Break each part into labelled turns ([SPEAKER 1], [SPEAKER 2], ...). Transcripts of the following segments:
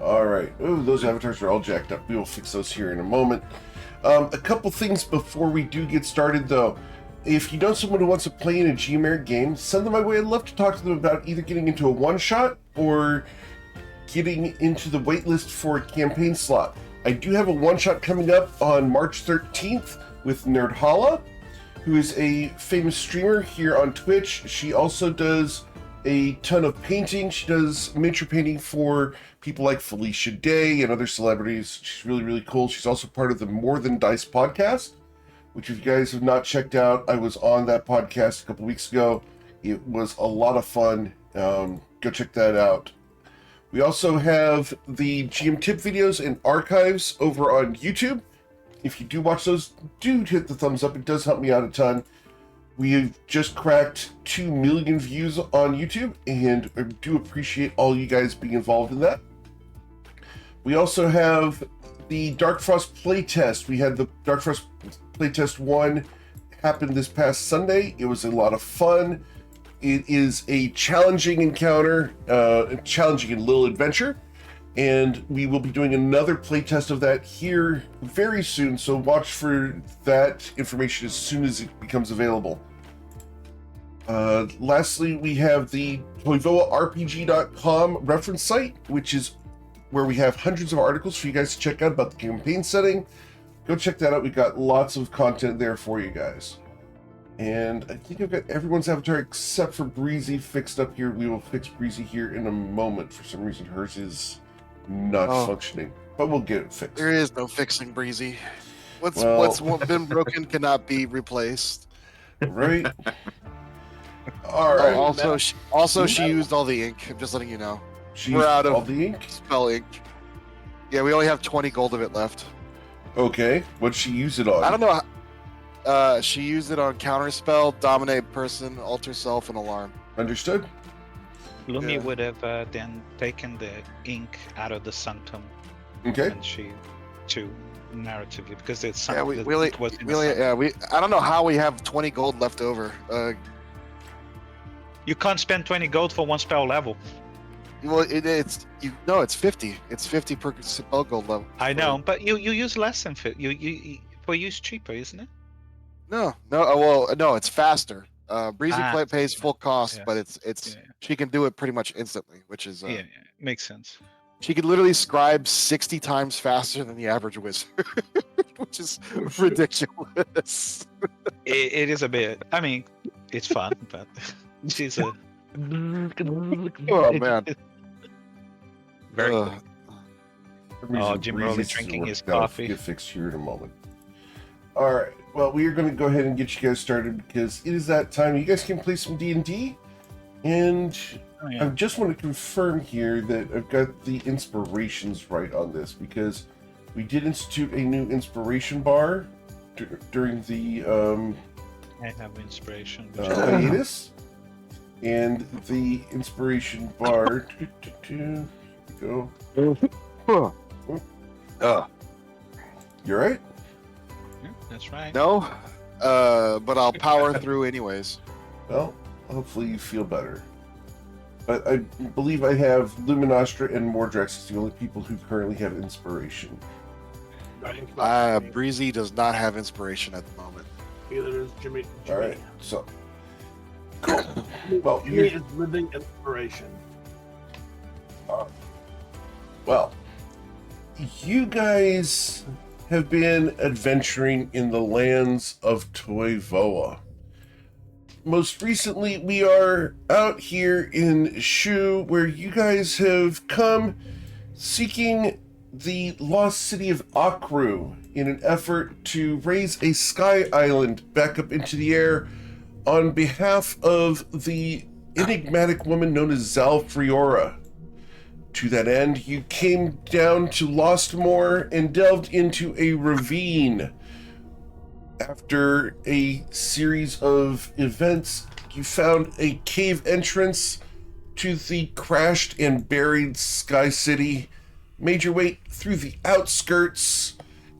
[SPEAKER 1] All right. Ooh, those avatars are all jacked up. We will fix those here in a moment. A couple things before we do get started, though. If you know someone who wants to play in a GMR game, send them my way. I'd love to talk to them about either getting into a one-shot or getting into the waitlist for a campaign slot. I do have a one-shot coming up on March 13th with Nerdhala, who is a famous streamer here on Twitch. She also does a ton of painting. She does miniature painting for people like Felicia Day and other celebrities. She's really, really cool. She's also part of the More Than Dice podcast, which if you guys have not checked out, I was on that podcast a couple weeks ago. It was a lot of fun. Go check that out. We also have the GM tip videos and archives over on YouTube. If you do watch those, do hit the thumbs up. It does help me out a ton. We have just cracked 2 million views on YouTube, and I do appreciate all you guys being involved in that. We also have the Dark Frost playtest. We had the Dark Frost playtest 1 happen this past Sunday. It was a lot of fun. It is a challenging encounter, a challenging and little adventure, and we will be doing another playtest of that here very soon, so watch for that information as soon as it becomes available. Lastly, we have the ToyvoaRPG.com reference site, which is where we have hundreds of articles for you guys to check out about the campaign setting. Go check that out. We've got lots of content there for you guys. And I think I've got everyone's avatar except for Breezy fixed up here. We will fix Breezy here in a moment. For some reason, hers is not functioning, but we'll get it fixed.
[SPEAKER 2] There is no fixing Breezy. What's been broken cannot be replaced.
[SPEAKER 1] Right. All right.
[SPEAKER 2] She used all the ink. I'm just letting you know.
[SPEAKER 1] We're out of all the ink.
[SPEAKER 2] Spell ink. Yeah, we only have 20 gold of it left.
[SPEAKER 1] Okay. What'd she use it on?
[SPEAKER 2] I don't know. She used it on counterspell, dominate person, alter self, and alarm.
[SPEAKER 1] Understood.
[SPEAKER 3] Lumi would have then taken the ink out of the sanctum.
[SPEAKER 1] Okay.
[SPEAKER 3] And she to narratively because it's
[SPEAKER 2] I don't know how we have 20 gold left over.
[SPEAKER 3] You can't spend 20 gold for one spell level.
[SPEAKER 2] Well, it's 50. It's 50 per spell gold level.
[SPEAKER 3] I know, but you use less than 50. You use cheaper, isn't it?
[SPEAKER 2] No. It's faster. Breezy pays full cost, but it's she can do it pretty much instantly, which is
[SPEAKER 3] makes sense.
[SPEAKER 2] She could literally scribe 60 times faster than the average wizard, which is ridiculous.
[SPEAKER 3] It is a bit. I mean, it's fun, but she's a.
[SPEAKER 2] Oh man.
[SPEAKER 3] Very cool. Jim Rowley drinking his coffee.
[SPEAKER 1] Get fixed here in a moment. All right. Well, we are going to go ahead and get you guys started because it is that time. You guys can play some D&D, and I just want to confirm here that I've got the inspirations right on this because we did institute a new inspiration bar during the
[SPEAKER 3] I have inspiration.
[SPEAKER 1] hiatus, and the inspiration bar. Here we go. You're right.
[SPEAKER 3] That's right.
[SPEAKER 2] No, but I'll power through anyways.
[SPEAKER 1] Well, hopefully you feel better. But I believe I have Luminostra and Mordrex as the only people who currently have inspiration.
[SPEAKER 2] Breezy does not have inspiration at the moment.
[SPEAKER 4] Neither does Jimmy.
[SPEAKER 1] All right, so cool. Well,
[SPEAKER 4] he is living inspiration.
[SPEAKER 1] Well, you guys have been adventuring in the lands of Toyvoa. Most recently, we are out here in Shu, where you guys have come seeking the lost city of Akru in an effort to raise a sky island back up into the air on behalf of the enigmatic woman known as Zalfriora. To that end, you came down to Lostmoor and delved into a ravine. After a series of events, you found a cave entrance to the crashed and buried Sky City, made your way through the outskirts,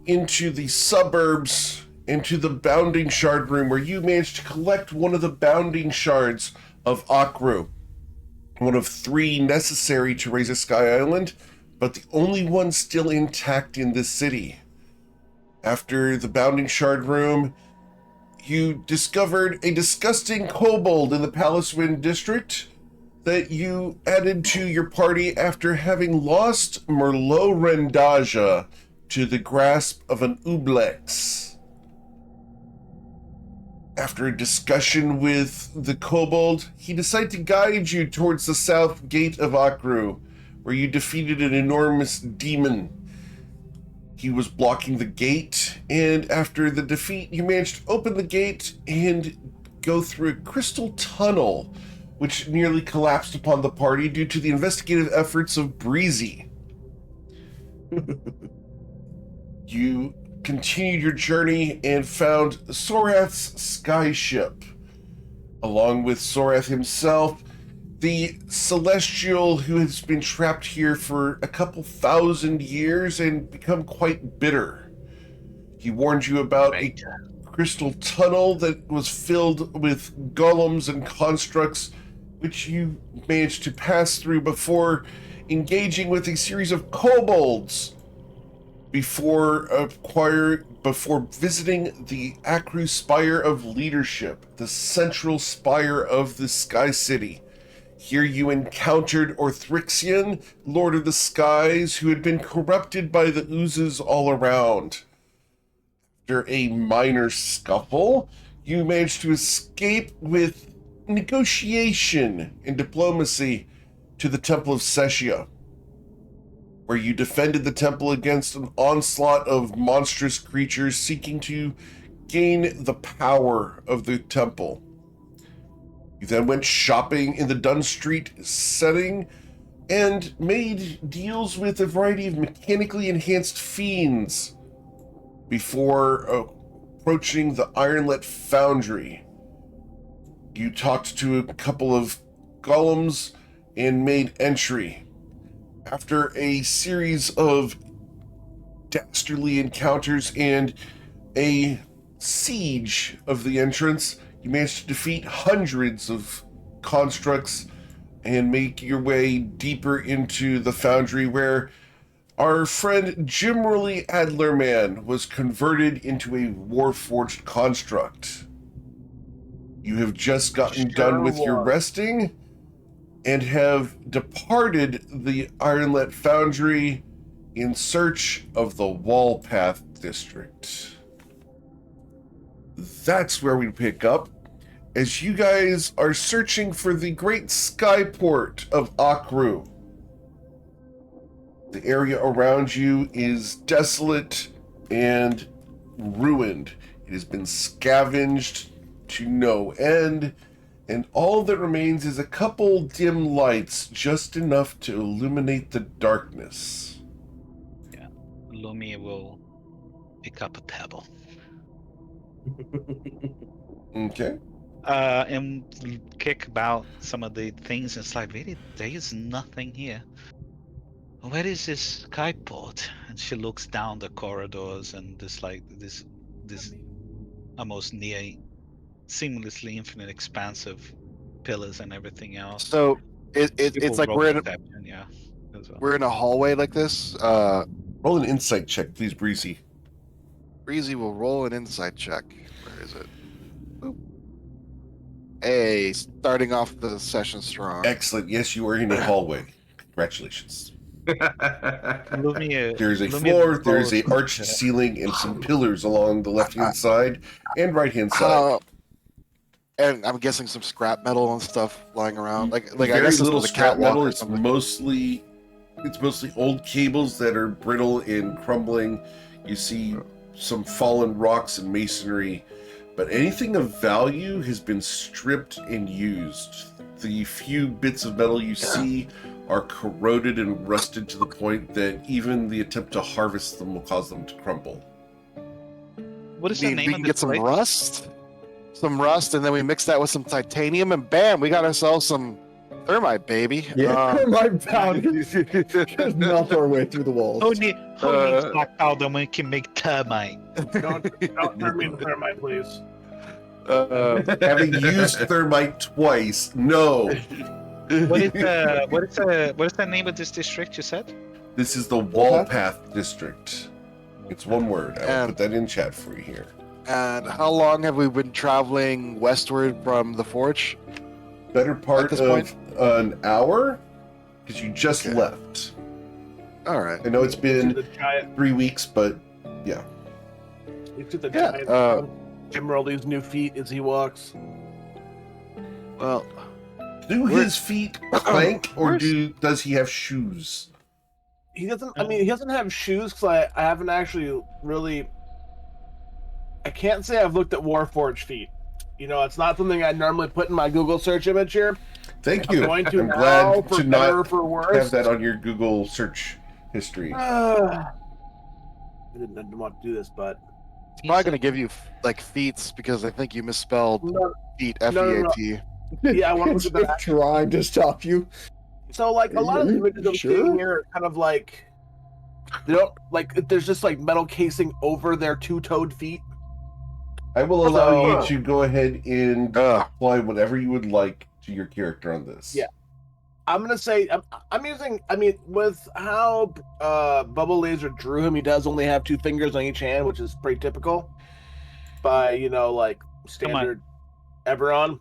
[SPEAKER 1] into the suburbs, into the Bounding Shard room, where you managed to collect one of the Bounding Shards of Akru. One of 3 necessary to raise a sky island, but the only one still intact in this city. After the Bounding Shard room, you discovered a disgusting kobold in the Palace Wind district that you added to your party after having lost Merlot Rendaja to the grasp of an Ublex. After a discussion with the kobold, he decided to guide you towards the south gate of Akru, where you defeated an enormous demon. He was blocking the gate, and after the defeat, you managed to open the gate and go through a crystal tunnel, which nearly collapsed upon the party due to the investigative efforts of Breezy. You continued your journey and found Sorath's skyship. Along with Sorath himself, the Celestial who has been trapped here for a couple thousand years and become quite bitter. He warned you about a crystal tunnel that was filled with golems and constructs, which you managed to pass through before engaging with a series of kobolds before visiting the Akru Spire of Leadership, the central spire of the Sky City. Here you encountered Orthrixian, Lord of the Skies, who had been corrupted by the oozes all around. After a minor scuffle, you managed to escape with negotiation and diplomacy to the Temple of Seshia, where you defended the temple against an onslaught of monstrous creatures seeking to gain the power of the temple. You then went shopping in the Dun Street setting and made deals with a variety of mechanically enhanced fiends before approaching the Ironlet Foundry. You talked to a couple of golems and made entry. After a series of dastardly encounters and a siege of the entrance, you managed to defeat hundreds of constructs and make your way deeper into the foundry, where our friend Jimmerly Adlerman was converted into a Warforged construct. You have just gotten done with your resting and have departed the Ironlet Foundry in search of the Wallpath District. That's where we pick up, as you guys are searching for the great skyport of Akru. The area around you is desolate and ruined. It has been scavenged to no end, and all that remains is a couple dim lights, just enough to illuminate the darkness.
[SPEAKER 3] Yeah, Lumi will pick up a pebble.
[SPEAKER 1] Okay.
[SPEAKER 3] And kick about some of the things. It's like, really, there is nothing here. Where is this skyport? And she looks down the corridors, and this almost near seamlessly infinite expanse of pillars and everything else.
[SPEAKER 2] So it's like we're in we're in a hallway like this.
[SPEAKER 1] Roll an insight check, please, Breezy.
[SPEAKER 2] Breezy will roll an insight check. Where is it? Boop. Hey, starting off the session strong.
[SPEAKER 1] Excellent. Yes, you are in a hallway. Congratulations.
[SPEAKER 3] Lumi,
[SPEAKER 1] There's a floor, there's a arched ceiling, and some pillars along the left-hand side and right-hand side.
[SPEAKER 2] And I'm guessing some scrap metal and stuff lying around. Like
[SPEAKER 1] Very
[SPEAKER 2] I guess
[SPEAKER 1] little
[SPEAKER 2] the
[SPEAKER 1] scrap
[SPEAKER 2] catwalk
[SPEAKER 1] metal.
[SPEAKER 2] or
[SPEAKER 1] It's
[SPEAKER 2] something.
[SPEAKER 1] mostly old cables that are brittle and crumbling. You see some fallen rocks and masonry, but anything of value has been stripped and used. The few bits of metal you see are corroded and rusted to the point that even the attempt to harvest them will cause them to crumble.
[SPEAKER 3] what is the name
[SPEAKER 2] we
[SPEAKER 3] of
[SPEAKER 2] can
[SPEAKER 3] this
[SPEAKER 2] get
[SPEAKER 3] place?
[SPEAKER 2] some rust, and then we mix that with some titanium, and bam, we got ourselves some thermite, baby.
[SPEAKER 5] Thermite powder. Just melt our way through the walls.
[SPEAKER 3] Who needs black powder when we can make termite?
[SPEAKER 4] Don't turn me into thermite, please.
[SPEAKER 1] Having used thermite twice, no.
[SPEAKER 3] What is the name of this district you said?
[SPEAKER 1] This is the Walpath District. It's one word. I'll put that in chat for you here.
[SPEAKER 2] And how long have we been traveling westward from the Forge?
[SPEAKER 1] Better part
[SPEAKER 2] this
[SPEAKER 1] of
[SPEAKER 2] point?
[SPEAKER 1] an hour? Because you just left.
[SPEAKER 2] All right.
[SPEAKER 1] I know it's been
[SPEAKER 4] the giant,
[SPEAKER 1] 3 weeks, but yeah.
[SPEAKER 4] you took the giant Jim roll these new feet as he walks.
[SPEAKER 2] Well,
[SPEAKER 1] Do his feet clank, or does he have shoes?
[SPEAKER 4] He doesn't. I mean, he doesn't have shoes because I haven't actually really. I can't say I've looked at Warforged feet. You know, it's not something I normally put in my Google search image here.
[SPEAKER 1] Thank you.
[SPEAKER 4] I'm
[SPEAKER 1] I'm glad
[SPEAKER 4] for
[SPEAKER 1] to
[SPEAKER 4] better or
[SPEAKER 1] not
[SPEAKER 4] for worse.
[SPEAKER 1] have that on your Google search history.
[SPEAKER 4] I didn't want to do this, but
[SPEAKER 2] it's probably going to give you like feats because I think you misspelled feet, F-E-A-T.
[SPEAKER 4] yeah, I want
[SPEAKER 5] It's
[SPEAKER 4] to look at that.
[SPEAKER 5] trying to stop you.
[SPEAKER 4] So, like, a lot of the images I'm seeing here are kind of like they don't like. There's just like metal casing over their two-toed feet.
[SPEAKER 1] I will allow you to go ahead and apply whatever you would like to your character on this.
[SPEAKER 4] Yeah. I'm gonna say I'm using. I mean, with how Bubble Laser drew him, he does only have 2 fingers on each hand, which is pretty typical by like standard Everon.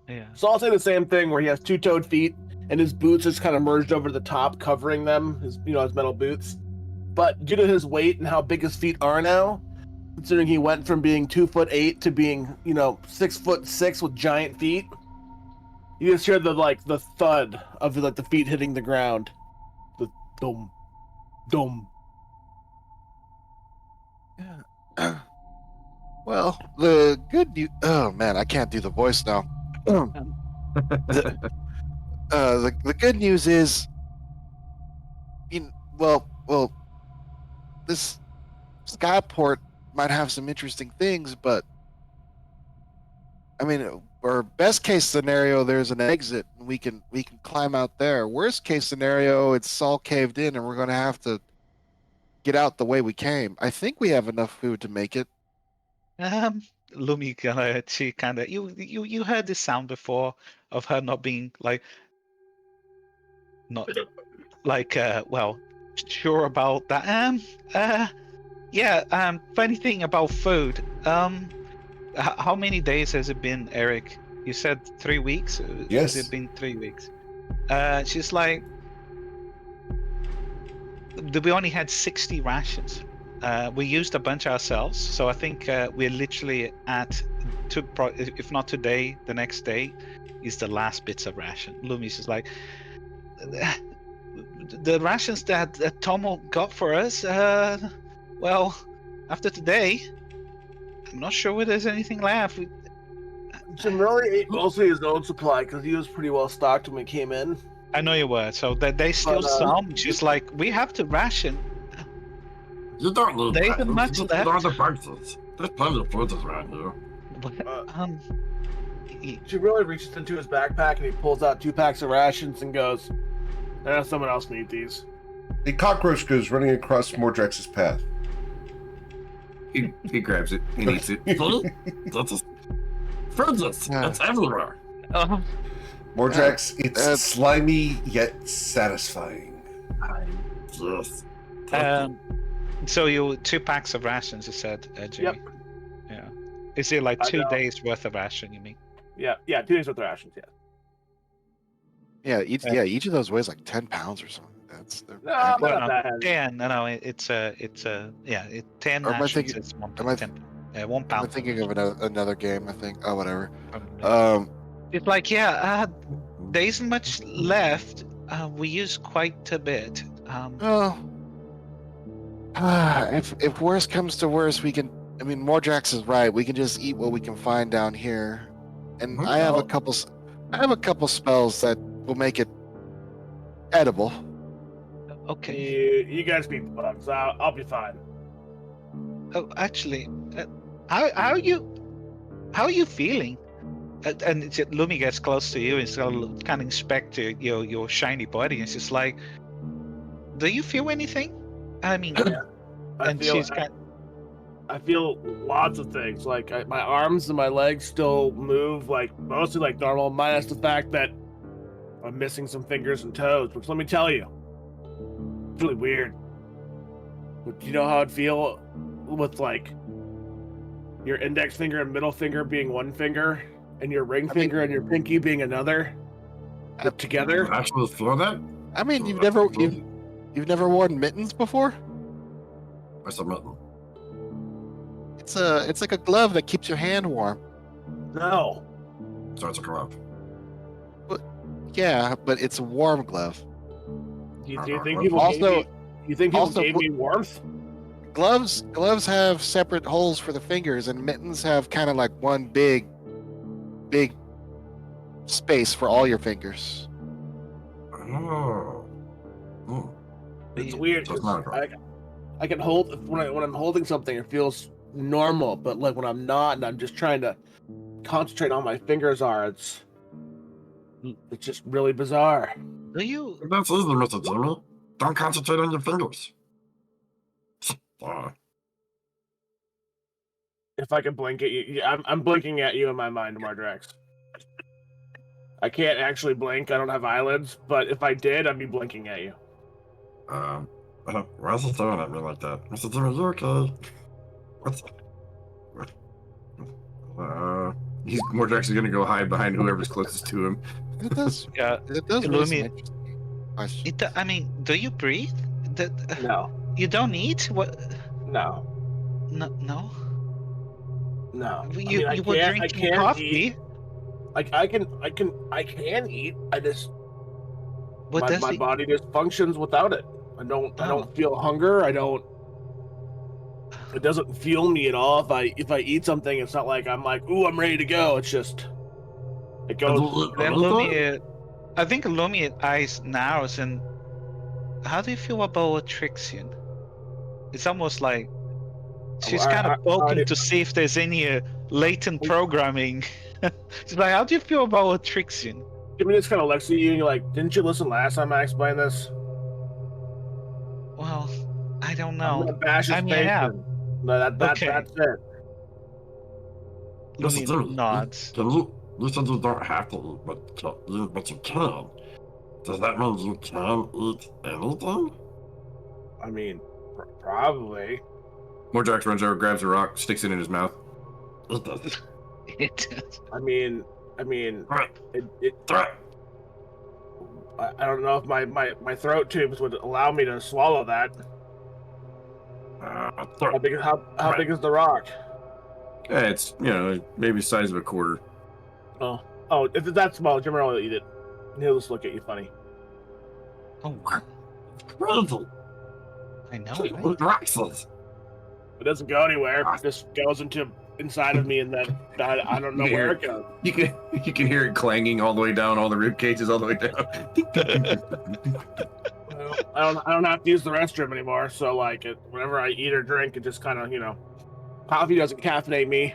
[SPEAKER 3] Yeah.
[SPEAKER 4] So I'll say the same thing where he has 2-toed feet and his boots is kind of merged over the top, covering them. His his metal boots, but due to his weight and how big his feet are now, considering he went from being 2'8" to being 6'6" with giant feet. You just hear the thud of the feet hitting the ground, the dum, dum.
[SPEAKER 2] Yeah. Well, the good news. Oh man, I can't do the voice now. The good news is, this skyport might have some interesting things, but I mean, our best case scenario, there's an exit and we can climb out there. Worst case scenario, it's all caved in and we're going to have to get out the way we came. I think we have enough food to make it.
[SPEAKER 3] Lumi she kind of you heard this sound before of her not being sure about that. Funny thing about food. How many days has it been, Eric? You said 3 weeks.
[SPEAKER 1] Yes.
[SPEAKER 3] Has it been 3 weeks? She's like, we only had 60 rations. We used a bunch ourselves, so I think we're literally if not today, the next day is the last bits of ration. Lumi's is like, the rations that Tomo got for us, after today, I'm not sure whether there's anything left.
[SPEAKER 4] Jim really ate mostly his own supply because he was pretty well stocked when we came in.
[SPEAKER 3] I know you were, so they still some. She's like, we have to ration.
[SPEAKER 6] You don't need
[SPEAKER 3] They
[SPEAKER 6] that.
[SPEAKER 3] have much
[SPEAKER 6] Just
[SPEAKER 3] left.
[SPEAKER 6] put on the boxes. There's plenty of food around here.
[SPEAKER 4] She really reaches into his backpack and he pulls out 2 packs of rations and goes, someone else need these.
[SPEAKER 1] A cockroach goes running across Mordrex's path.
[SPEAKER 6] He grabs it. He eats it. That's a... Fridges! It's everywhere!
[SPEAKER 1] Mordrex, it's slimy yet satisfying.
[SPEAKER 6] Yes.
[SPEAKER 3] So you 2 packs of rations, you said, Jimmy.
[SPEAKER 4] Yep.
[SPEAKER 3] Yeah. Is it like 2 days worth of ration? You mean?
[SPEAKER 4] Yeah, 2 days worth of rations. Yeah.
[SPEAKER 2] Each of those weighs like 10 pounds or something.
[SPEAKER 4] Not that heavy.
[SPEAKER 3] 10. No, it's 10
[SPEAKER 2] Or am I
[SPEAKER 3] rations.
[SPEAKER 2] thinking-
[SPEAKER 3] It's 1
[SPEAKER 2] am I-
[SPEAKER 3] 10. 1
[SPEAKER 2] I'm
[SPEAKER 3] pound.
[SPEAKER 2] thinking of another game, I think. Oh, whatever.
[SPEAKER 3] It's like, there isn't much left. We use quite a bit.
[SPEAKER 2] If worst comes to worst, we can. I mean, Mordrax is right. We can just eat what we can find down here, and I have a couple spells that will make it edible.
[SPEAKER 3] Okay.
[SPEAKER 4] You guys beat the bugs. I'll be fine.
[SPEAKER 3] Oh, actually, how are you feeling? And Lumi gets close to you and kind of inspect your shiny body, and she's like, "Do you feel anything?" I mean, I
[SPEAKER 4] feel lots of things. Like my arms and my legs still move mostly like normal, minus the fact that I'm missing some fingers and toes. Which let me tell you, It's really weird. But do you know how it'd feel with like your index finger and middle finger being one finger, and your ring finger and your pinky being another, but together?
[SPEAKER 6] Actually feel that?
[SPEAKER 2] I mean, you've never worn mittens before?
[SPEAKER 6] What's a mitten?
[SPEAKER 2] It's like a glove that keeps your hand warm.
[SPEAKER 4] No.
[SPEAKER 6] So it's a glove.
[SPEAKER 2] Yeah, but it's a warm glove.
[SPEAKER 4] Do you think people
[SPEAKER 2] Also-
[SPEAKER 4] gave me warmth?
[SPEAKER 2] Gloves have separate holes for the fingers, and mittens have kind of like one big space for all your fingers.
[SPEAKER 6] Oh. Hmm.
[SPEAKER 4] It's weird.
[SPEAKER 6] So it's
[SPEAKER 4] 'cause
[SPEAKER 6] not a glove.
[SPEAKER 4] I can hold when I'm holding something, it feels normal, but like when I'm not, and I'm just trying to concentrate on my fingers it's just really bizarre.
[SPEAKER 3] Do you?
[SPEAKER 6] That's easy, Mr. Jimmy. Don't concentrate on your fingers.
[SPEAKER 4] If I can blink at you, I'm blinking at you in my mind, Mardrex. I can't actually blink. I don't have eyelids, but if I did, I'd be blinking at you.
[SPEAKER 6] Why is he staring at me like that? Mr. Jimmy, you okay? What's... He's more actually gonna go hide behind whoever's closest to him.
[SPEAKER 2] It does.
[SPEAKER 3] Yeah.
[SPEAKER 2] It does raise some
[SPEAKER 3] Lumi-
[SPEAKER 2] interesting questions.
[SPEAKER 3] I mean, do you breathe?
[SPEAKER 4] No,
[SPEAKER 3] You don't eat? What?
[SPEAKER 4] no,
[SPEAKER 3] No. No.
[SPEAKER 4] no.
[SPEAKER 3] You were drinking coffee.
[SPEAKER 4] Eat. Like I can eat. I just
[SPEAKER 3] What does
[SPEAKER 4] my
[SPEAKER 3] it?
[SPEAKER 4] body just functions without it. I
[SPEAKER 3] Oh.
[SPEAKER 4] don't feel hunger. It doesn't fuel me at all. If I eat something, it's not like I'm like, ooh, I'm ready to go. It's just it goes.
[SPEAKER 3] Then Lumi, I think Lumi eyes narrows. And how do you feel about Trixion? It's almost like she's kind of poking to see if there's any latent programming. She's like, how do you feel about Trixion?
[SPEAKER 4] Jimmy just kind of looks at you and you're like, didn't you listen last time I explained this?
[SPEAKER 3] Well, I don't
[SPEAKER 4] I'm
[SPEAKER 3] know.
[SPEAKER 4] gonna bash his
[SPEAKER 3] I mean, I
[SPEAKER 4] face
[SPEAKER 3] have.
[SPEAKER 4] in. No,
[SPEAKER 3] Okay.
[SPEAKER 4] that's it.
[SPEAKER 6] Mr.
[SPEAKER 3] Lumi
[SPEAKER 6] Jimmy,
[SPEAKER 3] nods.
[SPEAKER 6] Can you said you don't have to eat, but you can. Does that mean you can eat anything?
[SPEAKER 4] I mean, probably.
[SPEAKER 6] Mordrax runs over, grabs a rock, sticks it in his mouth. It does.
[SPEAKER 4] I mean,
[SPEAKER 6] Threat!
[SPEAKER 4] it
[SPEAKER 6] Threat!
[SPEAKER 4] I don't know if my throat tubes would allow me to swallow that. How
[SPEAKER 6] Threat!
[SPEAKER 4] big is the rock?
[SPEAKER 6] Yeah, it's, maybe the size of a quarter.
[SPEAKER 4] Oh, if it's that small, Jimmy will eat it. He'll just look at you funny.
[SPEAKER 3] Oh,
[SPEAKER 6] Crazy!
[SPEAKER 3] I know.
[SPEAKER 6] What
[SPEAKER 3] Right?
[SPEAKER 6] Mordrax is.
[SPEAKER 4] It doesn't go anywhere. It just goes inside of me, and then I don't know where it goes.
[SPEAKER 6] You can hear it clanging all the way down, all the rib cages all the way down.
[SPEAKER 4] Well, I don't have to use the restroom anymore, so like whenever I eat or drink, it just kind of coffee doesn't caffeinate me.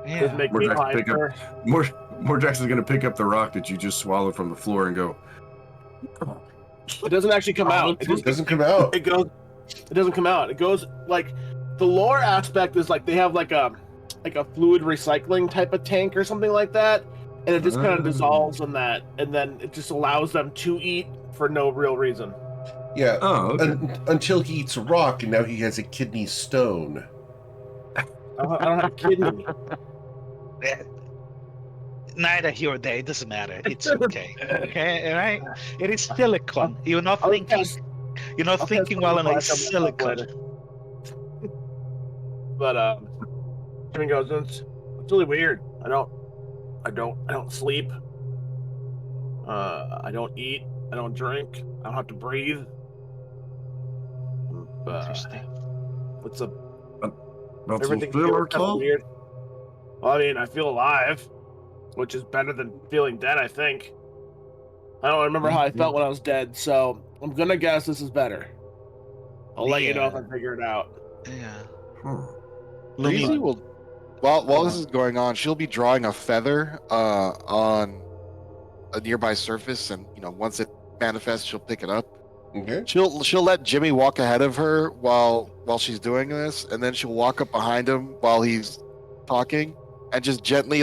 [SPEAKER 3] Yeah.
[SPEAKER 4] Doesn't make me
[SPEAKER 6] Mordrax pick
[SPEAKER 4] hyper.
[SPEAKER 6] Mordrax is gonna pick up the rock that you just swallowed from the floor and go.
[SPEAKER 4] It doesn't actually come out.
[SPEAKER 1] It doesn't come out.
[SPEAKER 4] It goes. It doesn't come out. It goes like the lore aspect is like they have like a fluid recycling type of tank or something like that, and it just kind of dissolves in that, and then it just allows them to eat for no real reason.
[SPEAKER 1] Yeah.
[SPEAKER 6] Oh, okay.
[SPEAKER 1] Until he eats a rock, and now he has a kidney stone.
[SPEAKER 4] I don't have a kidney.
[SPEAKER 3] Neither here or there. It doesn't matter. It's okay. Okay, right? It is silicon. You're not
[SPEAKER 4] I'll
[SPEAKER 3] thinking.
[SPEAKER 4] test-
[SPEAKER 3] You're not
[SPEAKER 4] I'll
[SPEAKER 3] thinking
[SPEAKER 4] test
[SPEAKER 3] well
[SPEAKER 4] something
[SPEAKER 3] enough.
[SPEAKER 4] like
[SPEAKER 3] It's
[SPEAKER 4] that myself
[SPEAKER 3] silicon.
[SPEAKER 4] later. But Jimmy goes, it's really weird. I don't sleep. I don't eat. I don't drink. I don't have to breathe.
[SPEAKER 3] Interesting.
[SPEAKER 4] It's a
[SPEAKER 6] Don't you
[SPEAKER 4] everything
[SPEAKER 6] feel
[SPEAKER 4] feels kind of
[SPEAKER 6] okay?
[SPEAKER 4] weird. Well, I mean, I feel alive, which is better than feeling dead, I think. I don't remember how I felt when I was dead, so I'm gonna guess this is better. I'll let you know if I figure it out.
[SPEAKER 3] Yeah.
[SPEAKER 6] Hmm.
[SPEAKER 2] Breezy will, while this is going on, she'll be drawing a feather on a nearby surface, and once it manifests, she'll pick it up.
[SPEAKER 1] Okay.
[SPEAKER 2] She'll let Jimmy walk ahead of her while she's doing this, and then she'll walk up behind him while he's talking, and just gently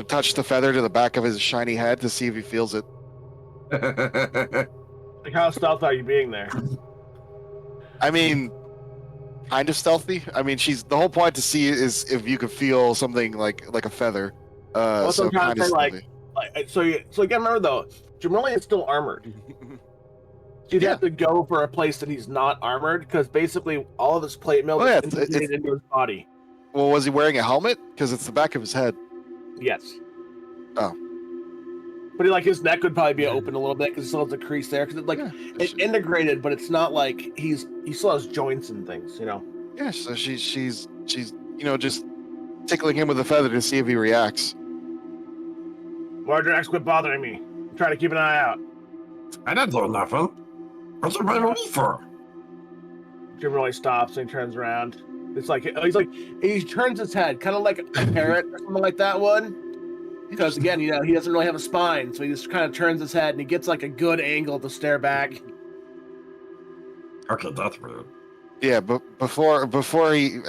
[SPEAKER 2] touch the feather to the back of his shiny head to see if he feels it.
[SPEAKER 4] Like, how stealth are you being there?
[SPEAKER 2] I mean, kind of stealthy. I mean, the whole point to see is if you could feel something like a feather.
[SPEAKER 4] Also,
[SPEAKER 2] So
[SPEAKER 4] I'm trying
[SPEAKER 2] kind
[SPEAKER 4] to
[SPEAKER 2] of
[SPEAKER 4] say,
[SPEAKER 2] stealthy.
[SPEAKER 4] so again, remember though, Jamali is still armored. You'd have to go for a place that he's not armored, because basically all of his plate mail is integrated into his body.
[SPEAKER 2] Well, was he wearing a helmet? Because it's the back of his head.
[SPEAKER 4] Yes.
[SPEAKER 2] Oh.
[SPEAKER 4] But his neck would probably be open a little bit because he still has a crease there. Because it's integrated, but it's not like he still has joints and things,
[SPEAKER 2] Yeah. So she's just tickling him with a feather to see if he reacts.
[SPEAKER 4] Mardrax, quit bothering me. I'm trying to keep an eye out.
[SPEAKER 6] I didn't do nothing. What's you blaming me for?
[SPEAKER 4] Jim really stops and he turns around. It's like he turns his head, kind of like a parrot or something like that one. Because again, he doesn't really have a spine, so he just kind of turns his head and he gets like a good angle to stare back.
[SPEAKER 6] Okay, that's weird.
[SPEAKER 2] Yeah, but before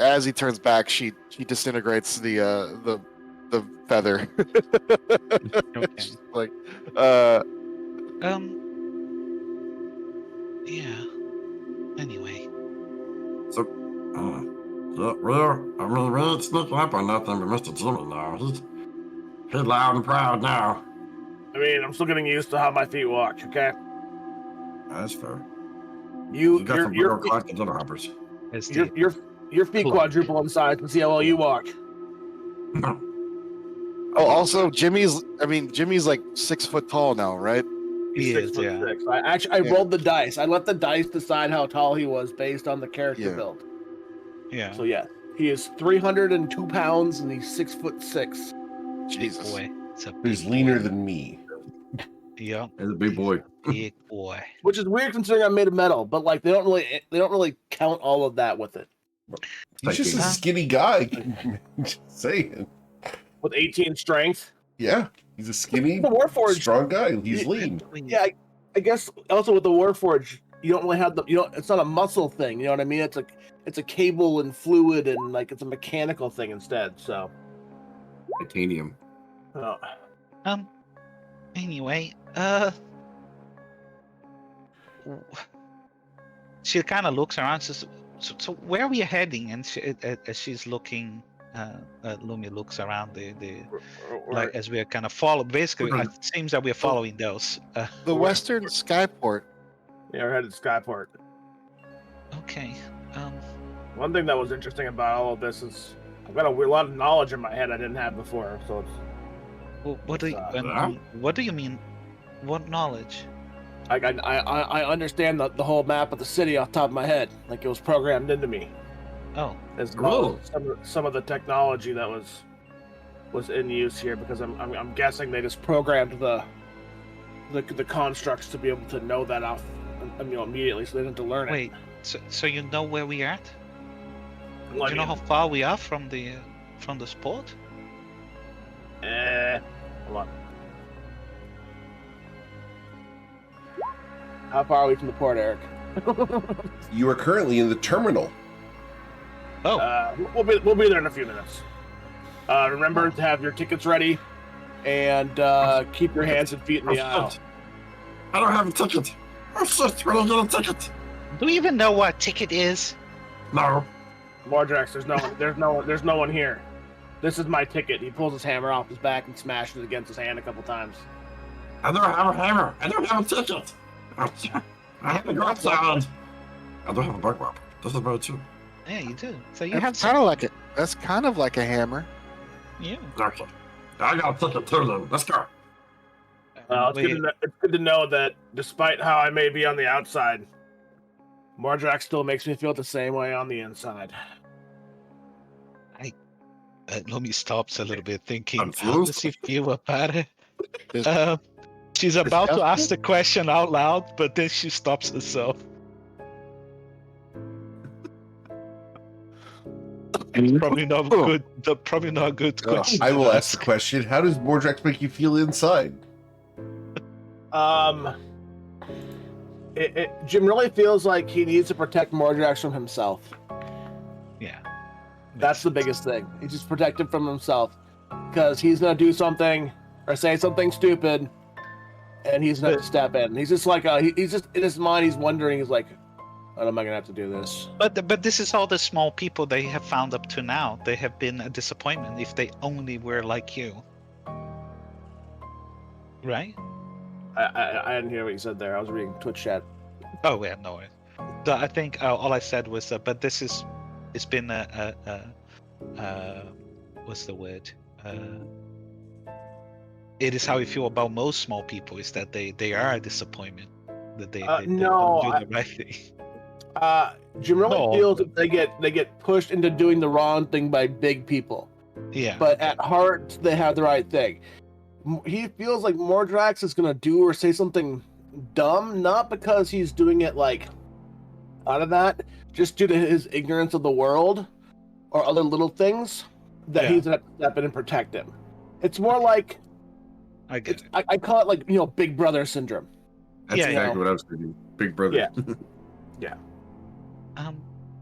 [SPEAKER 2] as he turns back, she disintegrates the feather.
[SPEAKER 3] Okay.
[SPEAKER 2] Like,
[SPEAKER 3] Yeah. Anyway.
[SPEAKER 6] So, yeah, we ain't sneaking up on nothing with Mr. Jimmy now. He's loud and proud now.
[SPEAKER 4] I mean, I'm still getting used to how my feet walk. Okay.
[SPEAKER 6] That's fair.
[SPEAKER 4] You
[SPEAKER 6] got some
[SPEAKER 4] your
[SPEAKER 6] real collected little hoppers.
[SPEAKER 4] your feet quadruple in size and see how well you walk.
[SPEAKER 2] oh, also Jimmy's like 6 foot tall now, right?
[SPEAKER 3] He
[SPEAKER 4] He's
[SPEAKER 3] is,
[SPEAKER 4] 6'6". I rolled the dice. I let the dice decide how tall he was based on the character build.
[SPEAKER 3] Yeah.
[SPEAKER 4] So yeah, he is 302 pounds and he's 6'6".
[SPEAKER 2] Jesus.
[SPEAKER 3] Big boy. It's a
[SPEAKER 1] He's
[SPEAKER 3] big
[SPEAKER 1] leaner
[SPEAKER 3] boy.
[SPEAKER 1] than me.
[SPEAKER 3] Yep.
[SPEAKER 6] He's a big boy.
[SPEAKER 3] Big boy.
[SPEAKER 4] Which is weird considering I'm made of metal, but they don't really count all of that with it.
[SPEAKER 1] He's just a skinny guy. Just saying.
[SPEAKER 4] With 18 strength.
[SPEAKER 1] Yeah, he's a skinny,
[SPEAKER 4] The Warforged,
[SPEAKER 1] strong guy. He's lean.
[SPEAKER 4] Yeah, I guess also with the Warforged, you don't really have it's not a muscle thing. You know what I mean? It's a cable and fluid and it's a mechanical thing instead. So.
[SPEAKER 6] Titanium.
[SPEAKER 4] Oh.
[SPEAKER 3] Anyway, she kind of looks around. Says, "So where are we heading?" And as she's looking, Lumi looks around like as we are kind of follow. Basically, it seems that we're following those.
[SPEAKER 2] The Western Skyport.
[SPEAKER 4] Yeah, we're headed to Skyport.
[SPEAKER 3] Okay.
[SPEAKER 4] One thing that was interesting about all of this is I've got a lot of knowledge in my head I didn't have before. So it's.
[SPEAKER 3] Well, what do you mean? What knowledge?
[SPEAKER 4] I understand the whole map of the city off the top of my head, like it was programmed into me.
[SPEAKER 3] Oh.
[SPEAKER 4] As well as some of the technology that was in use here, because I'm guessing they just programmed the constructs to be able to know that off immediately, so they didn't have to learn it.
[SPEAKER 3] Wait, so you know where we are at?
[SPEAKER 4] Well,
[SPEAKER 3] Do you know how far we are from the spot?
[SPEAKER 4] Hold on. How far are we from the port, Eric?
[SPEAKER 1] You are currently in the terminal.
[SPEAKER 3] Oh.
[SPEAKER 4] We'll be there in a few minutes. Remember to have your tickets ready, and keep your hands and feet in the aisle.
[SPEAKER 6] I don't have a ticket. Oh shit! Where do I get a ticket?
[SPEAKER 3] Do you even know what a ticket is?
[SPEAKER 6] No.
[SPEAKER 4] Mardrax, there's no one here. This is my ticket. He pulls his hammer off his back and smashes it against his hand a couple times.
[SPEAKER 6] I don't have a hammer. I don't have a ticket. I have a go outside. I don't have a bug wrap. This is very true.
[SPEAKER 3] Yeah, you do. So you
[SPEAKER 2] That's
[SPEAKER 3] have
[SPEAKER 2] kind of like it. That's kind of like a hammer.
[SPEAKER 3] Yeah.
[SPEAKER 6] Okay. I got a ticket too then. Let's go.
[SPEAKER 4] It's good to know that despite how I may be on the outside, Mardrax still makes me feel the same way on the inside.
[SPEAKER 3] Lomi stops a little bit, thinking,
[SPEAKER 6] I'm
[SPEAKER 3] how does he feel about it? She's about to ask the question out loud, but then she stops herself. Probably not good. Probably not a good question.
[SPEAKER 1] I will ask the question: how does Mordrax make you feel inside?
[SPEAKER 4] Jim really feels like he needs to protect Mardrax from himself.
[SPEAKER 3] Yeah.
[SPEAKER 4] That's the biggest thing. He just protect him from himself, because he's gonna do something or say something stupid, and he's gonna have to step in. He's just like he's just in his mind. He's wondering. He's like, "When am I gonna have to do this?"
[SPEAKER 3] But this is all the small people they have found up to now. They have been a disappointment if they only were like you, right?
[SPEAKER 4] I didn't hear what you said there. I was reading Twitch chat.
[SPEAKER 3] Oh yeah, no. So I think all I said was, but this is, it's been what's the word? It is how you feel about most small people. Is that they are a disappointment, that they
[SPEAKER 4] No,
[SPEAKER 3] don't do the right thing.
[SPEAKER 4] Jim really
[SPEAKER 3] No.
[SPEAKER 4] feels that they get pushed into doing the wrong thing by big people,
[SPEAKER 3] Yeah.
[SPEAKER 4] but at heart they have the right thing. He feels like Mordrax is gonna do or say something dumb, not because he's doing it like out of that, just due to his ignorance of the world or other little things that
[SPEAKER 3] Yeah.
[SPEAKER 4] he's gonna have to step in and protect him. It's more like
[SPEAKER 3] I get it.
[SPEAKER 4] I call it like Big Brother syndrome.
[SPEAKER 6] That's
[SPEAKER 3] Yeah,
[SPEAKER 6] exactly what I was thinking. Big brother.
[SPEAKER 4] Yeah.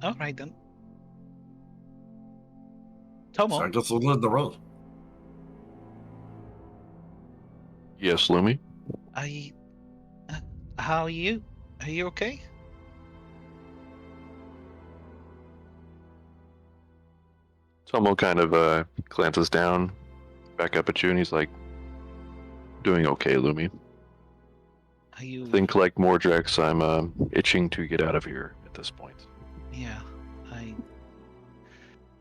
[SPEAKER 3] All right then.
[SPEAKER 6] So I
[SPEAKER 3] Tomo,
[SPEAKER 6] guess we'll lead the way.
[SPEAKER 7] Yes, Lumi.
[SPEAKER 3] how are you? Are you okay?
[SPEAKER 7] Tomo kind of glances down, back up at you, and he's like, "Doing okay, Lumi.
[SPEAKER 3] Are you?
[SPEAKER 7] Think like Mordrax. I'm itching to get out of here at this point."
[SPEAKER 3] Yeah. I.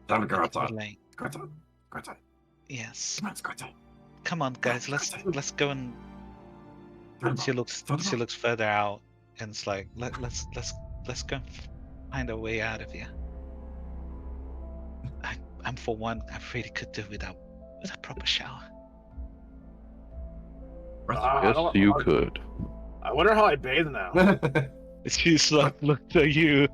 [SPEAKER 6] Time to go outside.
[SPEAKER 3] relate.
[SPEAKER 6] Go outside. Go outside.
[SPEAKER 3] Yes.
[SPEAKER 6] Come on, let's go outside.
[SPEAKER 3] Come on, guys. Let's go and. She looks further out, and it's like let's go and find a way out of here. I'm for one. I really could do with a proper shower.
[SPEAKER 7] Yes, you could.
[SPEAKER 4] I wonder how I bathe now.
[SPEAKER 3] She's like looked at you,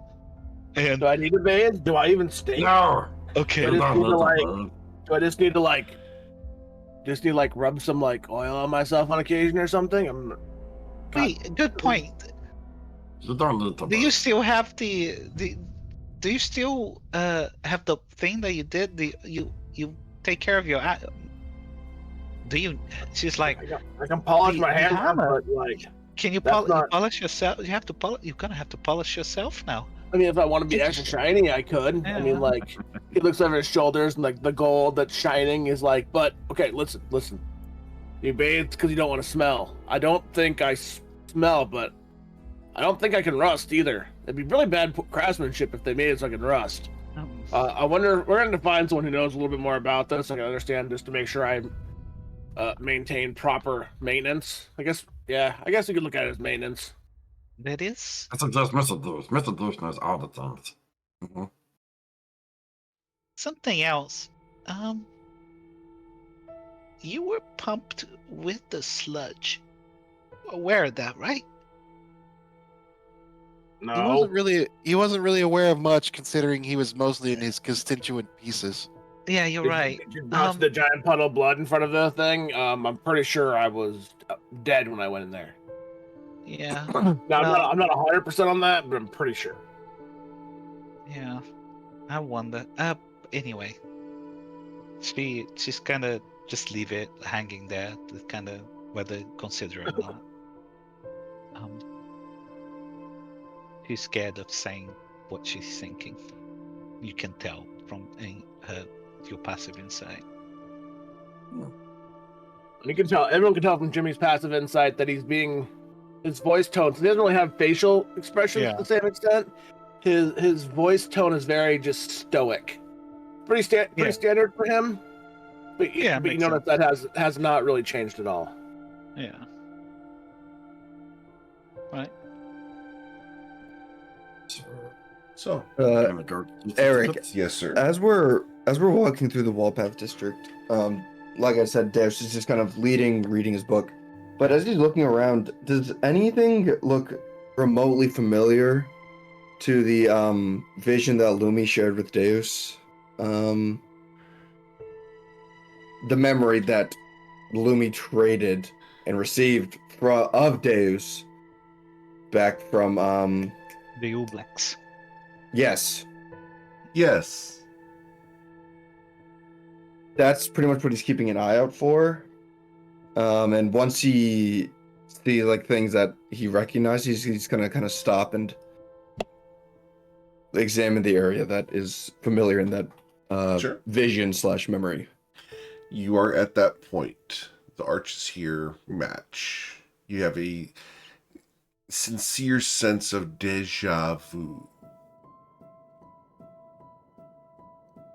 [SPEAKER 3] and
[SPEAKER 4] Do I need to bathe? Do I even stink?
[SPEAKER 6] No.
[SPEAKER 3] okay.
[SPEAKER 4] But
[SPEAKER 6] You
[SPEAKER 4] it's
[SPEAKER 6] don't
[SPEAKER 4] need to,
[SPEAKER 6] need to
[SPEAKER 4] like-
[SPEAKER 6] bathe.
[SPEAKER 4] Do I just need to rub some oil on myself on occasion or something?
[SPEAKER 3] Wait, good point.
[SPEAKER 6] You don't need to
[SPEAKER 3] Do you
[SPEAKER 6] bathe.
[SPEAKER 3] still have the do you still have the thing that you did? You take care of your do you? She's like,
[SPEAKER 4] I can polish
[SPEAKER 3] The-
[SPEAKER 4] my
[SPEAKER 3] the
[SPEAKER 4] hammer,
[SPEAKER 3] hammer.
[SPEAKER 4] but
[SPEAKER 3] can you
[SPEAKER 4] That's not-
[SPEAKER 3] polish yourself? You have to polish. You're gonna have to polish yourself now.
[SPEAKER 4] I mean, if I want to be extra shiny, I could. I mean,
[SPEAKER 3] Yeah.
[SPEAKER 4] he looks over his shoulders and the gold that's shining is like, but okay, listen. You bathe because you don't want to smell. I don't think I smell, but I don't think I can rust either. It'd be really bad craftsmanship if they made it so I can rust. I wonder, we're going to find someone who knows a little bit more about this. I can understand just to make sure I maintain proper maintenance. I guess you could look at it as maintenance.
[SPEAKER 3] That is.
[SPEAKER 6] I suggest Mr. Deuce. Mr. Deuce knows all the things. Mhm.
[SPEAKER 3] Something else. You were pumped with the sludge. Aware of that, right?
[SPEAKER 4] No.
[SPEAKER 2] He wasn't really aware of much, considering he was mostly in his constituent pieces.
[SPEAKER 3] Yeah, you're right.
[SPEAKER 4] Did you watch the giant puddle of blood in front of the thing? I'm pretty sure I was dead when I went in there.
[SPEAKER 3] Yeah.
[SPEAKER 4] Now, I'm not 100% on that, but I'm pretty sure.
[SPEAKER 3] Yeah. I wonder. Anyway. She's kind of just leave it hanging there, to kind of whether consider it or not. She's scared of saying what she's thinking. You can tell from your passive insight.
[SPEAKER 4] You can tell. Everyone can tell from Jimmy's passive insight that his voice tone. So he doesn't really have facial expressions
[SPEAKER 3] Yeah.
[SPEAKER 4] to the same extent. His voice tone is very just stoic. Pretty standard for him. But
[SPEAKER 3] Yeah,
[SPEAKER 4] but you
[SPEAKER 3] makes
[SPEAKER 4] notice that has not really changed at all.
[SPEAKER 3] Yeah. Right.
[SPEAKER 1] So,
[SPEAKER 6] I'm gonna go-
[SPEAKER 5] Eric.
[SPEAKER 1] yes, sir.
[SPEAKER 5] As we're walking through the Wallpath district, like I said, Dash is just kind of reading his book. But as he's looking around, does anything look remotely familiar to the vision that Lumi shared with Deus? The memory that Lumi traded and received of Deus back from
[SPEAKER 3] The Oblaks.
[SPEAKER 5] yes.
[SPEAKER 1] Yes.
[SPEAKER 5] That's pretty much what he's keeping an eye out for. And once he see like things that he recognizes, he's gonna kind of stop and examine the area that is familiar in that
[SPEAKER 1] Sure.
[SPEAKER 5] vision / memory.
[SPEAKER 1] You are at that point. The arches here match. You have a sincere sense of deja vu.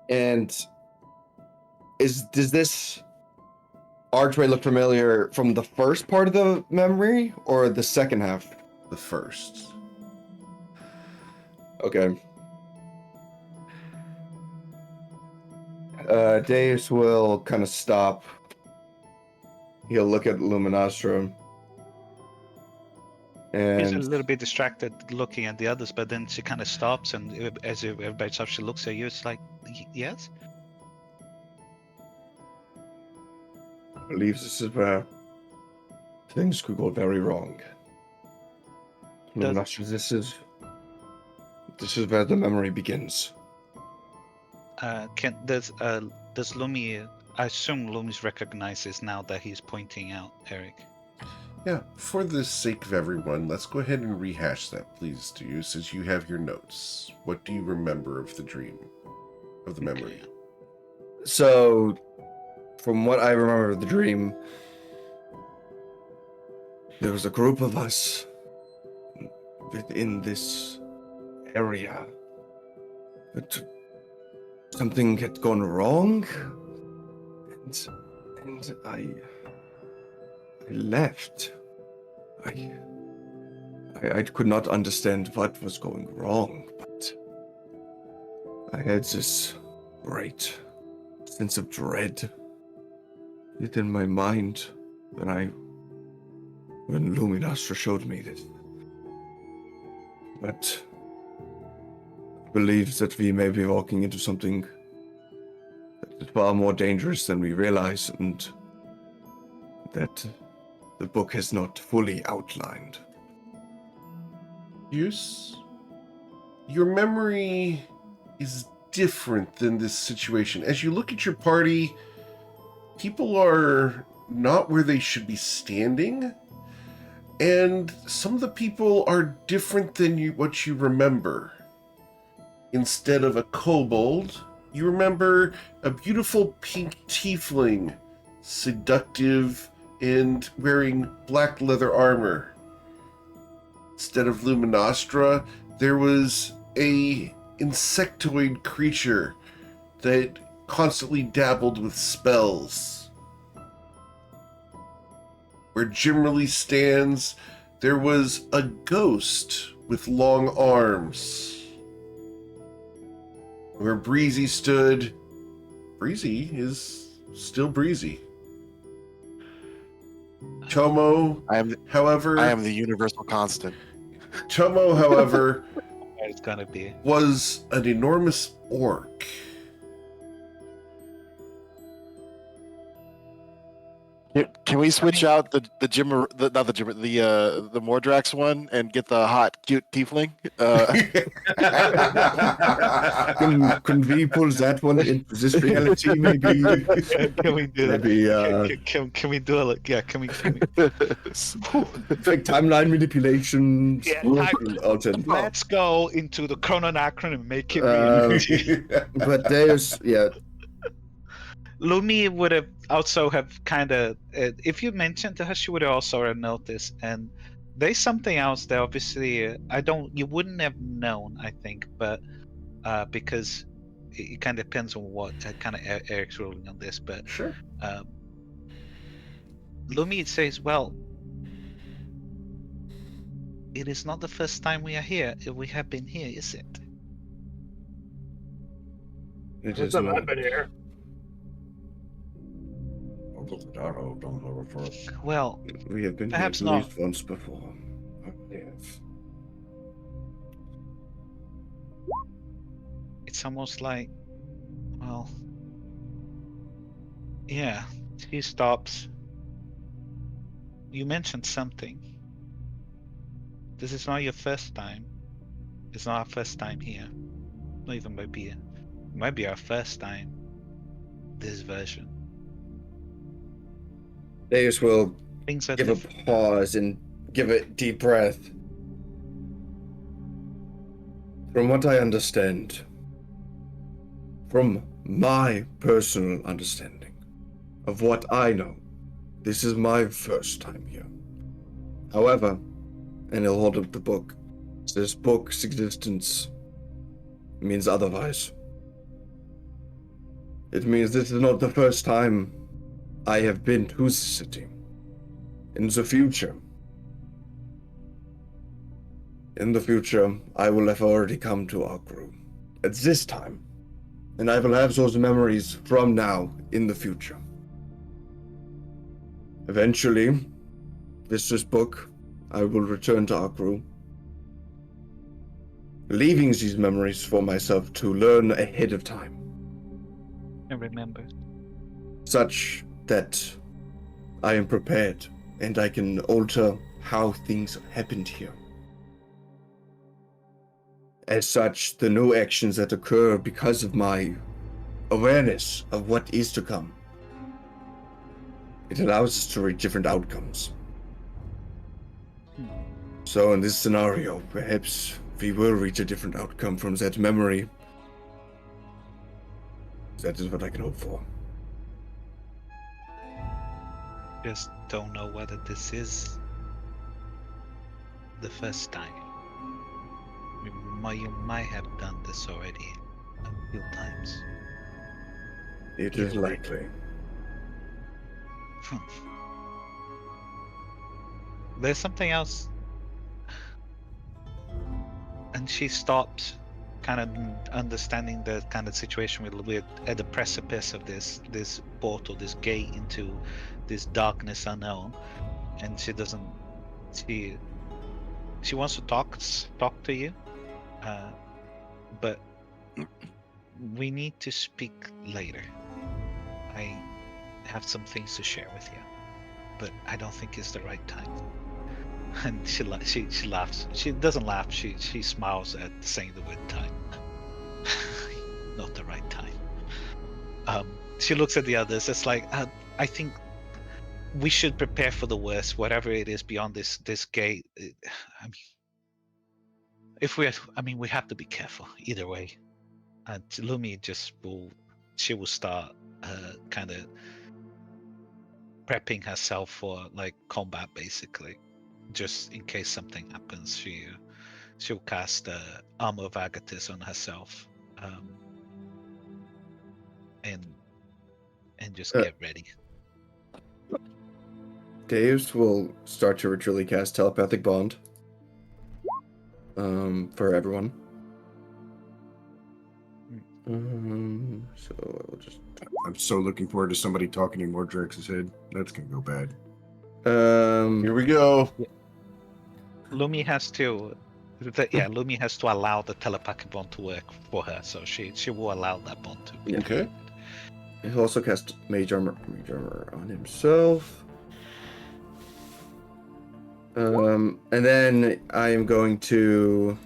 [SPEAKER 5] And does this archway look familiar from the first part of the memory or the second half?
[SPEAKER 1] The first.
[SPEAKER 5] Okay. Deus will kind of stop. He'll look at Luminastra.
[SPEAKER 3] She's a
[SPEAKER 5] And
[SPEAKER 3] little bit distracted looking at the others, but then she kind of stops, and as everybody stops, she looks at you. It's like, yes?
[SPEAKER 5] I believe this is where things could go very wrong. Luminastra, this is where the memory begins.
[SPEAKER 3] Does Lumi? I assume Lumis recognizes now that he's pointing out Eric.
[SPEAKER 1] Yeah, for the sake of everyone, let's go ahead and rehash that, please, to you, since you have your notes. What do you remember of the dream? Of the memory?
[SPEAKER 3] Okay.
[SPEAKER 5] So, from what I remember of the dream, there was a group of us within this area. But something had gone wrong, and I left. I could not understand what was going wrong, but I had this great sense of dread within my mind when Luminastra showed me this. But I believe that we may be walking into something that is far more dangerous than we realize, and that the book has not fully outlined.
[SPEAKER 1] Use? Your memory is different than this situation. As you look at your party, people are not where they should be standing, and some of the people are different than what you remember. Instead of a kobold, you remember a beautiful pink tiefling, seductive and wearing black leather armor. Instead of Luminastra, there was a insectoid creature that constantly dabbled with spells. Where Jimmerly stands, there was a ghost with long arms. Where Breezy stood, Breezy is still Breezy. Tomo, however,
[SPEAKER 2] I am the universal constant.
[SPEAKER 1] Tomo, however,
[SPEAKER 3] It's gonna be.
[SPEAKER 1] was an enormous orc.
[SPEAKER 2] Can we switch out the Mordrax one and get the hot cute tiefling?
[SPEAKER 5] Can we pull that one into this reality? Maybe.
[SPEAKER 3] Can we do that?
[SPEAKER 5] Maybe.
[SPEAKER 3] Can we do it? Yeah, can we?
[SPEAKER 5] Like timeline manipulation.
[SPEAKER 3] Yeah, Let's go into the Chrononacron and make it reality.
[SPEAKER 5] But there's
[SPEAKER 3] Lumi would have also have kind of, if you mentioned to her, she would have also have noticed. And there's something else that obviously you wouldn't have known, I think, but because it kind of depends on what kind of Eric's ruling on this. But
[SPEAKER 1] Sure.
[SPEAKER 3] Lumi says, well, it is not the first time we are here. We have been here, is it?
[SPEAKER 5] It
[SPEAKER 4] Since I've been here.
[SPEAKER 3] Well,
[SPEAKER 5] We have been
[SPEAKER 3] perhaps
[SPEAKER 5] here at
[SPEAKER 3] not.
[SPEAKER 5] least once before. Yes.
[SPEAKER 3] It's almost like, well, yeah, he stops. You mentioned something. This is not your first time. It's not our first time here. Not even it might be our first time. This version.
[SPEAKER 5] Deus will
[SPEAKER 3] Things are
[SPEAKER 5] give a
[SPEAKER 3] different.
[SPEAKER 5] pause and give a deep breath. From what I understand, from my personal understanding of what I know, this is my first time here. However, and he'll hold up the book, this book's existence means otherwise. It means this is not the first time I have been to the city. In the future, I will have already come to Akru. At this time, and I will have those memories from now in the future. Eventually, with this book, I will return to Akru, leaving these memories for myself to learn ahead of time,
[SPEAKER 3] I remember.
[SPEAKER 5] such that I am prepared and I can alter how things happened here. As such, the new actions that occur because of my awareness of what is to come, it allows us to reach different outcomes. So in this scenario, perhaps we will reach a different outcome from that memory. That is what I can hope for.
[SPEAKER 3] Just don't know whether this is the first time. You might have done this already a few times.
[SPEAKER 5] It is likely.
[SPEAKER 3] There's something else. And she stops, kind of understanding the kind of situation we're at the precipice of this portal, this gate into this darkness unknown. And she doesn't. She wants to talk to you, but we need to speak later. I have some things to share with you, but I don't think it's the right time. And she laughs. She doesn't laugh. She smiles at saying the word time. Not the right time. She looks at the others. It's like I think we should prepare for the worst, whatever it is beyond this gate. We have to be careful either way. And Lumi will start kind of prepping herself for like combat, basically, just in case something happens. She'll cast Armor of Agathis on herself, and just get ready.
[SPEAKER 5] Deus will start to ritually cast Telepathic Bond for everyone. So I will just.
[SPEAKER 6] I'm so looking forward to somebody talking in Mordrex's head. That's gonna go bad.
[SPEAKER 1] Here we go.
[SPEAKER 3] Lumi has to. Lumi has to allow the telepathic bond to work for her, so she will allow that bond to be
[SPEAKER 1] Okay.
[SPEAKER 5] He'll also cast Mage Armor on himself. And then I am going to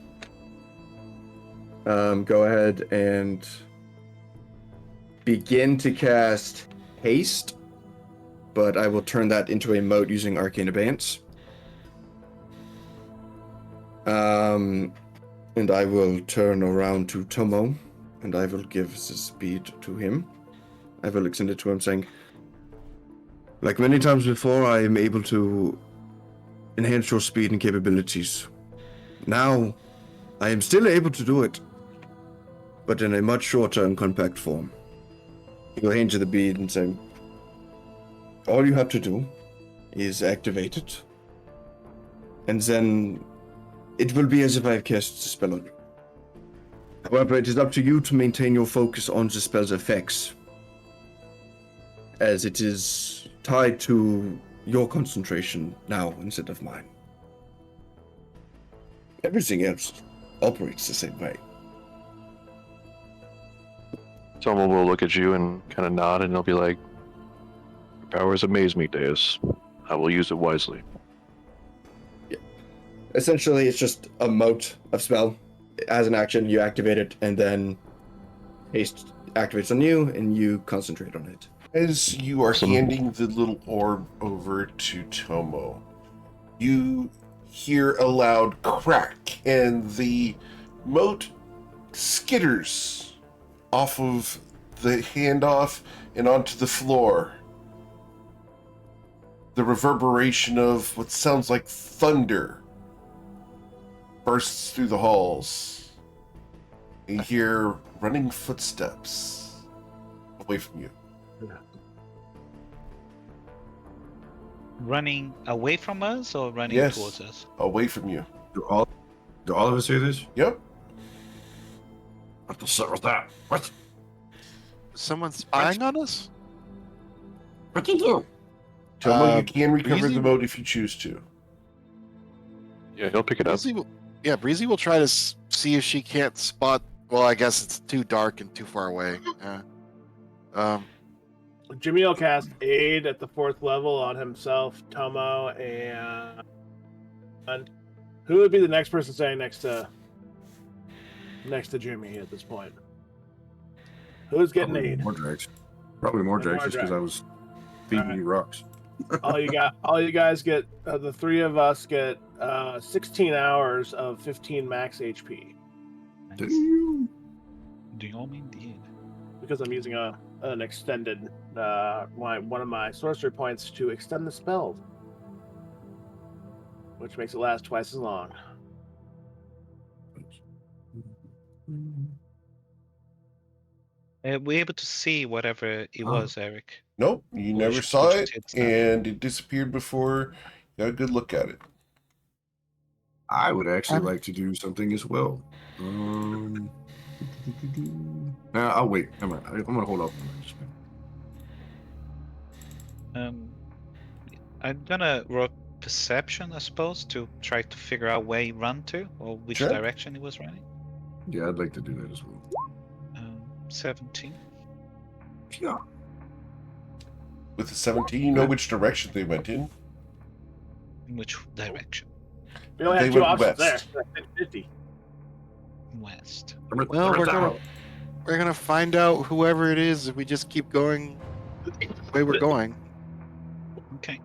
[SPEAKER 5] go ahead and begin to cast Haste, but I will turn that into a mode using Arcane Abeyance. And I will turn around to Tomo, and I will give the speed to him. I will extend it to him, saying, like many times before, I am able to enhance your speed and capabilities. Now, I am still able to do it, but in a much shorter and compact form. He will hand you the bead and say, all you have to do is activate it, and then it will be as if I have cast the spell on you. However, it is up to you to maintain your focus on the spell's effects, as it is tied to your concentration now instead of mine. Everything else operates the same way.
[SPEAKER 7] Someone will look at you and kind of nod, and they'll be like, "Your powers amaze me, Deus. I will use it wisely."
[SPEAKER 5] Yeah. Essentially, it's just a mote of spell. As an action, you activate it, and then haste activates on you, and you concentrate on it.
[SPEAKER 1] As you are
[SPEAKER 7] Awesome.
[SPEAKER 1] handing the little orb over to Tomo, you hear a loud crack, and the moat skitters off of the handoff and onto the floor. The reverberation of what sounds like thunder bursts through the halls. You hear running footsteps away from you.
[SPEAKER 3] Running away from us or running
[SPEAKER 1] Yes.
[SPEAKER 3] towards us?
[SPEAKER 1] Away from you.
[SPEAKER 6] Do all of us hear this?
[SPEAKER 1] Yep.
[SPEAKER 6] What the shit was that? What?
[SPEAKER 2] Someone spying on us?
[SPEAKER 6] What you do?
[SPEAKER 1] Tomo, you can recover
[SPEAKER 2] Breezy-
[SPEAKER 1] the moat if you choose to.
[SPEAKER 7] Yeah, he'll pick it up.
[SPEAKER 2] Breezy will try to see if she can't spot. Well, I guess it's too dark and too far away.
[SPEAKER 4] Jimmy will cast Aid at the 4th level on himself, Tomo, and who would be the next person standing next to Jimmy at this point? Who's getting
[SPEAKER 6] Probably
[SPEAKER 4] Aid?
[SPEAKER 6] Mordrax. Probably Mordrax, just because I
[SPEAKER 4] Mordrax.
[SPEAKER 6] was feeding you rocks.
[SPEAKER 4] All you guys get. The 3 of us get 16 hours of 15 max HP
[SPEAKER 3] Nice.
[SPEAKER 6] Damn.
[SPEAKER 3] Damn indeed.
[SPEAKER 4] because I'm using an extended one of my sorcery points to extend the spell, which makes it last twice as long.
[SPEAKER 3] We're able to see whatever it was, Eric.
[SPEAKER 1] Nope, you
[SPEAKER 3] Or
[SPEAKER 1] never
[SPEAKER 3] you
[SPEAKER 1] saw
[SPEAKER 3] just
[SPEAKER 1] it,
[SPEAKER 3] hit snap.
[SPEAKER 1] and it disappeared before you got a good look at it.
[SPEAKER 6] I would actually
[SPEAKER 2] I'm-
[SPEAKER 6] like to do something as well. Nah, I'll wait. I'm gonna hold up.
[SPEAKER 3] I'm gonna roll perception, I suppose, to try to figure out where he ran to or which
[SPEAKER 1] Sure.
[SPEAKER 3] direction he was running.
[SPEAKER 6] Yeah, I'd like to do that as well.
[SPEAKER 3] 17.
[SPEAKER 6] Yeah.
[SPEAKER 1] With the 17, you know which direction they went in.
[SPEAKER 3] In which direction?
[SPEAKER 4] We only
[SPEAKER 1] They
[SPEAKER 4] have 2
[SPEAKER 1] went
[SPEAKER 4] options
[SPEAKER 1] west.
[SPEAKER 4] there. 50.
[SPEAKER 3] West.
[SPEAKER 2] Well, we're gonna find out whoever it is if we just keep going the way we're going.
[SPEAKER 3] Okay.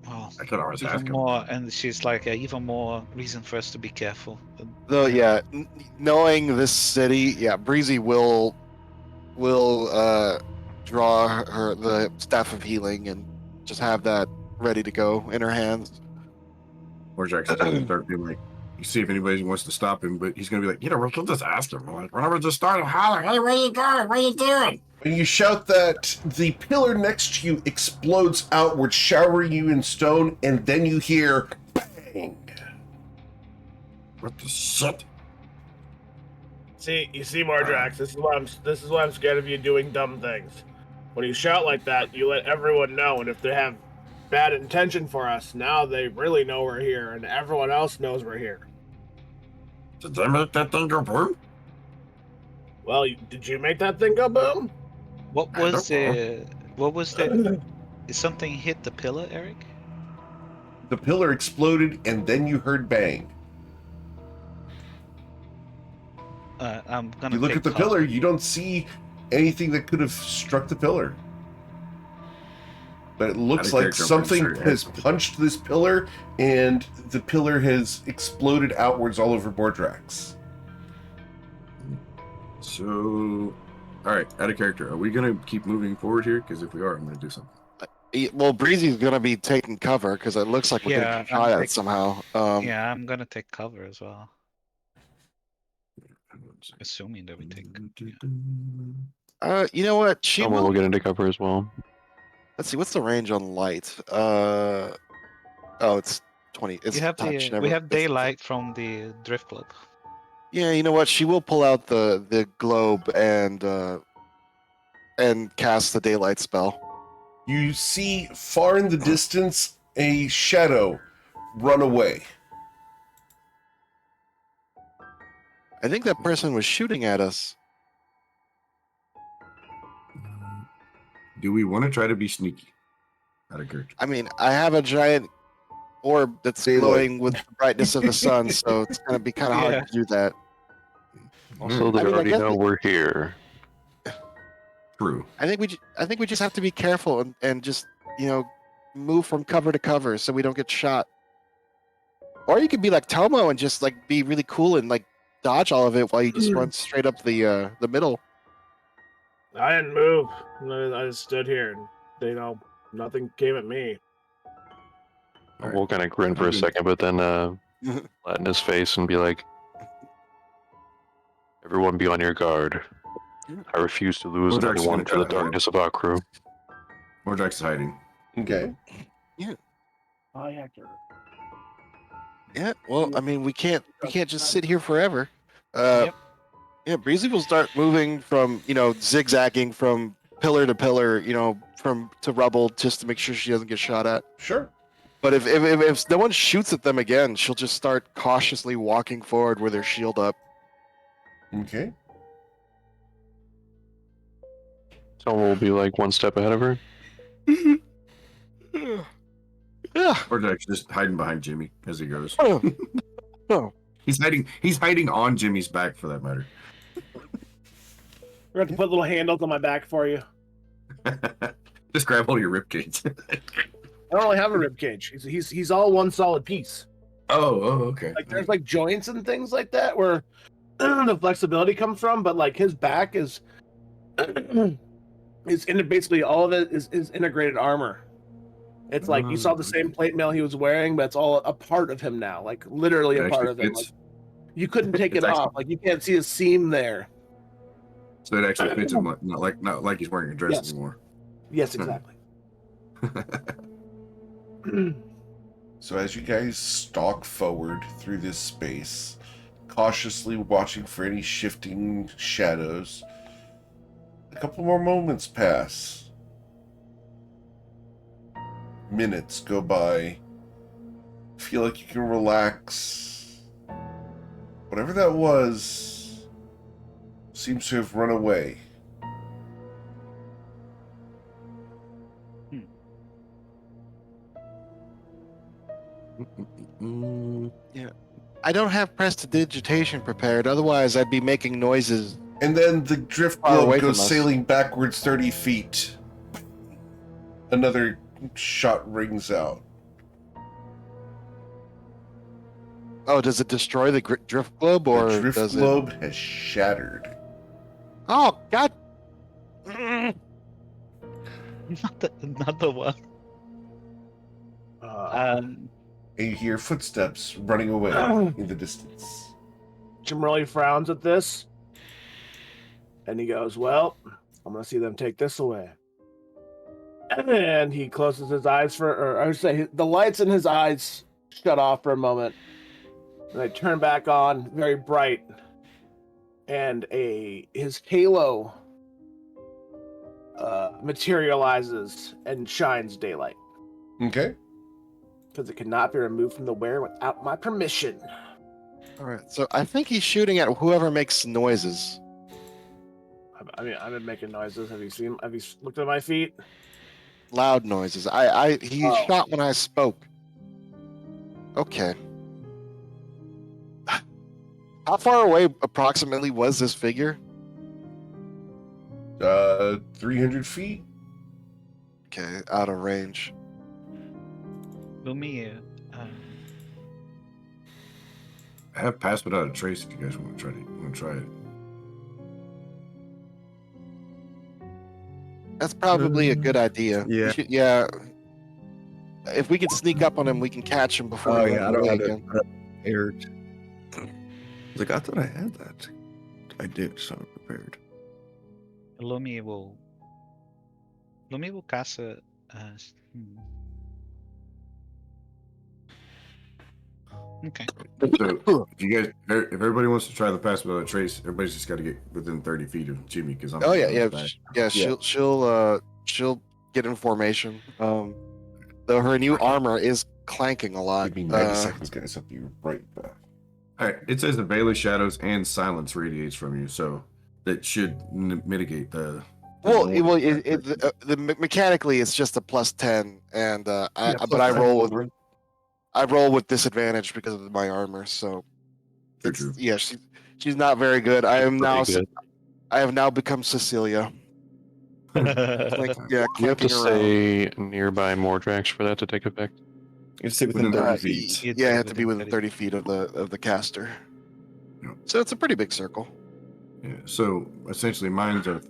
[SPEAKER 3] Well,
[SPEAKER 6] I could always ask
[SPEAKER 3] even
[SPEAKER 6] him.
[SPEAKER 3] more, and she's like, even more reason for us to be careful.
[SPEAKER 2] Though, yeah, knowing this city, yeah, Breezy will draw her the staff of healing and just have that ready to go in her hands.
[SPEAKER 6] Mordrax is gonna start being like, you see if anybody wants to stop him, but he's gonna be like, we can just ask him. Like, whenever just started holler, hey, where you going? What are you doing?
[SPEAKER 1] When you shout that, the pillar next to you explodes outward, showering you in stone, and then you hear bang.
[SPEAKER 6] What the shit?
[SPEAKER 4] You see, Mordrax. This is why I'm scared of you doing dumb things. When you shout like that, you let everyone know, and if they have bad intention for us, now they really know we're here, and everyone else knows we're here.
[SPEAKER 6] Did they make that thing go boom?
[SPEAKER 4] Well, did you make that thing go boom?
[SPEAKER 3] What
[SPEAKER 6] I
[SPEAKER 3] was
[SPEAKER 6] don't know.
[SPEAKER 3] the? What was the? Is something hit the pillar, Eric?
[SPEAKER 1] The pillar exploded, and then you heard bang.
[SPEAKER 3] I'm gonna.
[SPEAKER 1] You look
[SPEAKER 3] take
[SPEAKER 1] at the
[SPEAKER 3] cover.
[SPEAKER 1] pillar, you don't see anything that could have struck the pillar. But it looks
[SPEAKER 6] Out of
[SPEAKER 1] like
[SPEAKER 6] character, I'm
[SPEAKER 1] something
[SPEAKER 6] pretty sure it
[SPEAKER 1] has
[SPEAKER 6] has-
[SPEAKER 1] punched this pillar, and the pillar has exploded outwards all over Bordrax.
[SPEAKER 6] So, all right, out of character. Are we gonna keep moving forward here? Because if we are, I'm gonna do something.
[SPEAKER 2] Well, Breezy's gonna be taking cover because it looks like we're
[SPEAKER 3] Yeah,
[SPEAKER 2] getting
[SPEAKER 3] I'm
[SPEAKER 2] shot at
[SPEAKER 3] taking-
[SPEAKER 2] somehow.
[SPEAKER 3] Yeah, I'm gonna take cover as well. Assuming that we take.
[SPEAKER 2] You know what? She
[SPEAKER 7] Someone
[SPEAKER 2] will.
[SPEAKER 7] will get into cover as well.
[SPEAKER 2] Let's see. What's the range on light? It's 20. It's
[SPEAKER 3] We have
[SPEAKER 2] touch.
[SPEAKER 3] we have
[SPEAKER 2] it's-
[SPEAKER 3] daylight from the drift club.
[SPEAKER 2] Yeah, you know what? She will pull out the globe and cast the daylight spell.
[SPEAKER 1] You see far in the distance a shadow run away.
[SPEAKER 2] I think that person was shooting at us.
[SPEAKER 6] Do we want to try to be sneaky? Out of character.
[SPEAKER 2] I mean, I have a giant orb that's
[SPEAKER 1] Daylight.
[SPEAKER 2] glowing with the brightness of the sun, so it's gonna be kind of
[SPEAKER 3] Yeah.
[SPEAKER 2] hard to do that.
[SPEAKER 7] Also,
[SPEAKER 6] Hmm.
[SPEAKER 7] they
[SPEAKER 2] I mean, I
[SPEAKER 7] already
[SPEAKER 2] guess
[SPEAKER 7] know
[SPEAKER 2] it-
[SPEAKER 7] we're here.
[SPEAKER 6] True.
[SPEAKER 2] I think we just have to be careful and just move from cover to cover so we don't get shot. Or you could be like Tomo and just like be really cool and like dodge all of it while you just run straight up the middle.
[SPEAKER 4] I didn't move. I just stood here, and nothing came at me.
[SPEAKER 6] All
[SPEAKER 7] We'll kind of grin for a second, but then flatten his face and be like, "Everyone, be on your guard. I refuse to lose
[SPEAKER 6] Well, Jack's
[SPEAKER 7] anyone
[SPEAKER 6] gonna
[SPEAKER 7] to the
[SPEAKER 6] try that.
[SPEAKER 7] darkness of Akru."
[SPEAKER 6] Mordrax is hiding.
[SPEAKER 1] Okay.
[SPEAKER 4] I actor.
[SPEAKER 2] Yeah. Well, I mean, we can't just sit here forever. Yeah, Breezy will start moving from zigzagging from pillar to pillar, to rubble just to make sure she doesn't get shot at.
[SPEAKER 1] Sure.
[SPEAKER 2] But if no one shoots at them again, she'll just start cautiously walking forward with her shield up.
[SPEAKER 1] Okay.
[SPEAKER 7] Someone will be like one step ahead of her.
[SPEAKER 2] Yeah.
[SPEAKER 6] Mordrax just hiding behind Jimmy as he goes.
[SPEAKER 2] Oh.
[SPEAKER 6] He's hiding on Jimmy's back for that matter.
[SPEAKER 4] We're going to put little handles on my back for you.
[SPEAKER 6] Just grab hold of your ribcage.
[SPEAKER 4] I don't really have a rib cage. He's all one solid piece.
[SPEAKER 6] Oh, okay.
[SPEAKER 4] Like there's like joints and things like that where the flexibility comes from, but like his back is basically all of it is integrated armor. It's like you saw the same plate mail he was wearing, but it's all a part of him now, like literally
[SPEAKER 6] It
[SPEAKER 4] a part
[SPEAKER 6] actually
[SPEAKER 4] of him.
[SPEAKER 6] fits.
[SPEAKER 4] Like, you couldn't take it
[SPEAKER 6] It's actually-
[SPEAKER 4] off. Like you can't see a seam there.
[SPEAKER 6] So it actually fits him, not like he's wearing a dress
[SPEAKER 4] Yes.
[SPEAKER 6] anymore.
[SPEAKER 4] Yes, exactly.
[SPEAKER 1] So as you guys stalk forward through this space, cautiously watching for any shifting shadows, a couple more moments pass. Minutes go by. Feel like you can relax. Whatever that was seems to have run away.
[SPEAKER 2] I don't have prestidigitation prepared, otherwise I'd be making noises.
[SPEAKER 1] And then the drift
[SPEAKER 2] Far away
[SPEAKER 1] globe
[SPEAKER 2] from
[SPEAKER 1] goes
[SPEAKER 2] us.
[SPEAKER 1] sailing backwards 30 feet. Another shot rings out.
[SPEAKER 2] Oh, does it destroy the drift globe, or
[SPEAKER 1] The drift
[SPEAKER 2] does
[SPEAKER 1] globe has shattered.
[SPEAKER 2] Oh God!
[SPEAKER 3] Not the one.
[SPEAKER 1] And you hear footsteps running away in the distance.
[SPEAKER 4] Jim really frowns at this, and he goes, "Well, I'm gonna see them take this away." And he closes his eyes or I would say, the lights in his eyes shut off for a moment, and they turn back on, very bright, and his halo materializes and shines daylight
[SPEAKER 1] Okay.
[SPEAKER 4] because it cannot be removed from the wearer without my permission.
[SPEAKER 2] All right, so I think he's shooting at whoever makes noises.
[SPEAKER 4] I mean, I've been making noises. Have you looked at my feet?
[SPEAKER 2] Loud noises. He
[SPEAKER 4] Oh.
[SPEAKER 2] shot when I spoke. Okay. How far away approximately was this figure?
[SPEAKER 1] 300 feet.
[SPEAKER 2] Okay, out of range.
[SPEAKER 3] Lumia,
[SPEAKER 6] I have passed without a trace if you guys want to try it.
[SPEAKER 2] That's probably a good idea.
[SPEAKER 5] Yeah.
[SPEAKER 2] Yeah. If we can sneak up on him, we can catch him before
[SPEAKER 5] Oh
[SPEAKER 2] he
[SPEAKER 5] yeah, I
[SPEAKER 2] runs
[SPEAKER 5] don't
[SPEAKER 2] away
[SPEAKER 5] have it
[SPEAKER 2] again.
[SPEAKER 5] prepared. I was like, I thought I had that. I did, so I'm prepared.
[SPEAKER 3] Lumia will cast a. Okay.
[SPEAKER 6] So if you guys, if everybody wants to try the pass without a trace, everybody's just got to get within 30 feet of Jimmy because I'm.
[SPEAKER 2] Oh yeah,
[SPEAKER 6] on
[SPEAKER 2] yeah,
[SPEAKER 6] his back.
[SPEAKER 2] She'll get information. Though her new armor is clanking a lot.
[SPEAKER 1] Give me 90 seconds, guys. I'll be right back.
[SPEAKER 6] All right. It says the veil of shadows and silence radiates from you, so that should mitigate the.
[SPEAKER 2] Mechanically it's just a +10, and but I roll with disadvantage because of my armor. So
[SPEAKER 6] True.
[SPEAKER 2] yeah, she's not very good. I am now
[SPEAKER 7] Pretty good.
[SPEAKER 2] I have now become Cecilia. Clink, yeah,
[SPEAKER 7] You have to
[SPEAKER 2] clinking around.
[SPEAKER 7] say nearby Mordrax for that to take effect.
[SPEAKER 5] You have to stay within
[SPEAKER 6] Within
[SPEAKER 5] 30
[SPEAKER 6] 30
[SPEAKER 5] feet.
[SPEAKER 3] You
[SPEAKER 2] Yeah,
[SPEAKER 3] do
[SPEAKER 2] you have to be
[SPEAKER 3] within
[SPEAKER 2] within 30 feet of the caster.
[SPEAKER 6] Yep.
[SPEAKER 2] So it's a pretty big circle.
[SPEAKER 6] Yeah, so essentially mine's a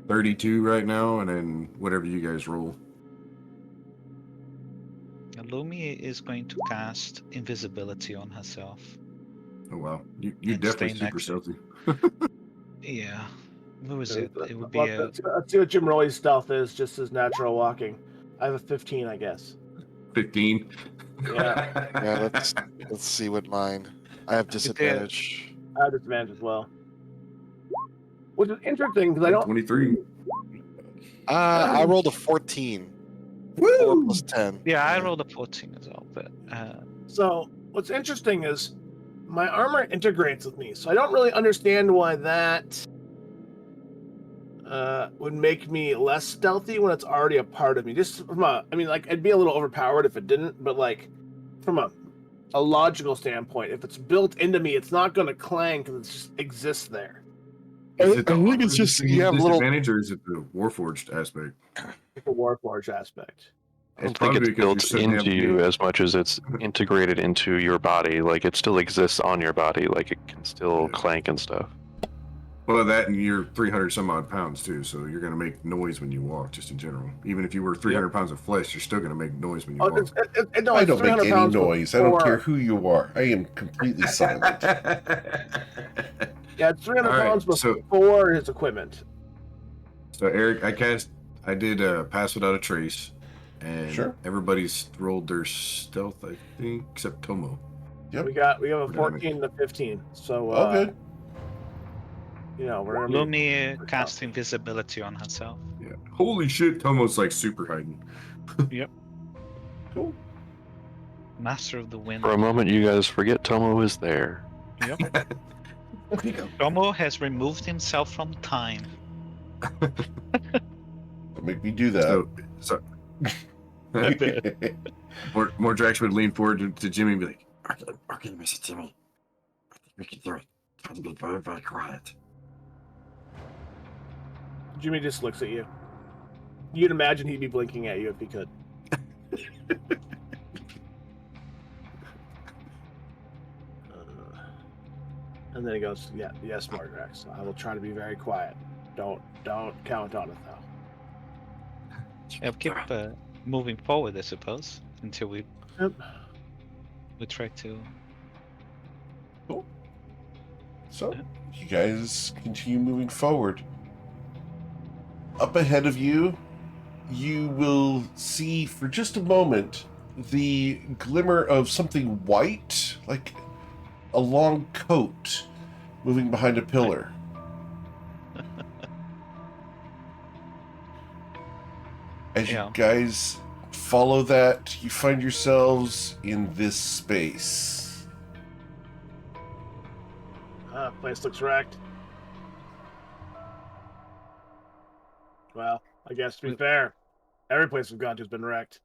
[SPEAKER 6] 32 right now, and then whatever you guys roll.
[SPEAKER 3] Lumi is going to cast invisibility on herself.
[SPEAKER 6] Oh wow, you're
[SPEAKER 3] And
[SPEAKER 6] definitely
[SPEAKER 3] stay
[SPEAKER 6] super
[SPEAKER 3] next to-
[SPEAKER 6] stealthy.
[SPEAKER 3] Yeah. What was it? It would
[SPEAKER 4] Well,
[SPEAKER 3] be a.
[SPEAKER 4] let's see what Jim Rolly's stealth is, just his natural walking. I have a 15, I guess.
[SPEAKER 6] 15.
[SPEAKER 4] Yeah.
[SPEAKER 2] Yeah, let's see what mine. I have disadvantage.
[SPEAKER 4] I have disadvantage as well. Which is interesting because I don't.
[SPEAKER 6] 23.
[SPEAKER 2] I rolled a 14. 4
[SPEAKER 5] Woo!
[SPEAKER 2] plus 10.
[SPEAKER 3] Yeah, I rolled a 14 as well, but
[SPEAKER 4] So what's interesting is my armor integrates with me, so I don't really understand why that would make me less stealthy when it's already a part of me. Just from I mean, like, I'd be a little overpowered if it didn't, but like, from a logical standpoint, if it's built into me, it's not going to clang because it just exists there.
[SPEAKER 6] Is it the
[SPEAKER 2] I think
[SPEAKER 6] armor
[SPEAKER 2] it's just-
[SPEAKER 6] that's
[SPEAKER 2] you have little-
[SPEAKER 6] disadvantage, or is it the Warforged aspect?
[SPEAKER 4] The Warforged aspect.
[SPEAKER 7] I don't
[SPEAKER 6] It's
[SPEAKER 7] think
[SPEAKER 6] probably
[SPEAKER 7] it's
[SPEAKER 6] because
[SPEAKER 7] built
[SPEAKER 6] you're so damn
[SPEAKER 7] into you
[SPEAKER 6] big.
[SPEAKER 7] as much as it's integrated into your body. Like it still exists on your body. Like it can still
[SPEAKER 6] Yeah.
[SPEAKER 7] clank and stuff.
[SPEAKER 6] Well, that and you're 300 some odd pounds too, so you're gonna make noise when you walk, just in general. Even if you were 300 pounds of flesh, you're still gonna make noise when you
[SPEAKER 4] Oh,
[SPEAKER 6] walk.
[SPEAKER 4] no,
[SPEAKER 1] I
[SPEAKER 4] it's
[SPEAKER 1] don't make
[SPEAKER 4] 300
[SPEAKER 1] any
[SPEAKER 4] pounds
[SPEAKER 1] noise. I don't
[SPEAKER 4] before-
[SPEAKER 1] care who you are. I am completely silent.
[SPEAKER 4] Yeah, it's 300
[SPEAKER 6] All right,
[SPEAKER 4] pounds
[SPEAKER 6] so-
[SPEAKER 4] before his equipment.
[SPEAKER 6] So Eric, I did pass without a trace, and
[SPEAKER 1] Sure.
[SPEAKER 6] everybody's rolled their stealth, I think, except Tomo.
[SPEAKER 1] Yep.
[SPEAKER 4] We have a
[SPEAKER 6] Dynamic.
[SPEAKER 4] 14 to 15. So
[SPEAKER 1] All good.
[SPEAKER 4] you know, we're gonna be,
[SPEAKER 3] Lumi cast invisibility on herself.
[SPEAKER 6] Yeah. Holy shit, Tomo's like super hiding.
[SPEAKER 1] Cool.
[SPEAKER 3] Master of the wind.
[SPEAKER 7] For a moment, you guys forget Tomo is there.
[SPEAKER 3] Tomo has removed himself from time.
[SPEAKER 1] Don't make me do that.
[SPEAKER 6] So more Drax would lean forward to Jimmy and be like, "Okay, Mr. Jimmy, I think we can do it. Try to be very, very quiet."
[SPEAKER 4] Jimmy just looks at you. You'd imagine he'd be blinking at you if he could. And then he goes, "Yeah, yes, Mardrax. I will try to be very quiet. Don't count on it though."
[SPEAKER 3] Yeah, keep moving forward, I suppose, until we
[SPEAKER 4] Yep.
[SPEAKER 3] try to.
[SPEAKER 1] Cool. So, you guys continue moving forward. Up ahead of you, you will see for just a moment the glimmer of something white, like a long coat, moving behind a pillar. As
[SPEAKER 3] Yeah.
[SPEAKER 1] you guys follow that, you find yourselves in this space.
[SPEAKER 4] Place looks wrecked. Well, I guess to be fair, every place we've gone to has been wrecked.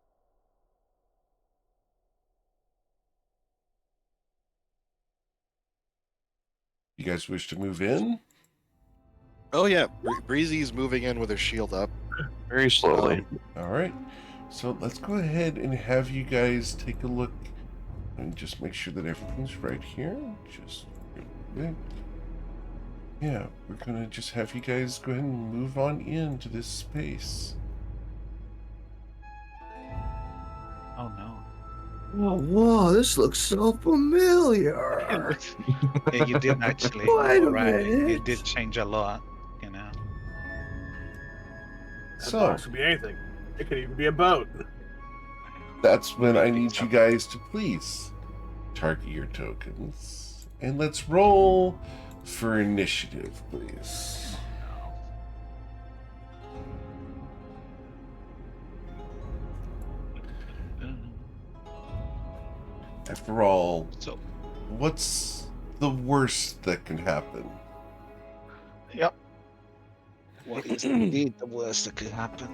[SPEAKER 1] You guys wish to move in?
[SPEAKER 2] Oh yeah, Breezy's moving in with her shield up.
[SPEAKER 7] Very slowly.
[SPEAKER 1] All right. So let's go ahead and have you guys take a look and just make sure that everything's right here. Just yeah, we're gonna just have you guys go ahead and move on into this space.
[SPEAKER 3] Oh no.
[SPEAKER 5] Oh, whoa, this looks so familiar.
[SPEAKER 3] Yeah, you did actually.
[SPEAKER 5] Wait a
[SPEAKER 3] right.
[SPEAKER 5] minute.
[SPEAKER 3] It did change a lot, you know.
[SPEAKER 4] That
[SPEAKER 1] So
[SPEAKER 4] box could be anything. It could even be a boat.
[SPEAKER 1] that's when I need you guys to please target your tokens. And let's roll for initiative, please. After all,
[SPEAKER 3] So,
[SPEAKER 1] what's the worst that can happen?
[SPEAKER 3] what is indeed the worst that could happen?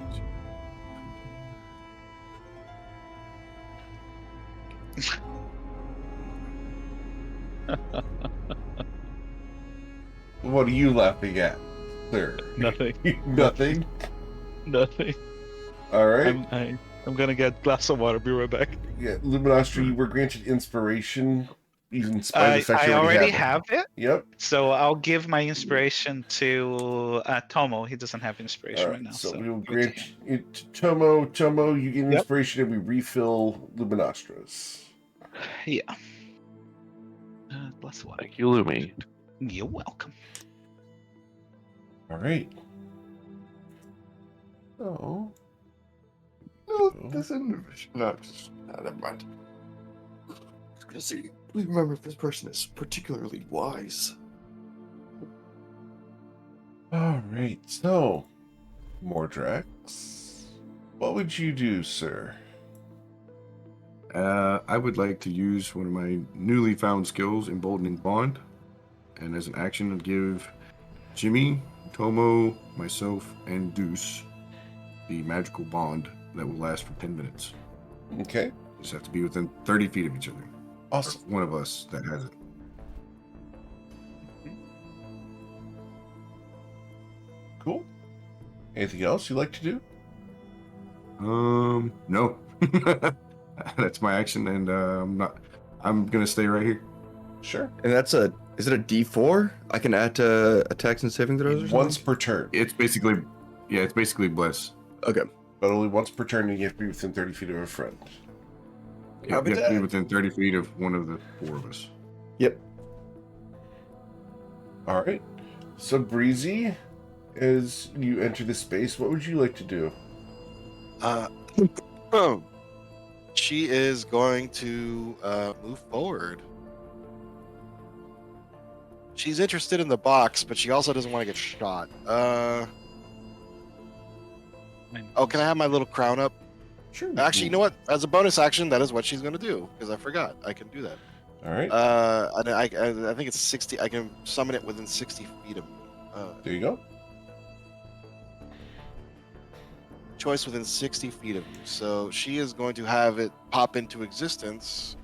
[SPEAKER 1] What are you laughing at, sir?
[SPEAKER 3] Nothing.
[SPEAKER 1] Nothing?
[SPEAKER 3] Nothing.
[SPEAKER 1] All right.
[SPEAKER 3] I'm gonna get a glass of water. Be right back.
[SPEAKER 1] Yeah, Luminostra, you were granted inspiration, even in spite of the fact
[SPEAKER 3] I
[SPEAKER 1] you
[SPEAKER 3] already
[SPEAKER 1] have
[SPEAKER 3] have it,
[SPEAKER 1] Yep.
[SPEAKER 3] so I'll give my inspiration to Tomo. He doesn't have
[SPEAKER 1] All
[SPEAKER 3] inspiration right
[SPEAKER 1] right.
[SPEAKER 3] now,
[SPEAKER 1] So
[SPEAKER 3] so
[SPEAKER 1] we will
[SPEAKER 3] give it to
[SPEAKER 1] grant
[SPEAKER 3] him.
[SPEAKER 1] it to Tomo. Tomo, you get
[SPEAKER 3] Yep.
[SPEAKER 1] inspiration, and we refill Luminostra's.
[SPEAKER 3] Yeah. Glass of water.
[SPEAKER 7] Thank you, Lumi.
[SPEAKER 3] You're welcome.
[SPEAKER 1] All right. Oh.
[SPEAKER 5] No, this isn't. No, never mind. I was gonna say, please remember if this person is particularly wise.
[SPEAKER 1] All right. So, Mordrax, what would you do, sir?
[SPEAKER 6] I would like to use one of my newly found skills, Emboldening Bond, and as an action, give Jimmy, Tomo, myself, and Deuce the magical bond that will last for 10 minutes.
[SPEAKER 1] Okay.
[SPEAKER 6] Just have to be within 30 feet of each other.
[SPEAKER 1] Awesome.
[SPEAKER 6] Or one of us that has it.
[SPEAKER 1] Cool. Anything else you'd like to do?
[SPEAKER 6] No. That's my action, and I'm gonna stay right here.
[SPEAKER 1] Sure.
[SPEAKER 5] And is it a D4? I can add to attacks and saving throws or something?
[SPEAKER 1] Once per turn,
[SPEAKER 6] It's basically bless.
[SPEAKER 5] Okay.
[SPEAKER 1] but only once per turn, and you have to be within 30 feet of a friend.
[SPEAKER 6] You have to be within 30 feet of one of the four of us.
[SPEAKER 5] Yep.
[SPEAKER 1] All right. So, Breezy, as you enter the space, what would you like to do?
[SPEAKER 2] She is going to move forward. She's interested in the box, but she also doesn't want to get shot. Oh, can I have my little crown up?
[SPEAKER 1] Sure.
[SPEAKER 2] Actually, you know what? As a bonus action, that is what she's going to do, because I forgot. I can do that.
[SPEAKER 1] All right.
[SPEAKER 2] I think it's 60. I can summon it within 60 feet of me.
[SPEAKER 1] There you go.
[SPEAKER 2] Choice within 60 feet of me. So she is going to have it pop into existence.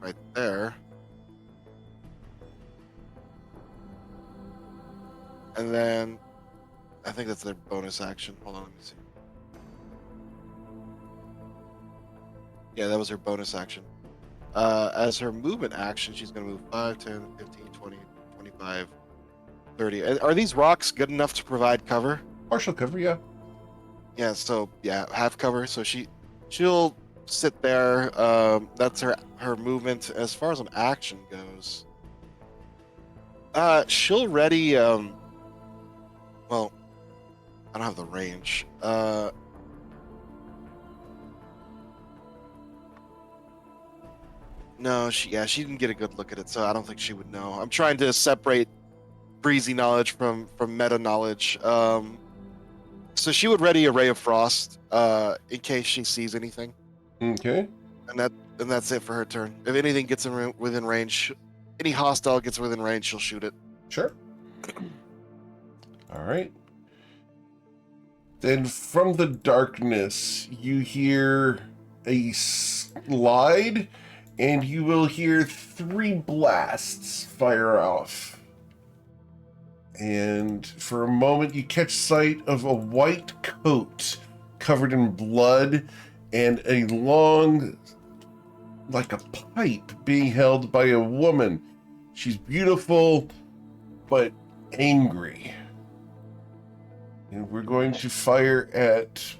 [SPEAKER 2] Right there. And then I think that's their bonus action. Hold on, let me see. Yeah, that was her bonus action. As her movement action, she's going to move 5, 10, 15, 20, 25, 30. Are these rocks good enough to provide cover?
[SPEAKER 1] Partial cover, yeah.
[SPEAKER 2] Yeah, so yeah, half cover. So she'll sit there. That's her movement. As far as an action goes, she'll ready. Well, I don't have the range. No, she didn't get a good look at it, so I don't think she would know. I'm trying to separate breezy knowledge from meta knowledge. So she would ready a ray of frost in case she sees anything,
[SPEAKER 1] Okay.
[SPEAKER 2] and that's it for her turn. If anything gets within range, any hostile gets within range, she'll shoot it.
[SPEAKER 1] Sure. All right. Then from the darkness, you hear a slide, and you will hear 3 blasts fire off. And for a moment, you catch sight of a white coat covered in blood and a long, like a pipe, being held by a woman. She's beautiful, but angry. And we're going to fire at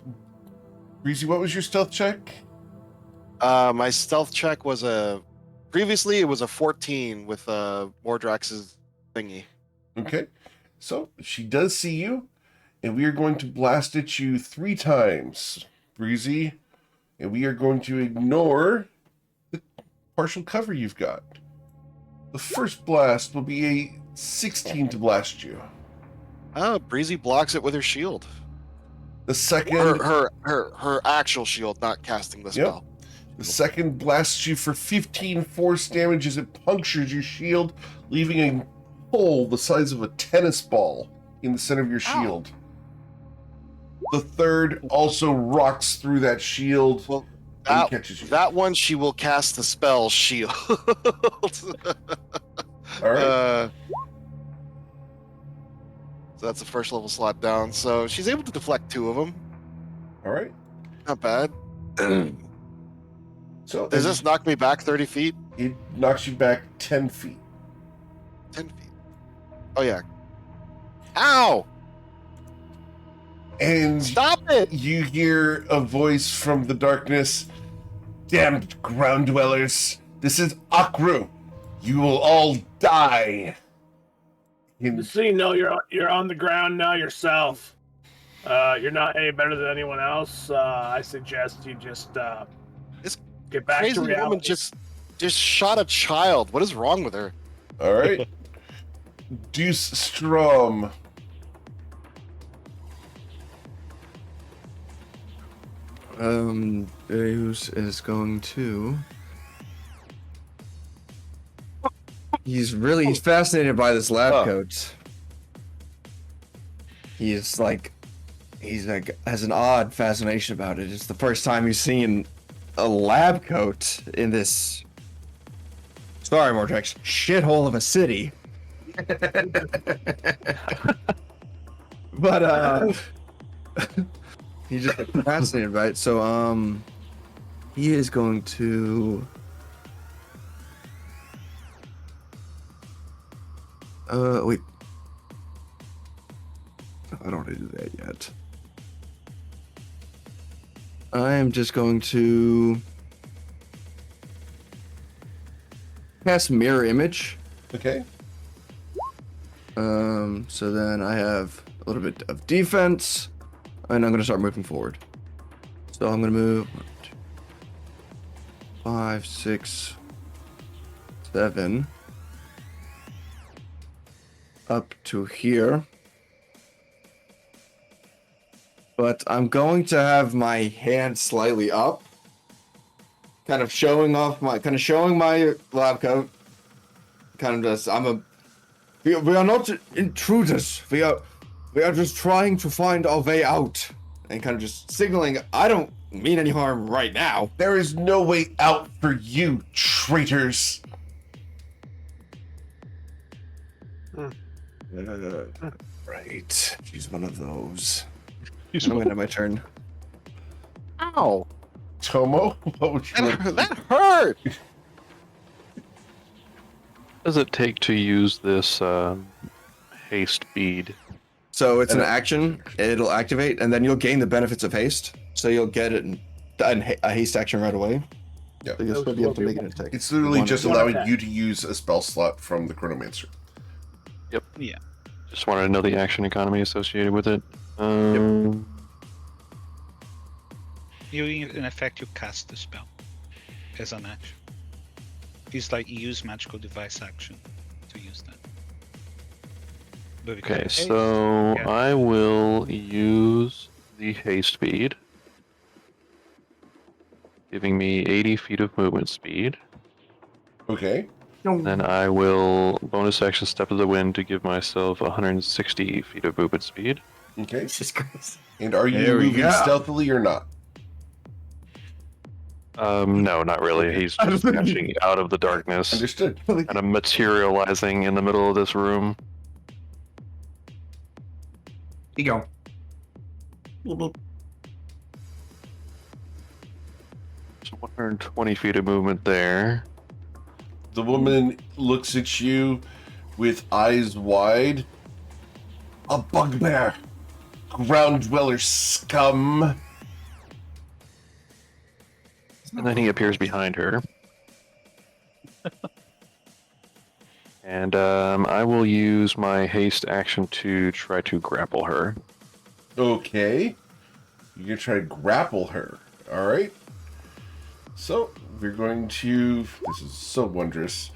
[SPEAKER 1] Breezy. What was your stealth check?
[SPEAKER 2] My stealth check was previously it was a 14 with Mordrax's thingy.
[SPEAKER 1] Okay. So she does see you, and we are going to blast at you 3 times, Breezy. And we are going to ignore the partial cover you've got. The first blast will be a 16 to blast you.
[SPEAKER 2] Oh, Breezy blocks it with her shield.
[SPEAKER 1] The second,
[SPEAKER 2] Her actual shield, not casting the spell.
[SPEAKER 1] the second blasts you for 15 force damage as it punctures your shield, leaving a hole the size of a tennis ball in the center of your shield. The third also rocks through that shield
[SPEAKER 2] Well,
[SPEAKER 1] and catches you.
[SPEAKER 2] that one she will cast the spell shield.
[SPEAKER 1] All right.
[SPEAKER 2] So that's the first level slot down. So she's able to deflect 2 of them.
[SPEAKER 1] All right.
[SPEAKER 2] Not bad.
[SPEAKER 1] So
[SPEAKER 2] Does this knock me back 30 feet?
[SPEAKER 1] it knocks you back 10 feet.
[SPEAKER 2] 10 feet. Oh, yeah. Ow!
[SPEAKER 1] And
[SPEAKER 2] Stop it!
[SPEAKER 1] you hear a voice from the darkness. Damned ground dwellers. This is Akru. You will all die.
[SPEAKER 4] Just so you know, you're on the ground now yourself. You're not any better than anyone else. I suggest you just
[SPEAKER 2] This
[SPEAKER 4] get back
[SPEAKER 2] Crazy
[SPEAKER 4] to
[SPEAKER 2] woman
[SPEAKER 4] reality.
[SPEAKER 2] just shot a child. What is wrong with her?
[SPEAKER 1] All right. Deuce Strom.
[SPEAKER 5] Deus is going to. He's fascinated by this lab
[SPEAKER 2] Oh.
[SPEAKER 5] coat. He's like has an odd fascination about it. It's the first time he's seen a lab coat in this. Sorry, Mortrex, shithole of a city. But he's just fascinated by it. So he is going to. Wait. I don't want to do that yet. I am just going to cast Mirror Image.
[SPEAKER 1] Okay.
[SPEAKER 5] So then I have a little bit of defense, and I'm going to start moving forward. So I'm going to move 1, 2, 5, 6, 7 up to here. But I'm going to have my hand slightly up, kind of showing my lab coat. Kind of just, we are not intruders. We are just trying to find our way out, and kind of just signaling I don't mean any harm right now.
[SPEAKER 1] There is no way out for you, traitors. Right. She's one of those.
[SPEAKER 5] I'm gonna have my turn.
[SPEAKER 2] Ow!
[SPEAKER 1] Tomo, what would you like?
[SPEAKER 2] That hurt!
[SPEAKER 7] Does it take to use this haste bead?
[SPEAKER 5] So it's an action. It'll activate, and then you'll gain the benefits of haste. So you'll get it in a haste action right away.
[SPEAKER 1] Yeah.
[SPEAKER 5] So you'll still be able to make an attack.
[SPEAKER 1] It's literally just
[SPEAKER 4] One
[SPEAKER 1] allowing
[SPEAKER 4] attack.
[SPEAKER 1] you to use a spell slot from the Chronomancer.
[SPEAKER 7] Yep.
[SPEAKER 3] Yeah.
[SPEAKER 7] Just wanted to know the action economy associated with it.
[SPEAKER 3] You in effect you cast the spell as an action. It's like you use magical device action to use that. But because
[SPEAKER 7] Okay,
[SPEAKER 3] of haste,
[SPEAKER 7] so
[SPEAKER 3] yeah.
[SPEAKER 7] I will use the haste bead, giving me 80 feet of movement speed.
[SPEAKER 1] Okay.
[SPEAKER 7] Then I will bonus action step of the wind to give myself 160 feet of movement speed.
[SPEAKER 1] Okay.
[SPEAKER 5] Jesus Christ.
[SPEAKER 1] And are you
[SPEAKER 5] There we
[SPEAKER 1] moving
[SPEAKER 5] go.
[SPEAKER 1] stealthily or not?
[SPEAKER 7] No, not really. He's just catching out of the darkness
[SPEAKER 1] Understood.
[SPEAKER 7] and I'm materializing in the middle of this room.
[SPEAKER 5] You go.
[SPEAKER 7] So 120 feet of movement there.
[SPEAKER 1] The woman looks at you with eyes wide. A bugbear. Ground dweller scum.
[SPEAKER 7] And then he appears behind her. And I will use my haste action to try to grapple her.
[SPEAKER 1] Okay. You're going to try to grapple her. All right. So, we're going to... This is so wondrous.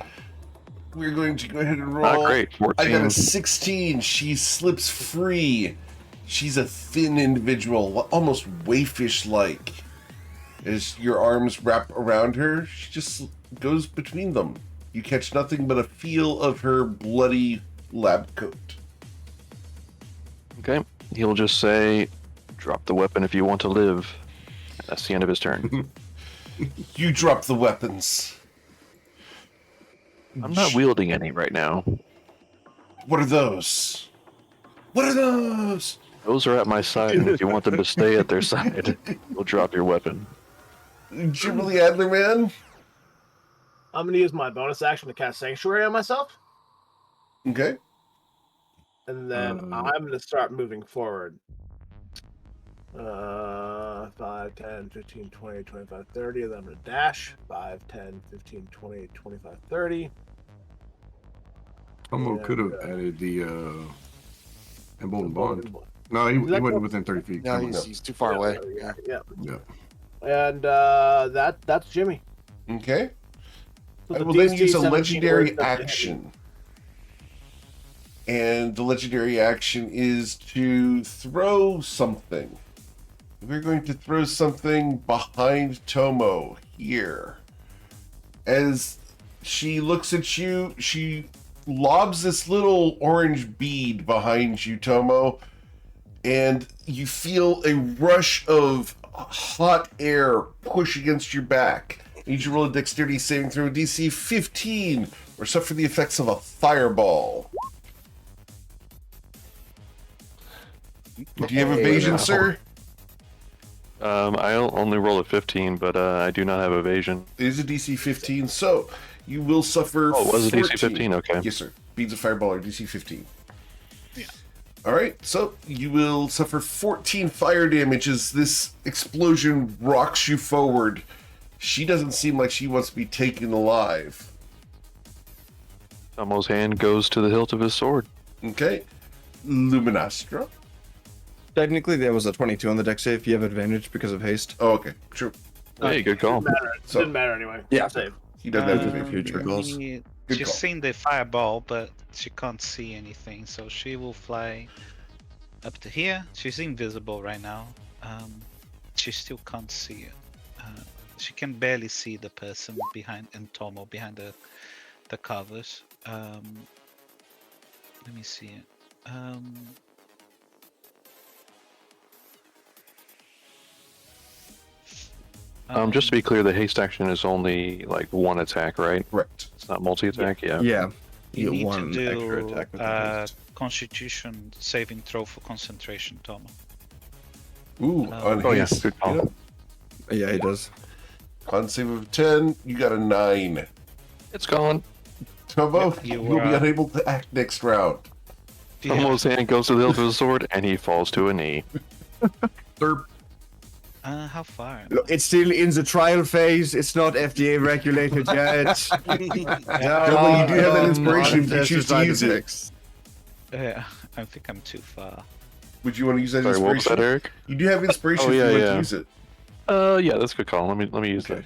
[SPEAKER 1] We're going to go ahead and roll.
[SPEAKER 7] Ah, great. 14.
[SPEAKER 1] I got a 16. She slips free. She's a thin individual, almost wayfish-like. As your arms wrap around her, she just goes between them. You catch nothing but a feel of her bloody lab coat.
[SPEAKER 7] Okay. He'll just say, drop the weapon if you want to live. And that's the end of his turn.
[SPEAKER 1] You drop the weapons.
[SPEAKER 7] I'm not wielding any right now.
[SPEAKER 1] What are those? What are those?
[SPEAKER 7] Those are at my side, and if you want them to stay at their side, you'll drop your weapon.
[SPEAKER 1] Jimmy Adler, man.
[SPEAKER 4] I'm gonna use my bonus action to cast Sanctuary on myself,
[SPEAKER 1] Okay.
[SPEAKER 4] and then I'm gonna start moving forward. 5, 10, 15, 20, 25, 30, and then I'm gonna dash. 5, 10, 15, 20, 25, 30.
[SPEAKER 6] Tomo
[SPEAKER 4] Yeah,
[SPEAKER 6] could have added the Emboldened Bond. No, he went within 30 feet.
[SPEAKER 2] No,
[SPEAKER 6] Come on.
[SPEAKER 2] he's too far away.
[SPEAKER 4] Yeah.
[SPEAKER 6] Yeah.
[SPEAKER 4] And that's Jimmy.
[SPEAKER 1] Okay.
[SPEAKER 4] So
[SPEAKER 1] I
[SPEAKER 4] the
[SPEAKER 1] will then
[SPEAKER 4] DC
[SPEAKER 1] use a
[SPEAKER 4] 17
[SPEAKER 1] legendary
[SPEAKER 4] words of the
[SPEAKER 1] action. And the legendary action is to throw something. We're going to throw something behind Tomo here. As she looks at you, she lobs this little orange bead behind you, Tomo, and you feel a rush of hot air push against your back. You need to roll a dexterity saving throw, DC 15, or suffer the effects of a fireball. Do you have evasion, sir?
[SPEAKER 7] I'll only roll a 15, but I do not have evasion.
[SPEAKER 1] It is a DC 15, so you will suffer.
[SPEAKER 7] Oh, it was a
[SPEAKER 1] 14.
[SPEAKER 7] DC 15? Okay.
[SPEAKER 1] Yes, sir. Beads of fireball are DC 15.
[SPEAKER 3] Yeah.
[SPEAKER 1] All right, so you will suffer 14 fire damage as this explosion rocks you forward. She doesn't seem like she wants to be taken alive.
[SPEAKER 7] Tomo's hand goes to the hilt of his sword.
[SPEAKER 1] Okay. Luminastra.
[SPEAKER 5] Technically, there was a 22 on the deck save. You have advantage because of haste.
[SPEAKER 1] Oh, okay. True.
[SPEAKER 7] Hey, good call.
[SPEAKER 4] Didn't matter.
[SPEAKER 1] So-
[SPEAKER 4] Didn't matter anyway.
[SPEAKER 5] Yeah.
[SPEAKER 4] Save.
[SPEAKER 1] He doesn't have to be
[SPEAKER 5] future goals.
[SPEAKER 1] Good
[SPEAKER 3] She's
[SPEAKER 1] call.
[SPEAKER 3] seen the fireball, but she can't see anything, so she will fly up to here. She's invisible right now. She still can't see it. She can barely see the person behind, and Tomo behind the covers. Let me see it.
[SPEAKER 7] Just to be clear, the haste action is only like one attack, right?
[SPEAKER 1] Correct.
[SPEAKER 7] It's not multi-attack. Yeah.
[SPEAKER 5] Yeah.
[SPEAKER 3] you
[SPEAKER 5] get
[SPEAKER 3] need
[SPEAKER 5] one
[SPEAKER 3] to
[SPEAKER 5] extra
[SPEAKER 3] do
[SPEAKER 5] attack with the haste.
[SPEAKER 3] Constitution saving throw for concentration, Tomo.
[SPEAKER 1] Ooh, on
[SPEAKER 7] Oh, yeah,
[SPEAKER 1] haste.
[SPEAKER 7] good call.
[SPEAKER 1] Yep.
[SPEAKER 5] Yeah, he does.
[SPEAKER 1] Con save of 10, you got a 9.
[SPEAKER 7] It's gone.
[SPEAKER 1] Tomo,
[SPEAKER 3] Yep, you
[SPEAKER 1] you'll be
[SPEAKER 3] are-
[SPEAKER 1] unable to act next round.
[SPEAKER 7] Tomo's hand goes to the hilt of his sword, and he falls to a knee.
[SPEAKER 6] Derp.
[SPEAKER 3] How far?
[SPEAKER 5] It's still in the trial phase. It's not FDA regulated yet.
[SPEAKER 1] Well, you do have that inspiration if you choose to use it.
[SPEAKER 3] Yeah, I think I'm too far.
[SPEAKER 1] Would you want to use that
[SPEAKER 7] Sorry, what was
[SPEAKER 1] inspiration?
[SPEAKER 7] that, Eric?
[SPEAKER 1] You do have inspiration
[SPEAKER 7] Oh,
[SPEAKER 1] if
[SPEAKER 7] yeah,
[SPEAKER 1] you want
[SPEAKER 7] yeah.
[SPEAKER 1] to use it.
[SPEAKER 7] Yeah, that's a good call. Let me use
[SPEAKER 1] Okay.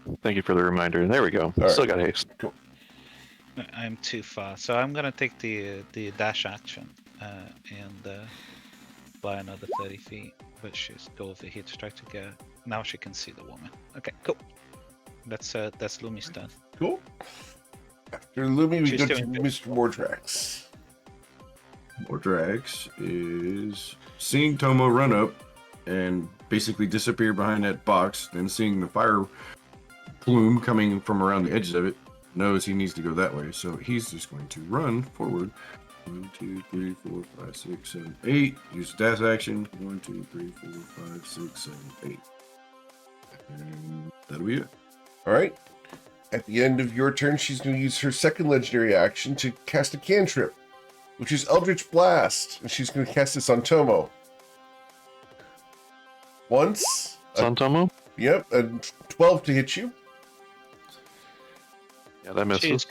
[SPEAKER 7] that. Thank you for the reminder. There we go.
[SPEAKER 1] right.
[SPEAKER 7] Still got haste.
[SPEAKER 3] I'm too far, so I'm gonna take the dash action and fly another 30 feet. But she's go over here to try to get. Now she can see the woman. Okay, cool. That's Lumi's turn.
[SPEAKER 1] Cool. After Lumi, we
[SPEAKER 3] She's
[SPEAKER 1] go to
[SPEAKER 3] doing good.
[SPEAKER 1] Mr. Mordrax.
[SPEAKER 6] Mordrax is seeing Tomo run up and basically disappear behind that box, then seeing the fire plume coming from around the edges of it, knows he needs to go that way. So he's just going to run forward. 1, 2, 3, 4, 5, 6, 7, 8. Use the dash action. 1, 2, 3, 4, 5, 6, 7, 8. And that'll be it.
[SPEAKER 1] All right. At the end of your turn, she's going to use her second legendary action to cast a cantrip, which is Eldritch Blast, and she's going to cast this on Tomo. Once.
[SPEAKER 7] Son Tomo?
[SPEAKER 1] Yep, and 12 to hit you.
[SPEAKER 7] Yeah, that misses.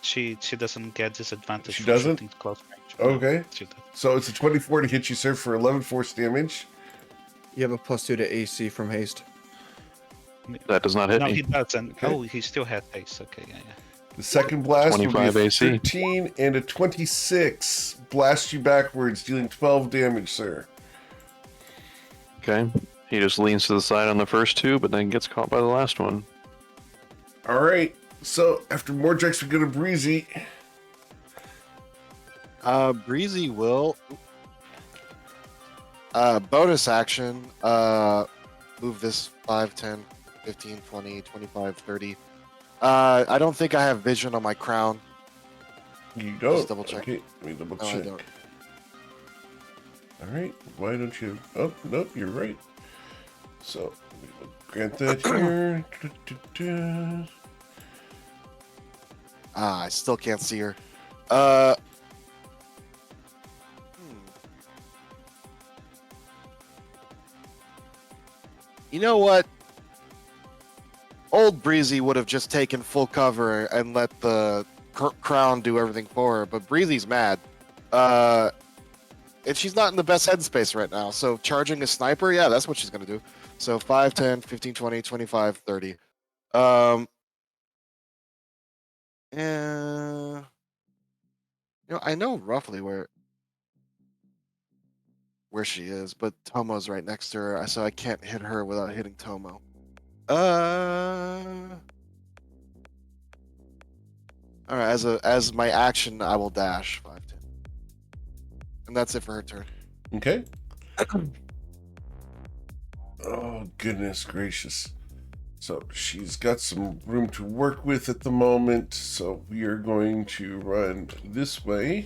[SPEAKER 3] She doesn't get disadvantage.
[SPEAKER 1] She
[SPEAKER 3] for
[SPEAKER 1] doesn't?
[SPEAKER 3] shooting close range.
[SPEAKER 1] Okay.
[SPEAKER 3] She doesn't.
[SPEAKER 1] So it's a 24 to hit you, sir, for 11 force damage.
[SPEAKER 5] You have a +2 to AC from haste.
[SPEAKER 7] That does not hit
[SPEAKER 3] No,
[SPEAKER 7] me.
[SPEAKER 3] he doesn't.
[SPEAKER 1] Okay.
[SPEAKER 3] Oh, he still has haste. Okay, yeah.
[SPEAKER 1] The second blast will be
[SPEAKER 7] 25
[SPEAKER 1] a
[SPEAKER 7] AC.
[SPEAKER 1] 13 and a 26. Blast you backwards, dealing 12 damage, sir.
[SPEAKER 7] Okay. He just leans to the side on the first two, but then gets caught by the last one.
[SPEAKER 1] All right. So after Mordrax, we go to Breezy.
[SPEAKER 2] Breezy will bonus action move this 5, 10, 15, 20, 25, 30. I don't think I have vision on my crown.
[SPEAKER 1] You don't?
[SPEAKER 2] Just double check.
[SPEAKER 1] Okay, let me double
[SPEAKER 2] No, I
[SPEAKER 1] check.
[SPEAKER 2] don't.
[SPEAKER 1] All right, why don't you? Oh, nope, you're right. So, we will grant that here.
[SPEAKER 2] I still can't see her. You know what? Old Breezy would have just taken full cover and let the crown do everything for her, but Breezy's mad. And she's not in the best headspace right now, so charging a sniper, yeah, that's what she's going to do. So 5, 10, 15, 20, 25, 30. I know roughly where she is, but Tomo's right next to her, so I can't hit her without hitting Tomo. All right, as my action, I will dash 5, 10. And that's it for her turn.
[SPEAKER 1] Okay. Oh, goodness gracious. So she's got some room to work with at the moment. So we are going to run this way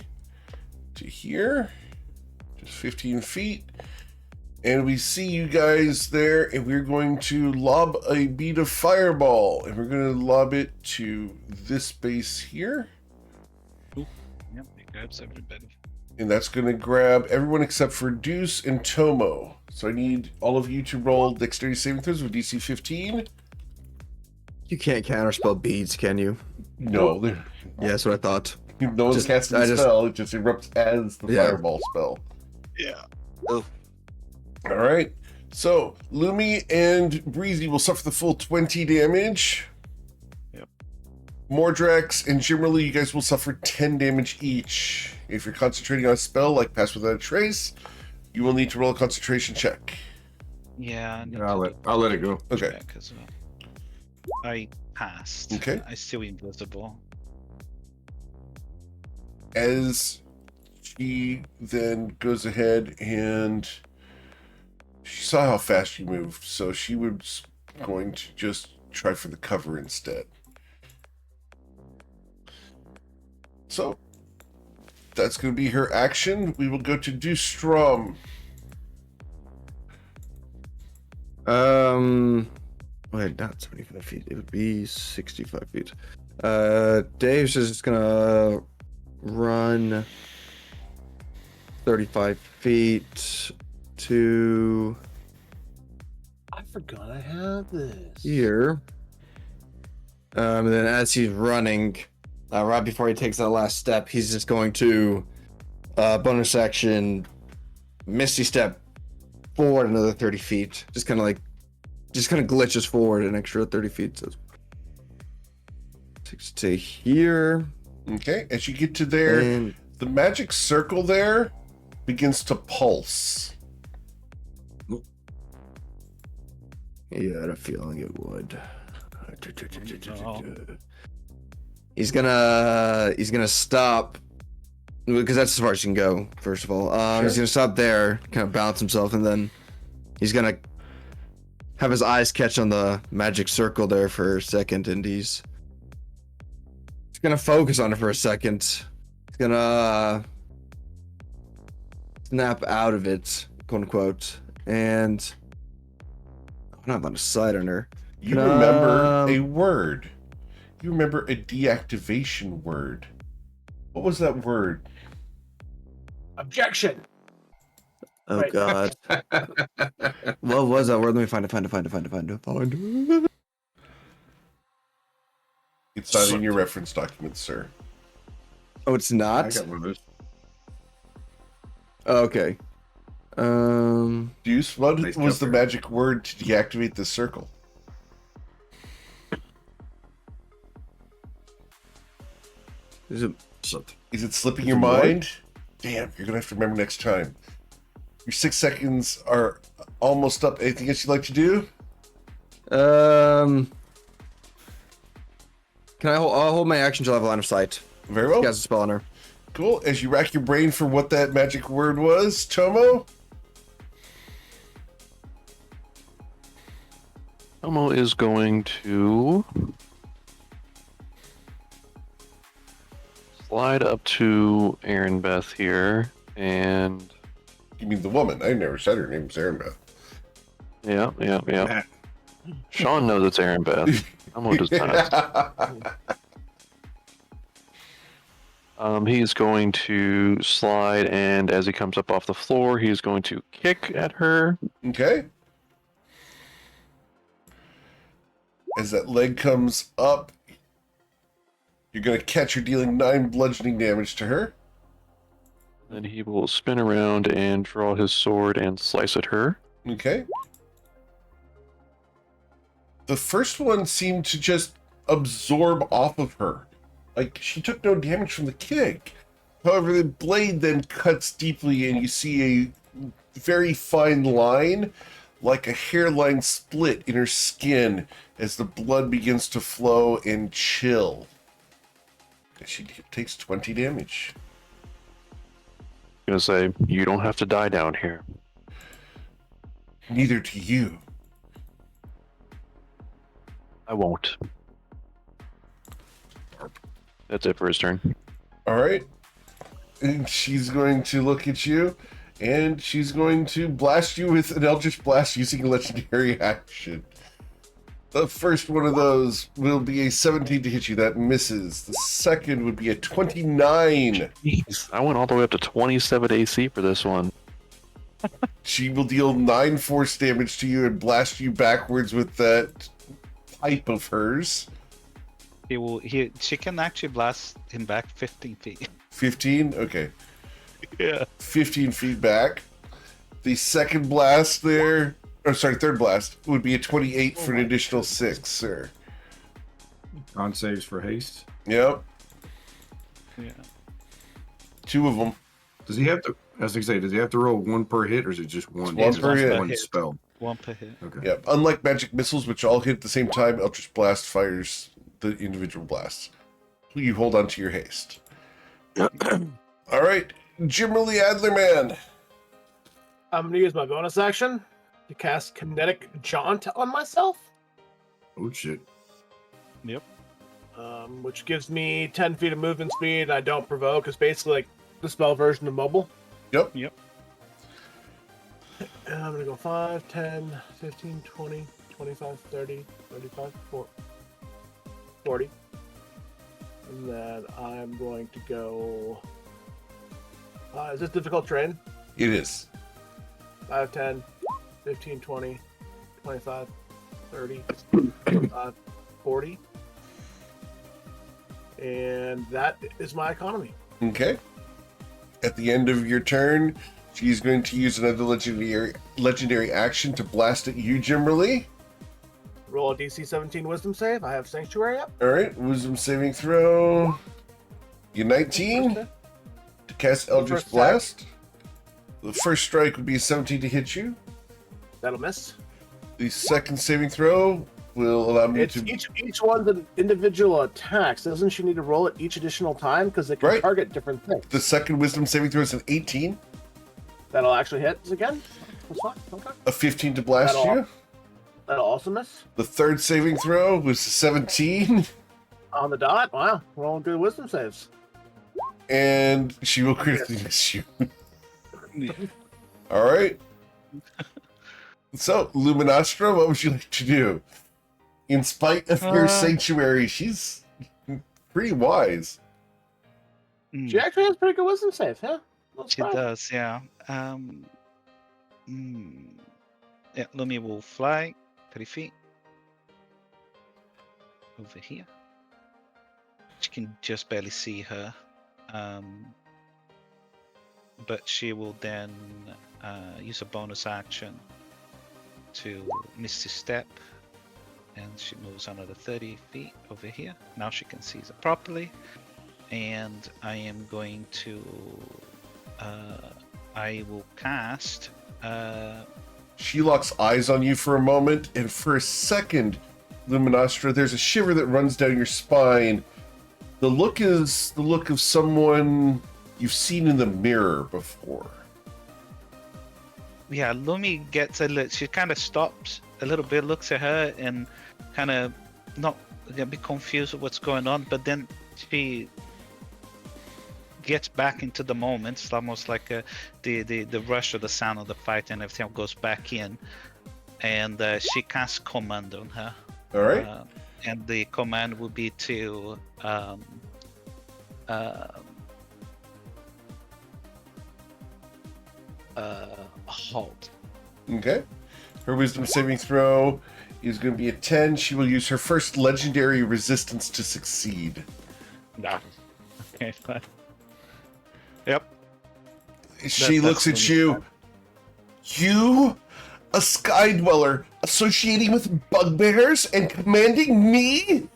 [SPEAKER 1] to here, just 15 feet. And we see you guys there, and we're going to lob a bead of fireball. And we're going to lob it to this base here.
[SPEAKER 3] Yep, it grabs everybody.
[SPEAKER 1] And that's going to grab everyone except for Deuce and Tomo. So I need all of you to roll dexterity saving throws with DC 15.
[SPEAKER 5] You can't counterspell beads, can you?
[SPEAKER 1] No,
[SPEAKER 5] Yeah, that's what I thought.
[SPEAKER 1] no one's casting the spell. It just erupts as the fireball spell.
[SPEAKER 2] Yeah.
[SPEAKER 1] All right. So Lumi and Breezy will suffer the full 20 damage.
[SPEAKER 3] Yep.
[SPEAKER 1] Mordrax and Jimmerly, you guys will suffer 10 damage each. If you're concentrating on a spell like Pass Without a Trace, you will need to roll a concentration check.
[SPEAKER 3] Yeah,
[SPEAKER 6] I'll let it go.
[SPEAKER 1] Okay.
[SPEAKER 3] check as well. I passed.
[SPEAKER 1] Okay.
[SPEAKER 3] I still invisible.
[SPEAKER 1] As she then goes ahead and she saw how fast you moved, so she was going to just try for the cover instead. So that's going to be her action. We will go to Dustrom.
[SPEAKER 5] Wait, not 75 feet. It would be 65 feet. Dave's just gonna run 35 feet to
[SPEAKER 4] I forgot I had this.
[SPEAKER 5] here. And then as he's running, right before he takes that last step, he's just going to bonus action Misty Step forward another 30 feet. Just kind of glitches forward an extra 30 feet. So to here.
[SPEAKER 1] Okay, as you get to there,
[SPEAKER 5] And
[SPEAKER 1] the magic circle there begins to pulse.
[SPEAKER 5] yeah, I had a feeling it would.
[SPEAKER 3] Oh.
[SPEAKER 5] He's gonna stop because that's as far as he can go. First of all, he's gonna stop there, kind of bounce himself, and then he's gonna have his eyes catch on the magic circle there for a second, and he's gonna focus on it for a second. He's gonna snap out of it, quote unquote, and I'm not on a side on her.
[SPEAKER 1] You remember a word. You remember a deactivation word. What was that word?
[SPEAKER 4] Objection.
[SPEAKER 5] Oh
[SPEAKER 4] Right.
[SPEAKER 5] God. What was that word? Let me find it.
[SPEAKER 1] It's not in your reference document, sir.
[SPEAKER 5] Oh, it's
[SPEAKER 6] I
[SPEAKER 5] not?
[SPEAKER 6] got one of those.
[SPEAKER 5] Okay.
[SPEAKER 1] Deuce, what
[SPEAKER 6] Nice
[SPEAKER 1] was the
[SPEAKER 6] cover.
[SPEAKER 1] magic word to deactivate the circle?
[SPEAKER 5] Is it
[SPEAKER 6] Something.
[SPEAKER 1] Is it slipping
[SPEAKER 5] Is
[SPEAKER 1] your
[SPEAKER 5] it more?
[SPEAKER 1] mind? Damn, you're gonna have to remember next time. Your 6 seconds are almost up. Anything else you'd like to do?
[SPEAKER 5] Can I'll hold my action till I have a line of sight.
[SPEAKER 1] Very well.
[SPEAKER 5] Cast a spell on her.
[SPEAKER 1] Cool. As you rack your brain for what that magic word was, Tomo?
[SPEAKER 7] Tomo is going to slide up to Aaron Beth here, and
[SPEAKER 1] You mean the woman? I never said her name was Aaron Beth.
[SPEAKER 7] yeah.
[SPEAKER 6] Matt.
[SPEAKER 7] Sean knows it's Aaron Beth. I'm just not. He's going to slide, and as he comes up off the floor, he's going to kick at her.
[SPEAKER 1] Okay. As that leg comes up, you're going to catch her dealing 9 bludgeoning damage to her.
[SPEAKER 7] Then he will spin around and draw his sword and slice at her.
[SPEAKER 1] Okay. The first one seemed to just absorb off of her. Like, she took no damage from the kick. However, the blade then cuts deeply, and you see a very fine line, like a hairline split in her skin as the blood begins to flow and chill. She takes 20 damage.
[SPEAKER 7] I'm gonna say, you don't have to die down here.
[SPEAKER 1] Neither do you.
[SPEAKER 7] I won't. That's it for his turn.
[SPEAKER 1] All right. And she's going to look at you, and she's going to blast you with an Eldritch Blast using a legendary action. The first one of those will be a 17 to hit you. That misses. The second would be a 29.
[SPEAKER 7] Jeez, I went all the way up to 27 AC for this one.
[SPEAKER 1] She will deal 9 force damage to you and blast you backwards with that pipe of hers.
[SPEAKER 3] She can actually blast him back 15 feet.
[SPEAKER 1] 15? Okay.
[SPEAKER 3] Yeah.
[SPEAKER 1] 15 feet back. The second blast there, third blast would be a 28 for an additional 6, sir.
[SPEAKER 6] Con saves for haste.
[SPEAKER 1] Yep.
[SPEAKER 3] Yeah.
[SPEAKER 1] 2 of them.
[SPEAKER 6] Does he have to? As I say, does he have to roll 1 per hit, or is it just one?
[SPEAKER 1] One
[SPEAKER 6] Just
[SPEAKER 1] per hit.
[SPEAKER 6] One spell.
[SPEAKER 3] 1 per hit.
[SPEAKER 6] Okay.
[SPEAKER 1] Yep. Unlike magic missiles, which all hit at the same time, Eldritch Blast fires the individual blasts. You hold on to your haste. All right. Jimmerly Adlerman.
[SPEAKER 4] I'm going to use my bonus action to cast Kinetic Jaunt on myself,
[SPEAKER 6] Oh shit.
[SPEAKER 4] which gives me 10 feet of movement speed. I don't provoke. It's basically like the spell version of mobile.
[SPEAKER 1] Yep.
[SPEAKER 4] And I'm going to go 5, 10, 15, 20, 25, 30, 35, 40. And then I'm going to go... is this difficult terrain?
[SPEAKER 1] It is.
[SPEAKER 4] 5, 10, 15, 20, 25, 30, 35, 40. And that is my economy.
[SPEAKER 1] Okay. At the end of your turn, she's going to use another legendary action to blast at you, Jimmerly.
[SPEAKER 4] Roll a DC 17 Wisdom save. I have Sanctuary up.
[SPEAKER 1] All right. Wisdom saving throw. You 19 to cast Eldritch
[SPEAKER 4] First
[SPEAKER 1] Blast. The first strike would be a 17 to hit you.
[SPEAKER 4] That'll miss.
[SPEAKER 1] The second saving throw will allow me
[SPEAKER 4] It's
[SPEAKER 1] to...
[SPEAKER 4] each one's an individual attacks. Doesn't she need to roll it each additional time? Because it can
[SPEAKER 1] Right.
[SPEAKER 4] target different things.
[SPEAKER 1] The second wisdom saving throw is an 18.
[SPEAKER 4] That'll actually hit again. That's fine. Okay.
[SPEAKER 1] A 15 to blast
[SPEAKER 4] That'll-
[SPEAKER 1] you.
[SPEAKER 4] That'll also miss.
[SPEAKER 1] The third saving throw was 17.
[SPEAKER 4] On the dot. Wow. Rolling good wisdom saves.
[SPEAKER 1] And she will critically miss you. All right. So, Luminostra, what would you like to do? In spite of your sanctuary, she's pretty wise.
[SPEAKER 4] She actually has pretty good wisdom save. Yeah. That's
[SPEAKER 3] She
[SPEAKER 4] fine.
[SPEAKER 3] does, yeah. Yeah, Lumi will fly 30 feet over here. She can just barely see her, but she will then use a bonus action to Misty Step, and she moves another 30 feet over here. Now she can see it properly, and I am going to I will cast
[SPEAKER 1] She locks eyes on you for a moment, and for a second, Luminostra, there's a shiver that runs down your spine. The look is the look of someone you've seen in the mirror before.
[SPEAKER 3] yeah, Lumi gets a little, she kind of stops a little bit, looks at her, and kind of not a bit confused with what's going on, but then she gets back into the moment. It's almost like the rush of the sound of the fight and everything goes back in. And she casts command on her.
[SPEAKER 1] All right.
[SPEAKER 3] And the command will be to halt.
[SPEAKER 1] Okay. Her wisdom saving throw is going to be a 10. She will use her first legendary resistance to succeed.
[SPEAKER 3] No. Okay, fine. Yep.
[SPEAKER 1] She looks at you. You, a sky dweller, associating with bugbears and commanding me?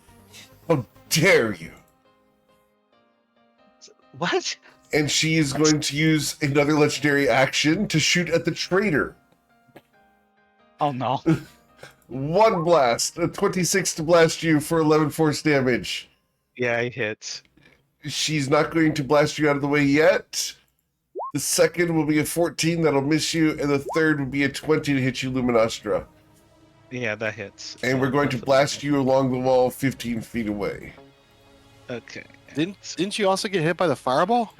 [SPEAKER 1] How dare you?
[SPEAKER 3] What?
[SPEAKER 1] And she is going to use another legendary action to shoot at the traitor.
[SPEAKER 3] Oh no.
[SPEAKER 1] One blast, a 26 to blast you for 11 force damage.
[SPEAKER 3] Yeah, he hits.
[SPEAKER 1] She's not going to blast you out of the way yet. The second will be a 14 that'll miss you, and the third will be a 20 to hit you, Luminostra.
[SPEAKER 3] Yeah, that hits.
[SPEAKER 1] And
[SPEAKER 3] So
[SPEAKER 1] we're going to
[SPEAKER 3] hopefully-
[SPEAKER 1] blast you along the wall 15 feet away.
[SPEAKER 3] Okay.
[SPEAKER 2] Didn't you also get hit by the fireball?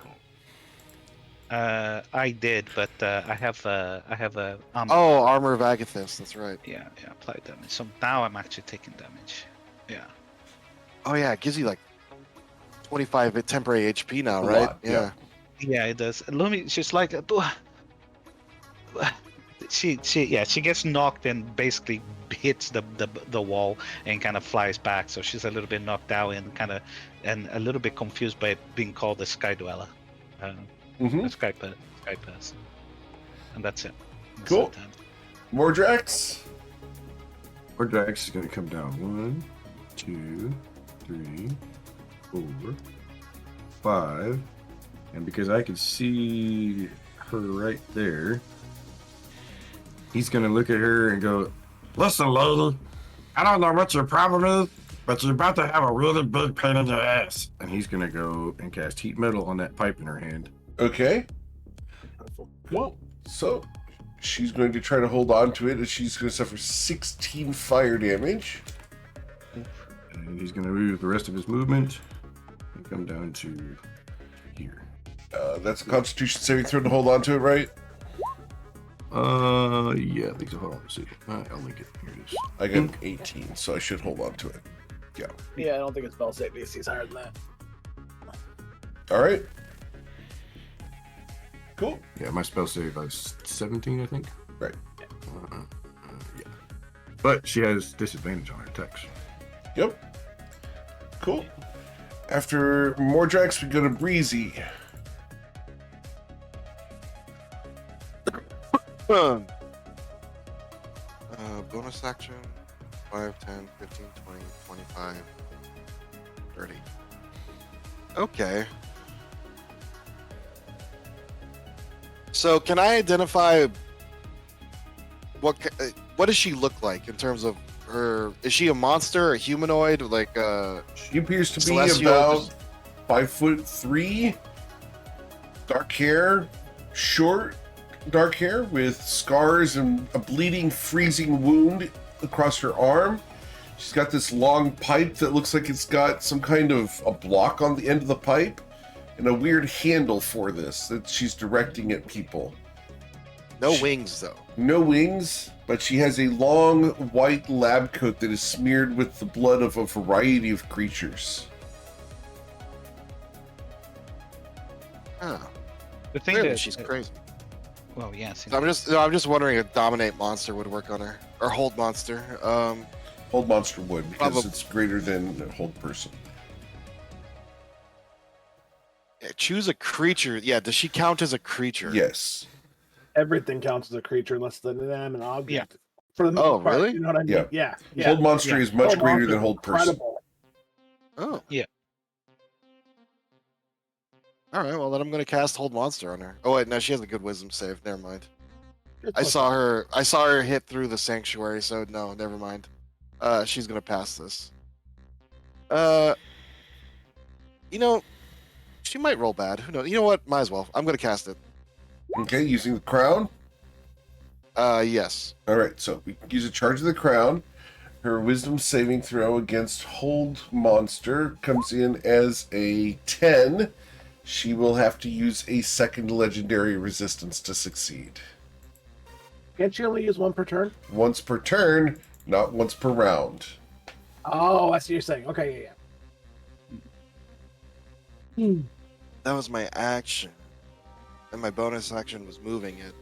[SPEAKER 3] I did, but I have a
[SPEAKER 2] Oh, armor of Agathis. That's right.
[SPEAKER 3] yeah, applied damage. So now I'm actually taking damage. Yeah.
[SPEAKER 2] Oh yeah, it gives you like 25 temporary HP now,
[SPEAKER 1] A
[SPEAKER 2] right?
[SPEAKER 1] lot, yeah.
[SPEAKER 3] Yeah, it does. Lumi, she's like, she gets knocked and basically hits the wall and kind of flies back. So she's a little bit knocked out and a little bit confused by being called a sky dweller, a sky person, and that's it. That's
[SPEAKER 1] Cool.
[SPEAKER 3] it.
[SPEAKER 1] Mordrax?
[SPEAKER 6] Mordrax is going to come down. 1, 2, 3, 4, 5. And because I can see her right there, he's going to look at her and go, "Listen, lady, I don't know what your problem is, but you're about to have a really big pain in your ass." And he's going to go and cast heat metal on that pipe in her hand.
[SPEAKER 1] Okay. Well, so she's going to try to hold on to it, and she's going to suffer 16 fire damage.
[SPEAKER 6] And he's going to move the rest of his movement and come down to here.
[SPEAKER 1] That's a Constitution saving throw to hold on to it, right?
[SPEAKER 6] Yeah, I think so. Hold on, let's see. I'll link it. Here it is.
[SPEAKER 1] I got an 18, so I should hold on to it. Yeah.
[SPEAKER 4] Yeah, I don't think it's spell save DC is higher than that.
[SPEAKER 1] All right. Cool.
[SPEAKER 6] Yeah, my spell save is 17, I think.
[SPEAKER 1] Right.
[SPEAKER 6] Yeah. But she has disadvantage on her attacks.
[SPEAKER 1] Yep. Cool. After Mordrax, we go to Breezy.
[SPEAKER 2] Bonus action 5, 10, 15, 20, 25, 30. Okay. So can I identify what does she look like in terms of her? Is she a monster, a humanoid, like
[SPEAKER 1] She appears to be
[SPEAKER 2] Celestial,
[SPEAKER 1] about
[SPEAKER 2] just-
[SPEAKER 1] 5'3", dark hair, short dark hair with scars and a bleeding, freezing wound across her arm. She's got this long pipe that looks like it's got some kind of a block on the end of the pipe and a weird handle for this that she's directing at people.
[SPEAKER 2] no wings though?
[SPEAKER 1] No wings, but she has a long white lab coat that is smeared with the blood of a variety of creatures.
[SPEAKER 2] Huh.
[SPEAKER 3] The thing
[SPEAKER 2] Clearly
[SPEAKER 3] is,
[SPEAKER 2] she's crazy.
[SPEAKER 3] well, yes.
[SPEAKER 2] I'm just wondering if dominate monster would work on her or hold monster.
[SPEAKER 1] Hold monster would, because
[SPEAKER 2] Probably.
[SPEAKER 1] it's greater than a hold person.
[SPEAKER 2] Yeah, choose a creature. Yeah, does she count as a creature?
[SPEAKER 1] Yes.
[SPEAKER 4] Everything counts as a creature unless the an object.
[SPEAKER 3] Yeah.
[SPEAKER 4] For the most
[SPEAKER 2] Oh,
[SPEAKER 4] part,
[SPEAKER 2] really?
[SPEAKER 4] You know what I mean?
[SPEAKER 1] Yeah.
[SPEAKER 4] Yeah.
[SPEAKER 1] Hold monster
[SPEAKER 3] Yeah.
[SPEAKER 1] is much
[SPEAKER 4] Hold
[SPEAKER 1] greater
[SPEAKER 4] monster
[SPEAKER 1] than
[SPEAKER 4] is
[SPEAKER 1] hold person.
[SPEAKER 4] incredible.
[SPEAKER 2] Oh.
[SPEAKER 3] Yeah.
[SPEAKER 2] All right. Well, then I'm gonna cast hold monster on her. Oh wait, no, she has a good wisdom save. Never mind.
[SPEAKER 4] It's
[SPEAKER 2] I
[SPEAKER 4] okay.
[SPEAKER 2] saw her hit through the sanctuary, so no, never mind. She's gonna pass this. You know, she might roll bad. Who knows? You know what? Might as well. I'm gonna cast it.
[SPEAKER 1] Okay, using the crown.
[SPEAKER 2] Yes.
[SPEAKER 1] All right, so we can use a charge of the crown. Her wisdom saving throw against hold monster comes in as a 10. she will have to use a second legendary resistance to succeed.
[SPEAKER 4] Can't she only use one per turn?
[SPEAKER 1] Once per turn, not once per round.
[SPEAKER 4] Oh, I see what you're saying. Okay, yeah.
[SPEAKER 2] That was my action, and my bonus action was moving it.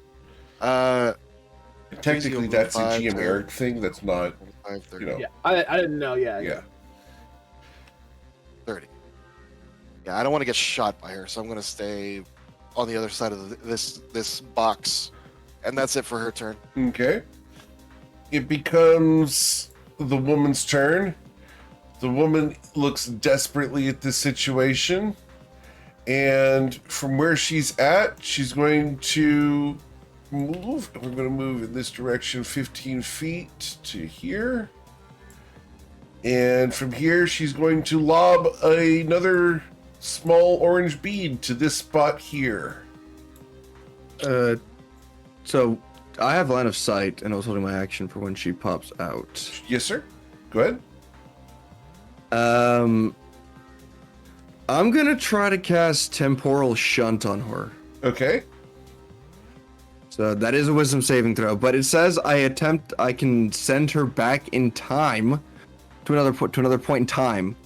[SPEAKER 1] Technically, that's a
[SPEAKER 2] 5,
[SPEAKER 1] GM
[SPEAKER 2] 10,
[SPEAKER 1] Eric thing. That's not,
[SPEAKER 2] 25, 30,
[SPEAKER 1] you know.
[SPEAKER 4] Yeah, I didn't know. Yeah,
[SPEAKER 1] Yeah.
[SPEAKER 2] 30. Yeah, I don't want to get shot by her, so I'm going to stay on the other side of this box, and that's it for her turn.
[SPEAKER 1] Okay. It becomes the woman's turn. The woman looks desperately at this situation, and from where she's at, she's going to move. We're going to move in this direction 15 feet to here. And from here, she's going to lob another small orange bead to this spot here.
[SPEAKER 5] So I have line of sight, and I was holding my action for when she pops out.
[SPEAKER 1] Yes, sir. Go ahead.
[SPEAKER 5] I'm gonna try to cast Temporal Shunt on her.
[SPEAKER 1] Okay.
[SPEAKER 5] So that is a wisdom saving throw, but it says I can send her back in time to another point in time.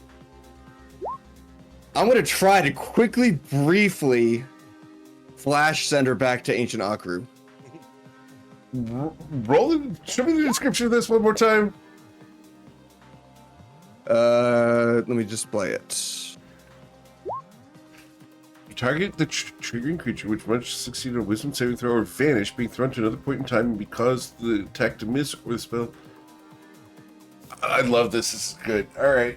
[SPEAKER 5] I'm gonna try to quickly, briefly flash send her back to Ancient Akru.
[SPEAKER 1] Show me the description of this one more time.
[SPEAKER 5] Let me display it.
[SPEAKER 1] Target the triggering creature, which must succeed on a wisdom saving throw or vanish, being thrown to another point in time because the attack to miss or the spell. I love this. This is good. All right.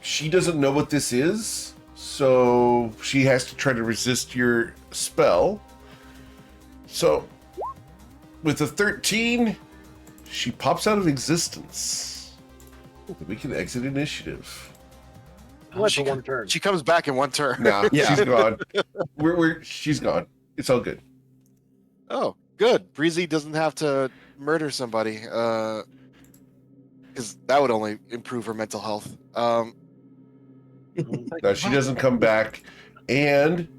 [SPEAKER 1] She doesn't know what this is, so she has to try to resist your spell. So, with a 13, she pops out of existence. We can exit initiative.
[SPEAKER 4] What's for one turn?
[SPEAKER 2] She comes back in one turn.
[SPEAKER 1] Nah,
[SPEAKER 5] Yeah.
[SPEAKER 1] she's gone. She's gone. It's all good.
[SPEAKER 2] Oh, good. Breezy doesn't have to murder somebody, because that would only improve her mental health.
[SPEAKER 1] No, she doesn't come back. And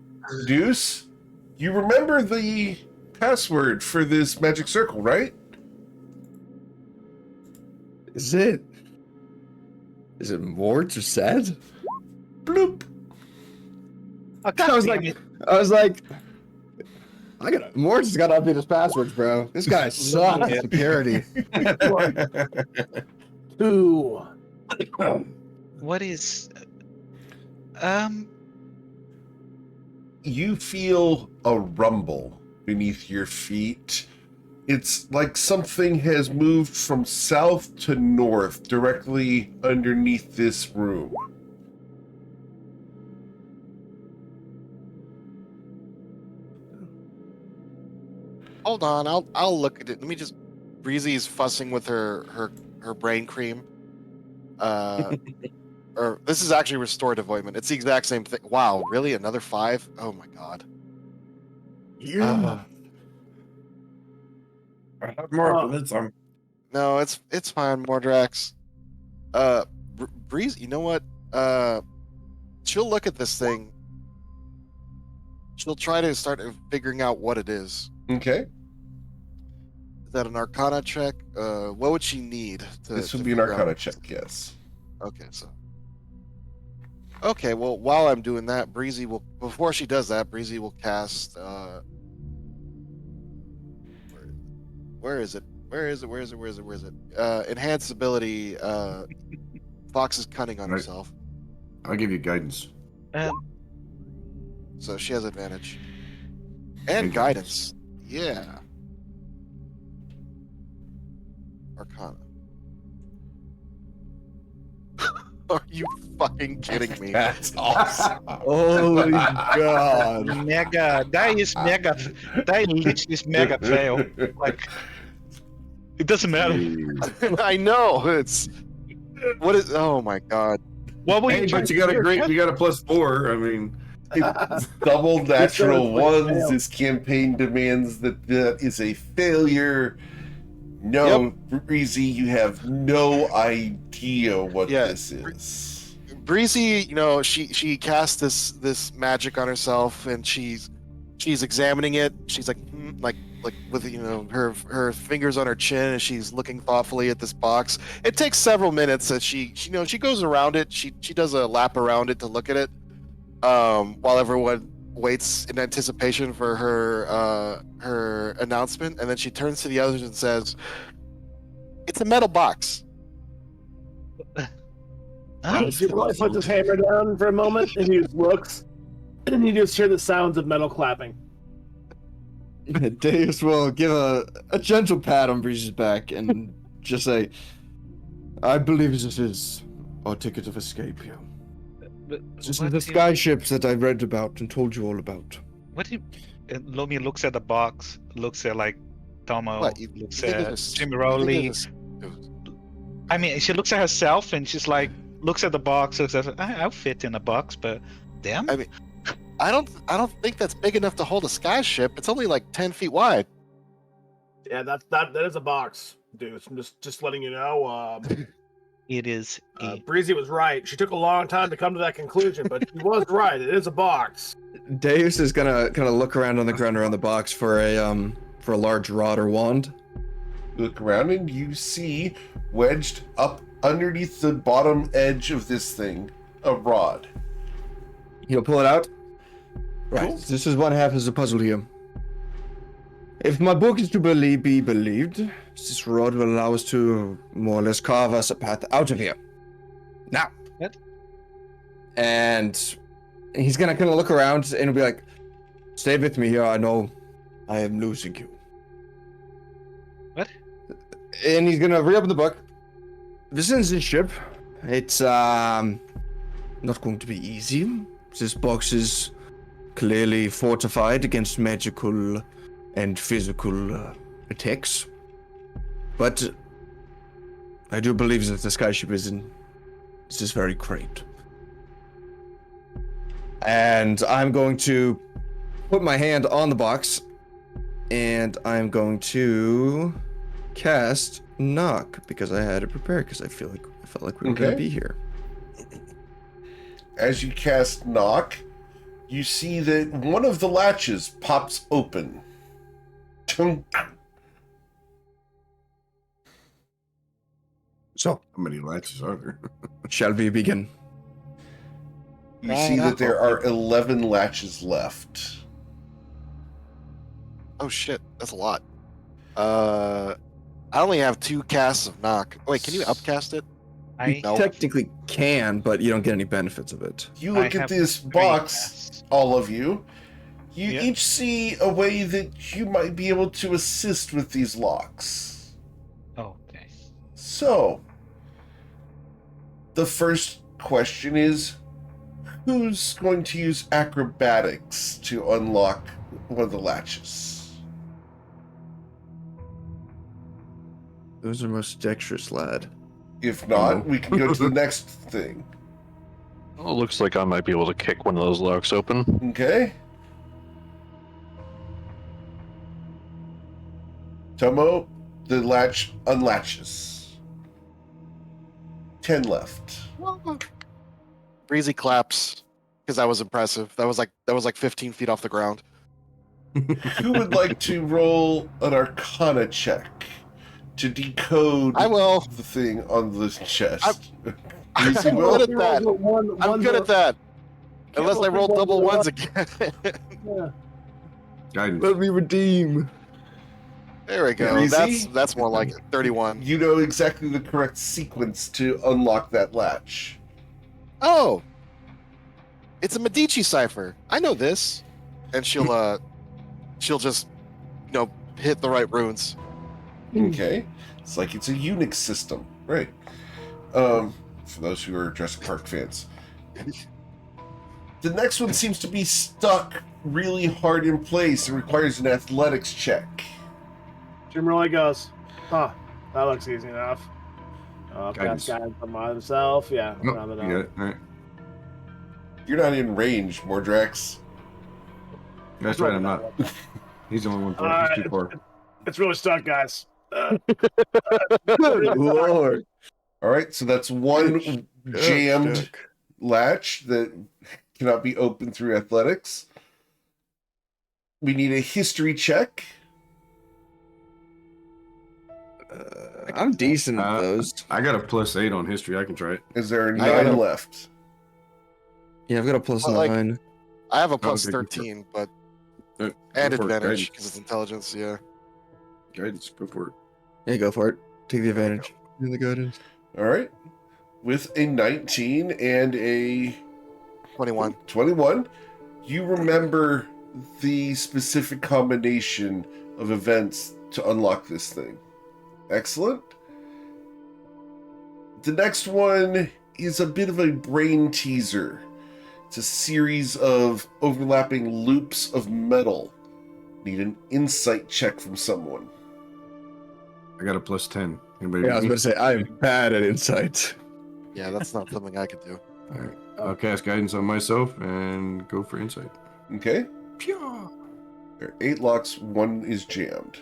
[SPEAKER 1] Deuce, you remember the password for this magic circle, right?
[SPEAKER 5] Is it Morts or Sad?
[SPEAKER 1] Bloop.
[SPEAKER 5] I was like, Morts has got to update his passwords, bro. This guy sucks at security.
[SPEAKER 4] 2.
[SPEAKER 3] What is?
[SPEAKER 1] You feel a rumble beneath your feet. It's like something has moved from south to north directly underneath this room.
[SPEAKER 2] Hold on, I'll look at it. Let me just. Breezy's fussing with her brain cream. Or this is actually restorative ointment. It's the exact same thing. Wow, really? Another 5? Oh my god.
[SPEAKER 6] Yeah. I have more for this time.
[SPEAKER 2] No, it's fine, Mordrax. Breeze, you know what? She'll look at this thing. She'll try to start figuring out what it is.
[SPEAKER 1] Okay.
[SPEAKER 2] Is that an Arcana check? What would she need?
[SPEAKER 1] This
[SPEAKER 2] to
[SPEAKER 1] would be an
[SPEAKER 2] figure out-
[SPEAKER 1] Arcana check, yes.
[SPEAKER 2] Okay, so. Okay, well, while I'm doing that, Breezy will. Before she does that, Breezy will cast. Where is it? Enhanced ability. Fox's cunning on
[SPEAKER 6] Right.
[SPEAKER 2] herself,
[SPEAKER 6] I'll give you guidance.
[SPEAKER 2] so she has advantage. And guidance. Yeah. Arcana. Are you fucking kidding me?
[SPEAKER 1] That's awesome.
[SPEAKER 5] Holy God.
[SPEAKER 3] Mega. That is mega. That literally is mega fail. Like, it doesn't matter.
[SPEAKER 2] I know it's. What is? Oh my god!
[SPEAKER 3] What would
[SPEAKER 6] Hey,
[SPEAKER 3] you try
[SPEAKER 6] but
[SPEAKER 3] to
[SPEAKER 6] you got a
[SPEAKER 3] do?
[SPEAKER 6] great. You got a +4. I mean,
[SPEAKER 1] It's double natural
[SPEAKER 4] It's always
[SPEAKER 1] ones.
[SPEAKER 4] fail.
[SPEAKER 1] This campaign demands that is a failure. No, Breezy, you have no idea what
[SPEAKER 2] Yeah,
[SPEAKER 1] this is.
[SPEAKER 2] Breezy, she casts this magic on herself, and she's examining it. She's like with her fingers on her chin, and she's looking thoughtfully at this box. It takes several minutes as she goes around it. She does a lap around it to look at it, while everyone waits in anticipation for her announcement, and then she turns to the others and says, "It's a metal box."
[SPEAKER 4] He puts his hammer down for a moment, and he just looks, and then you just hear the sounds of metal clapping.
[SPEAKER 5] Deus will give a gentle pat on Breeze's back and just say, "I believe this is our ticket of escape here. This is the sky ships that I read about and told you all about."
[SPEAKER 3] What do you? Lomi looks at the box, looks at like Tomo, looks at Jimiroli. I mean, she looks at herself and she's like, looks at the box, looks at, I'll fit in a box, but damn.
[SPEAKER 2] I mean, I don't think that's big enough to hold a sky ship. It's only like 10 feet wide.
[SPEAKER 4] Yeah, that is a box, dude. I'm just letting you know.
[SPEAKER 3] It is.
[SPEAKER 4] Breezy was right. She took a long time to come to that conclusion, but she was right. It is a box.
[SPEAKER 5] Deus is gonna kind of look around on the ground around the box for a large rod or wand.
[SPEAKER 1] Look around and you see wedged up underneath the bottom edge of this thing a rod.
[SPEAKER 5] He'll pull it out.
[SPEAKER 1] Cool.
[SPEAKER 5] Right. This is one half of the puzzle here. If my book is to be believed, this rod will allow us to more or less carve us a path out of here. Now.
[SPEAKER 3] What?
[SPEAKER 5] And he's gonna kind of look around and he'll be like, "Stay with me here. I know I am losing you."
[SPEAKER 3] What?
[SPEAKER 5] And he's gonna reopen the book. This is this ship. It's not going to be easy. This box is clearly fortified against magical and physical attacks. But I do believe that the skyship is in this very crate. And I'm going to put my hand on the box, and I'm going to cast knock because I had it prepared because I felt like we were going to be here.
[SPEAKER 1] As you cast knock, you see that one of the latches pops open.
[SPEAKER 5] So,
[SPEAKER 6] How many latches are there?
[SPEAKER 5] shall we begin?
[SPEAKER 1] You see that there are 11 latches left.
[SPEAKER 2] Oh shit, that's a lot. I only have 2 casts of knock. Wait, can you upcast it?
[SPEAKER 5] You
[SPEAKER 2] No.
[SPEAKER 5] technically can, but you don't get any benefits of it.
[SPEAKER 1] You look
[SPEAKER 3] I
[SPEAKER 1] at
[SPEAKER 3] have
[SPEAKER 1] this
[SPEAKER 3] 3
[SPEAKER 1] box,
[SPEAKER 3] casts.
[SPEAKER 1] all of you. You
[SPEAKER 3] Yeah.
[SPEAKER 1] each see a way that you might be able to assist with these locks.
[SPEAKER 3] Okay.
[SPEAKER 1] So, the first question is, who's going to use acrobatics to unlock one of the latches?
[SPEAKER 5] Those are most dexterous, lad.
[SPEAKER 1] If not, we can go to the next thing.
[SPEAKER 7] Well, it looks like I might be able to kick one of those locks open.
[SPEAKER 1] Okay? Tomo, the latch unlatches. 10 left.
[SPEAKER 2] Breezy claps because that was impressive. That was like 15 feet off the ground.
[SPEAKER 1] Who would like to roll an Arcana check to decode
[SPEAKER 2] I will.
[SPEAKER 1] the thing on the chest?
[SPEAKER 2] I'm
[SPEAKER 1] Breezy
[SPEAKER 2] good
[SPEAKER 1] will?
[SPEAKER 2] at that. I'm good at that. Unless I roll double ones again.
[SPEAKER 4] Yeah.
[SPEAKER 6] Guidance.
[SPEAKER 5] Let me redeem.
[SPEAKER 2] There we go.
[SPEAKER 1] Breezy?
[SPEAKER 2] That's more like it. 31.
[SPEAKER 1] You know exactly the correct sequence to unlock that latch.
[SPEAKER 2] Oh, it's a Medici cipher. I know this, and she'll just hit the right runes.
[SPEAKER 1] Okay. It's like it's a Unix system. Right. For those who are Jurassic Park fans. The next one seems to be stuck really hard in place and requires an athletics check.
[SPEAKER 4] Jim really goes, huh, that looks easy enough.
[SPEAKER 6] Guidance.
[SPEAKER 4] Guidance on myself, yeah.
[SPEAKER 6] Nope,
[SPEAKER 4] round it
[SPEAKER 6] you
[SPEAKER 4] up.
[SPEAKER 6] got it. All right.
[SPEAKER 1] You're not in range, Mordrax.
[SPEAKER 6] That's right. I'm not. He's the only one. He's too far.
[SPEAKER 4] It's really stuck, guys.
[SPEAKER 5] Good lord.
[SPEAKER 1] All right, so that's one jammed latch that cannot be opened through athletics. We need a history check.
[SPEAKER 5] I'm decent at those.
[SPEAKER 6] I got a +8 on history. I can try it.
[SPEAKER 1] Is there a
[SPEAKER 2] I got
[SPEAKER 1] 9
[SPEAKER 2] a-
[SPEAKER 1] left?
[SPEAKER 5] Yeah, I've got a plus
[SPEAKER 2] Well, like-
[SPEAKER 5] 9.
[SPEAKER 2] I have a
[SPEAKER 6] Okay,
[SPEAKER 2] plus
[SPEAKER 6] go for it.
[SPEAKER 2] 13, but
[SPEAKER 6] Go
[SPEAKER 2] and
[SPEAKER 6] for it,
[SPEAKER 2] advantage
[SPEAKER 6] guidance.
[SPEAKER 2] because it's intelligence. Yeah.
[SPEAKER 6] Guidance, go for it.
[SPEAKER 5] Yeah, go for it. Take the advantage. Do the guidance.
[SPEAKER 1] All right. With a 19 and a
[SPEAKER 2] 21.
[SPEAKER 1] 21, you remember the specific combination of events to unlock this thing. Excellent. The next one is a bit of a brain teaser. It's a series of overlapping loops of metal. Need an insight check from someone.
[SPEAKER 6] I got a +10. Anybody?
[SPEAKER 5] Yeah, I was
[SPEAKER 6] beat
[SPEAKER 5] going
[SPEAKER 6] me?
[SPEAKER 5] to say, I'm bad at insight.
[SPEAKER 2] Yeah, that's not something I could do.
[SPEAKER 6] All right. I'll cast guidance on myself and go for insight.
[SPEAKER 1] Okay?
[SPEAKER 6] Phew.
[SPEAKER 1] There are 8 locks, 1 is jammed.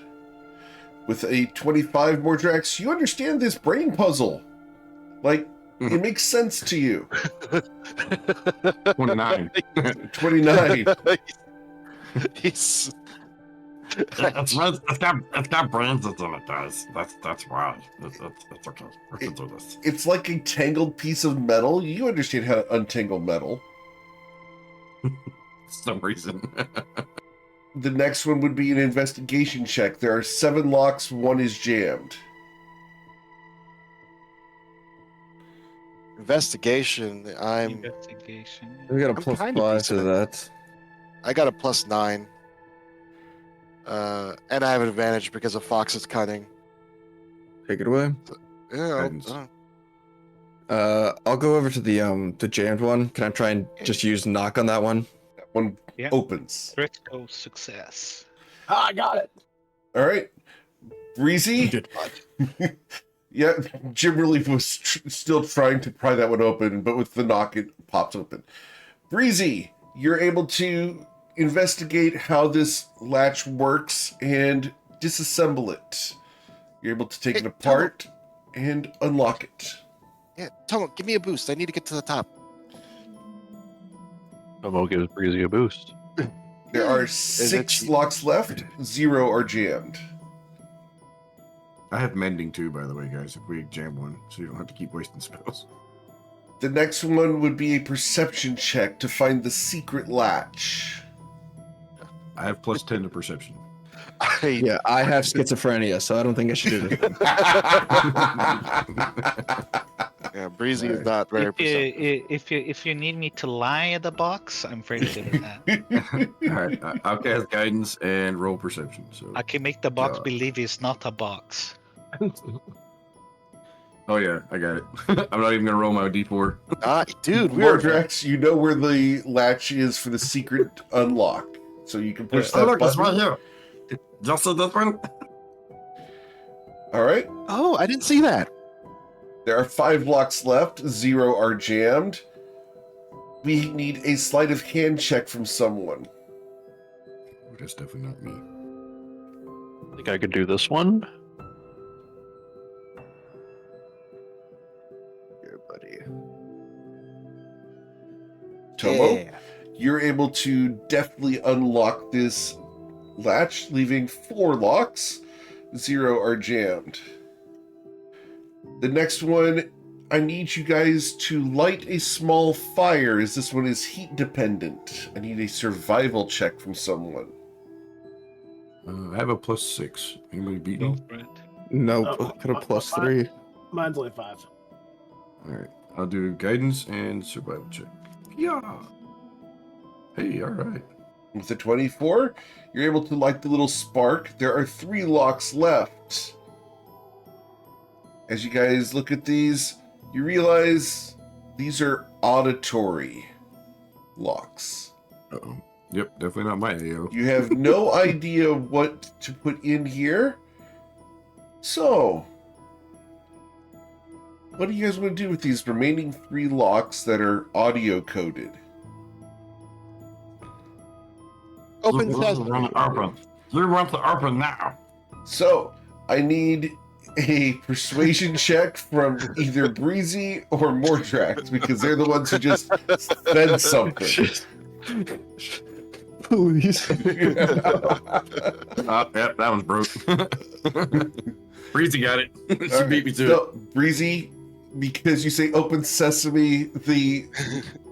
[SPEAKER 1] With a 25 Mordrax, you understand this brain puzzle. Like, it makes sense to you.
[SPEAKER 6] 29.
[SPEAKER 1] 29.
[SPEAKER 2] He's.
[SPEAKER 8] It's got brains in it, guys. That's why. It's okay. We can do this.
[SPEAKER 1] It's like a tangled piece of metal. You understand how to untangle metal.
[SPEAKER 6] For some reason.
[SPEAKER 1] The next one would be an investigation check. There are 7 locks, 1 is jammed.
[SPEAKER 2] Investigation.
[SPEAKER 3] Investigation.
[SPEAKER 5] We got a
[SPEAKER 2] I'm
[SPEAKER 5] plus
[SPEAKER 2] kinda
[SPEAKER 5] 5
[SPEAKER 2] decent
[SPEAKER 5] to
[SPEAKER 2] at
[SPEAKER 5] that.
[SPEAKER 2] I got a plus 9. And I have an advantage because of Fox's cunning.
[SPEAKER 5] Take it away.
[SPEAKER 2] Yeah.
[SPEAKER 6] Guidance.
[SPEAKER 5] I'll go over to the jammed one. Can I try and just use knock on that one?
[SPEAKER 1] That one
[SPEAKER 3] Yeah.
[SPEAKER 1] opens.
[SPEAKER 3] Critical success.
[SPEAKER 4] Ah, I got it.
[SPEAKER 1] All right. Breezy? Yeah, Jim really was still trying to pry that one open, but with the knock, it pops open. Breezy, you're able to investigate how this latch works and disassemble it. You're able to take it
[SPEAKER 2] Hey,
[SPEAKER 1] apart and unlock it.
[SPEAKER 2] Yeah, Tomo, give me a boost. I need to get to the top.
[SPEAKER 7] Tomo gives Breezy a boost.
[SPEAKER 1] There are
[SPEAKER 2] it
[SPEAKER 1] 6
[SPEAKER 2] cheap?
[SPEAKER 1] locks left, 0 are jammed.
[SPEAKER 6] I have mending too, by the way, guys, if we jam one, so you don't have to keep wasting spells.
[SPEAKER 1] The next one would be a perception check to find the secret latch.
[SPEAKER 6] I have +10 to perception.
[SPEAKER 5] Yeah, I have schizophrenia, so I don't think I should do this.
[SPEAKER 2] Yeah, Breezy is not very perceptive.
[SPEAKER 3] If you need me to lie at the box, I'm very good at that.
[SPEAKER 6] All right, I'll cast guidance and roll perception. So,
[SPEAKER 3] I can make the box
[SPEAKER 6] Yeah.
[SPEAKER 3] believe it's not a box.
[SPEAKER 6] oh yeah, I got it. I'm not even gonna roll my d4.
[SPEAKER 2] Dude, we're
[SPEAKER 1] Mordrax, you know where the latch is for the secret unlock. So you can push
[SPEAKER 8] Oh,
[SPEAKER 1] that
[SPEAKER 8] look, it's
[SPEAKER 1] button.
[SPEAKER 8] right here. Just see this one?
[SPEAKER 1] All right.
[SPEAKER 2] Oh, I didn't see that.
[SPEAKER 1] There are 5 locks left. 0 are jammed. We need a sleight of hand check from someone.
[SPEAKER 6] Oh, that's definitely not me.
[SPEAKER 7] I think I could do this one.
[SPEAKER 5] Here, buddy.
[SPEAKER 1] Tomo,
[SPEAKER 2] Yeah.
[SPEAKER 1] you're able to deftly unlock this latch, leaving 4 locks. 0 are jammed. The next one, I need you guys to light a small fire, as this one is heat dependent. I need a survival check from someone.
[SPEAKER 6] I have a +6. Anybody beat
[SPEAKER 3] Go
[SPEAKER 6] me?
[SPEAKER 3] for it.
[SPEAKER 5] Nope,
[SPEAKER 4] Oh,
[SPEAKER 5] got a plus 3.
[SPEAKER 4] Mine's only 5.
[SPEAKER 6] All right, I'll do guidance and survival check. Yeah. Hey, all right.
[SPEAKER 1] With a 24, you're able to light the little spark. There are 3 locks left. As you guys look at these, you realize these are auditory locks.
[SPEAKER 6] Uh-oh. Yep, definitely not my AO.
[SPEAKER 1] You have no idea what to put in here. So, what do you guys want to do with these remaining 3 locks that are audio coded?
[SPEAKER 2] Open
[SPEAKER 8] You want
[SPEAKER 2] sesame.
[SPEAKER 8] to open. You want to open now.
[SPEAKER 1] So, I need a persuasion check from either Breezy or Mordrax because they're the ones who just said something.
[SPEAKER 5] Please.
[SPEAKER 6] Yep, that one's broke. Breezy got it. She
[SPEAKER 1] All
[SPEAKER 6] beat me
[SPEAKER 1] right,
[SPEAKER 6] to
[SPEAKER 1] so, Breezy, because you say open sesame, the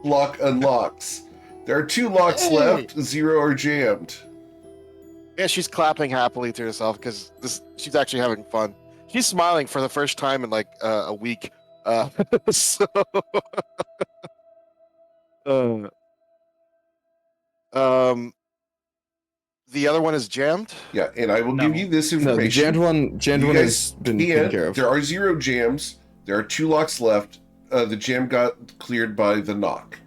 [SPEAKER 1] lock unlocks. There are 2 locks
[SPEAKER 2] Hey!
[SPEAKER 1] left. 0 are jammed.
[SPEAKER 2] Yeah, she's clapping happily to herself because she's actually having fun. She's smiling for the first time in like a week. So, the other one is jammed.
[SPEAKER 1] Yeah, and I will
[SPEAKER 3] No.
[SPEAKER 1] give you this
[SPEAKER 5] No, the
[SPEAKER 1] information.
[SPEAKER 5] jammed
[SPEAKER 1] You
[SPEAKER 5] one
[SPEAKER 1] guys
[SPEAKER 5] has been taken care of.
[SPEAKER 1] There are 0 jams. There are 2 locks left. The jam got cleared by the knock.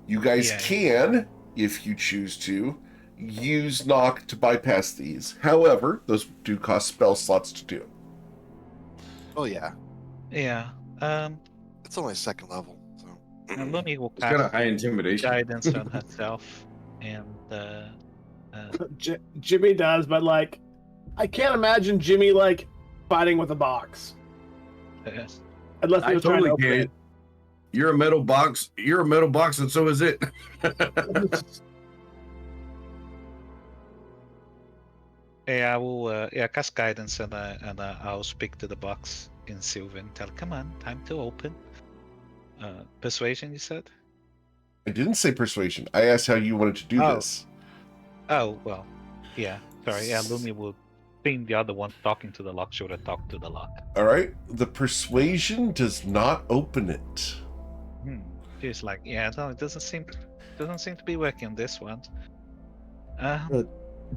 [SPEAKER 1] You guys
[SPEAKER 3] Yeah.
[SPEAKER 1] can, if you choose to, use knock to bypass these. However, those do cost spell slots to do.
[SPEAKER 2] Oh yeah,
[SPEAKER 3] Yeah.
[SPEAKER 2] it's only 2nd level. So
[SPEAKER 3] And Lumi will
[SPEAKER 6] It's got a
[SPEAKER 3] cast
[SPEAKER 6] high intimidation.
[SPEAKER 3] guidance on herself, and
[SPEAKER 4] Jimmy does, but like, I can't imagine Jimmy like fighting with a box
[SPEAKER 3] yes.
[SPEAKER 4] unless he
[SPEAKER 6] I
[SPEAKER 4] was trying to
[SPEAKER 6] totally
[SPEAKER 4] open
[SPEAKER 6] can. You're a metal box. You're a metal box, and so is it.
[SPEAKER 4] it.
[SPEAKER 3] Yeah, I will. Cast guidance, and I'll speak to the box in Sylvan. Tell, come on, time to open. Persuasion, you said?
[SPEAKER 1] I didn't say persuasion. I asked how you wanted to do
[SPEAKER 3] Oh.
[SPEAKER 1] this.
[SPEAKER 3] Oh well, yeah. Sorry, yeah. Lumi will think the other one talking to the lock should have talked to the lock.
[SPEAKER 1] All right. The persuasion does not open it.
[SPEAKER 3] She's like, yeah, no, it doesn't seem to be working on this one.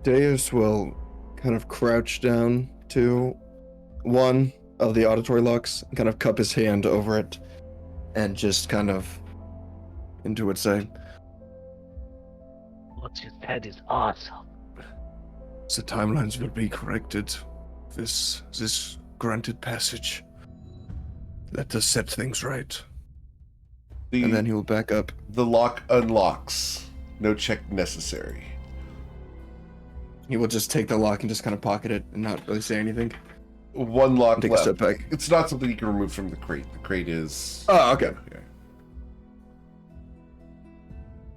[SPEAKER 5] Deus will kind of crouch down to one of the auditory locks and kind of cup his hand over it and just kind of into it say,
[SPEAKER 3] What you said is awesome.
[SPEAKER 5] the timelines will be corrected. This granted passage. Let us set things right. And then he will back up.
[SPEAKER 1] The lock unlocks. No check necessary.
[SPEAKER 5] He will just take the lock and just kind of pocket it and not really say anything.
[SPEAKER 1] 1 lock
[SPEAKER 5] Take a
[SPEAKER 1] left.
[SPEAKER 5] step back.
[SPEAKER 1] It's not something you can remove from the crate. The crate is...
[SPEAKER 5] Oh, okay.
[SPEAKER 1] Yeah.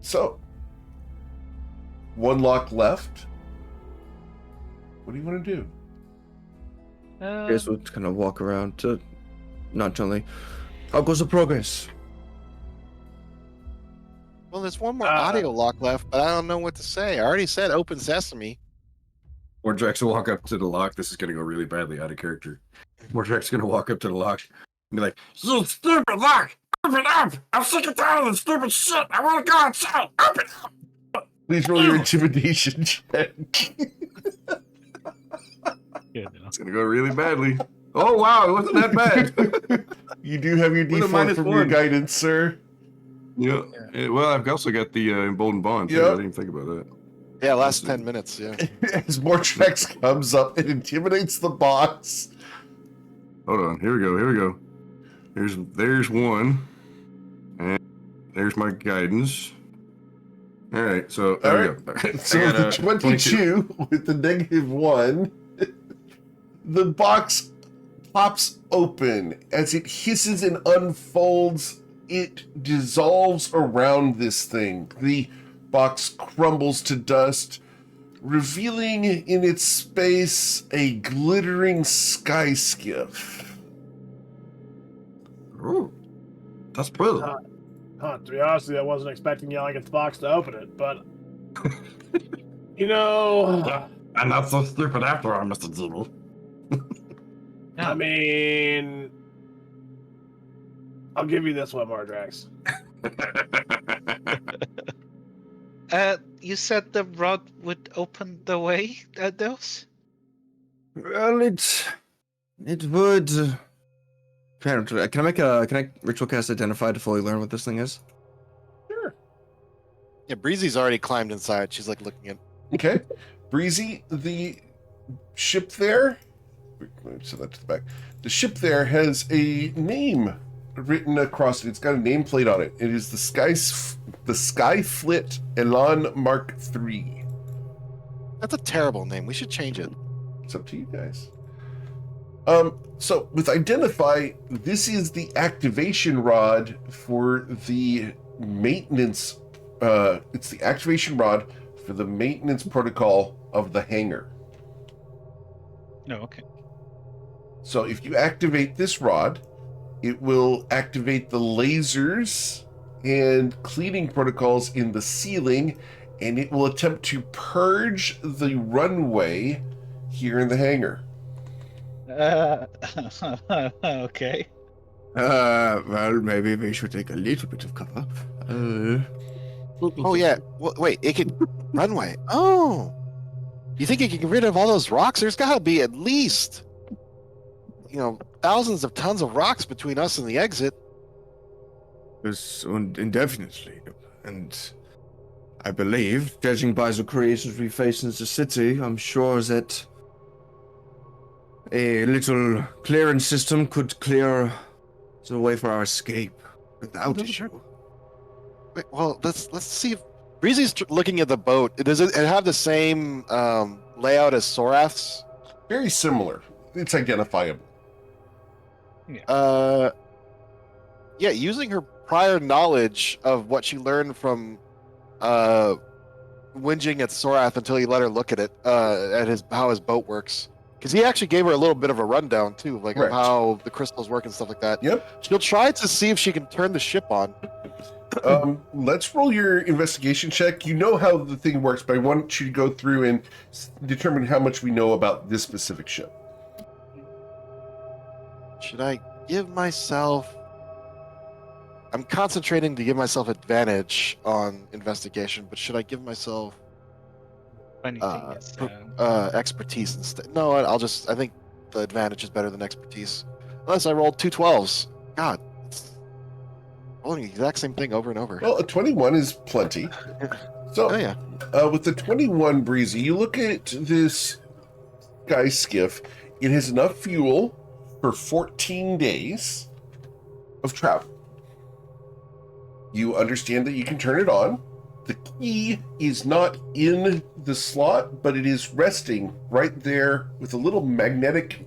[SPEAKER 1] So, 1 lock left. What do you want to do?
[SPEAKER 5] Deus will kind of walk around to nonchalantly. How goes the progress?
[SPEAKER 2] well, there's one more audio lock left, but I don't know what to say. I already said open sesame.
[SPEAKER 6] Mordrax will walk up to the lock. This is going to go really badly out of character. Mordrax is going to walk up to the lock and be like,
[SPEAKER 8] You stupid lock! Open up! I'm sick and tired of this stupid shit! I wanna go outside! Open up!
[SPEAKER 1] Please roll your intimidation check.
[SPEAKER 3] Yeah, no.
[SPEAKER 6] it's going to go really badly. Oh, wow. It wasn't that bad.
[SPEAKER 1] You do have your
[SPEAKER 6] With a
[SPEAKER 1] D4 from
[SPEAKER 6] -1.
[SPEAKER 1] your guidance, sir.
[SPEAKER 6] Yeah. Well, I've also got the emboldened bond. Too.
[SPEAKER 1] Yep.
[SPEAKER 6] I didn't even think about that.
[SPEAKER 2] Yeah, last 10 minutes. Yeah.
[SPEAKER 1] As Mortrax comes up and intimidates the box.
[SPEAKER 6] Hold on. Here we go. Here we go. There's one. And there's my guidance. All right. So there we go. All right.
[SPEAKER 1] So
[SPEAKER 6] I got,
[SPEAKER 1] the 22 with the -1, the box pops open. As it hisses and unfolds, it dissolves around this thing. The box crumbles to dust, revealing in its space a glittering sky skiff.
[SPEAKER 6] Ooh, that's pretty.
[SPEAKER 4] To be honest with you, I wasn't expecting Yelling at the box to open it, but you know,
[SPEAKER 8] I'm not so stupid after all, Mr. Jimmy.
[SPEAKER 4] I mean, I'll give you this one, Mordrax.
[SPEAKER 3] You said the rod would open the way, those?
[SPEAKER 5] Well, it would. Can I ritual cast identify to fully learn what this thing is?
[SPEAKER 4] Sure.
[SPEAKER 2] Yeah, Breezy's already climbed inside. She's like looking at.
[SPEAKER 1] Okay. Breezy, the ship there. So that's the back. The ship there has a name written across it. It's got a nameplate on it. It is the Skyflit Elan Mark III.
[SPEAKER 2] That's a terrible name. We should change it.
[SPEAKER 1] It's up to you guys. So with identify, this is the activation rod for the maintenance. It's the activation rod for the maintenance protocol of the hangar.
[SPEAKER 3] No, okay.
[SPEAKER 1] So if you activate this rod, it will activate the lasers and cleaning protocols in the ceiling, and it will attempt to purge the runway here in the hangar.
[SPEAKER 3] Okay.
[SPEAKER 5] Well, maybe we should take a little bit of cover.
[SPEAKER 2] Oh yeah. Wait, it can runway. Oh, you think it can get rid of all those rocks? There's got to be at least, thousands of tons of rocks between us and the exit.
[SPEAKER 5] Yes, and indefinitely. And I believe, judging by the creations we face in the city, I'm sure that a little clearance system could clear the way for our escape without issue.
[SPEAKER 2] Wait, well, let's see if Breezy's looking at the boat. Does it have the same layout as Sorath's?
[SPEAKER 1] Very similar. It's identifiable.
[SPEAKER 2] Yeah, using her prior knowledge of what she learned from whinging at Sorath until he let her look at it, how his boat works. Because he actually gave her a little bit of a rundown too, like of
[SPEAKER 1] Correct.
[SPEAKER 2] how the crystals work and stuff like that.
[SPEAKER 1] Yep.
[SPEAKER 2] She'll try to see if she can turn the ship on.
[SPEAKER 1] Let's roll your investigation check. You know how the thing works, but I want you to go through and determine how much we know about this specific ship.
[SPEAKER 2] Should I give myself... I'm concentrating to give myself advantage on investigation, but should I give myself
[SPEAKER 3] Anything is,
[SPEAKER 2] expertise instead? No, I think the advantage is better than expertise. Unless I rolled 2 12s. God, it's rolling the exact same thing over and over.
[SPEAKER 1] Well, a 21 is plenty. So,
[SPEAKER 2] Oh yeah.
[SPEAKER 1] with the 21, Breezy, you look at this guy's skiff. It has enough fuel for 14 days of travel. You understand that you can turn it on. The key is not in the slot, but it is resting right there with a little magnetic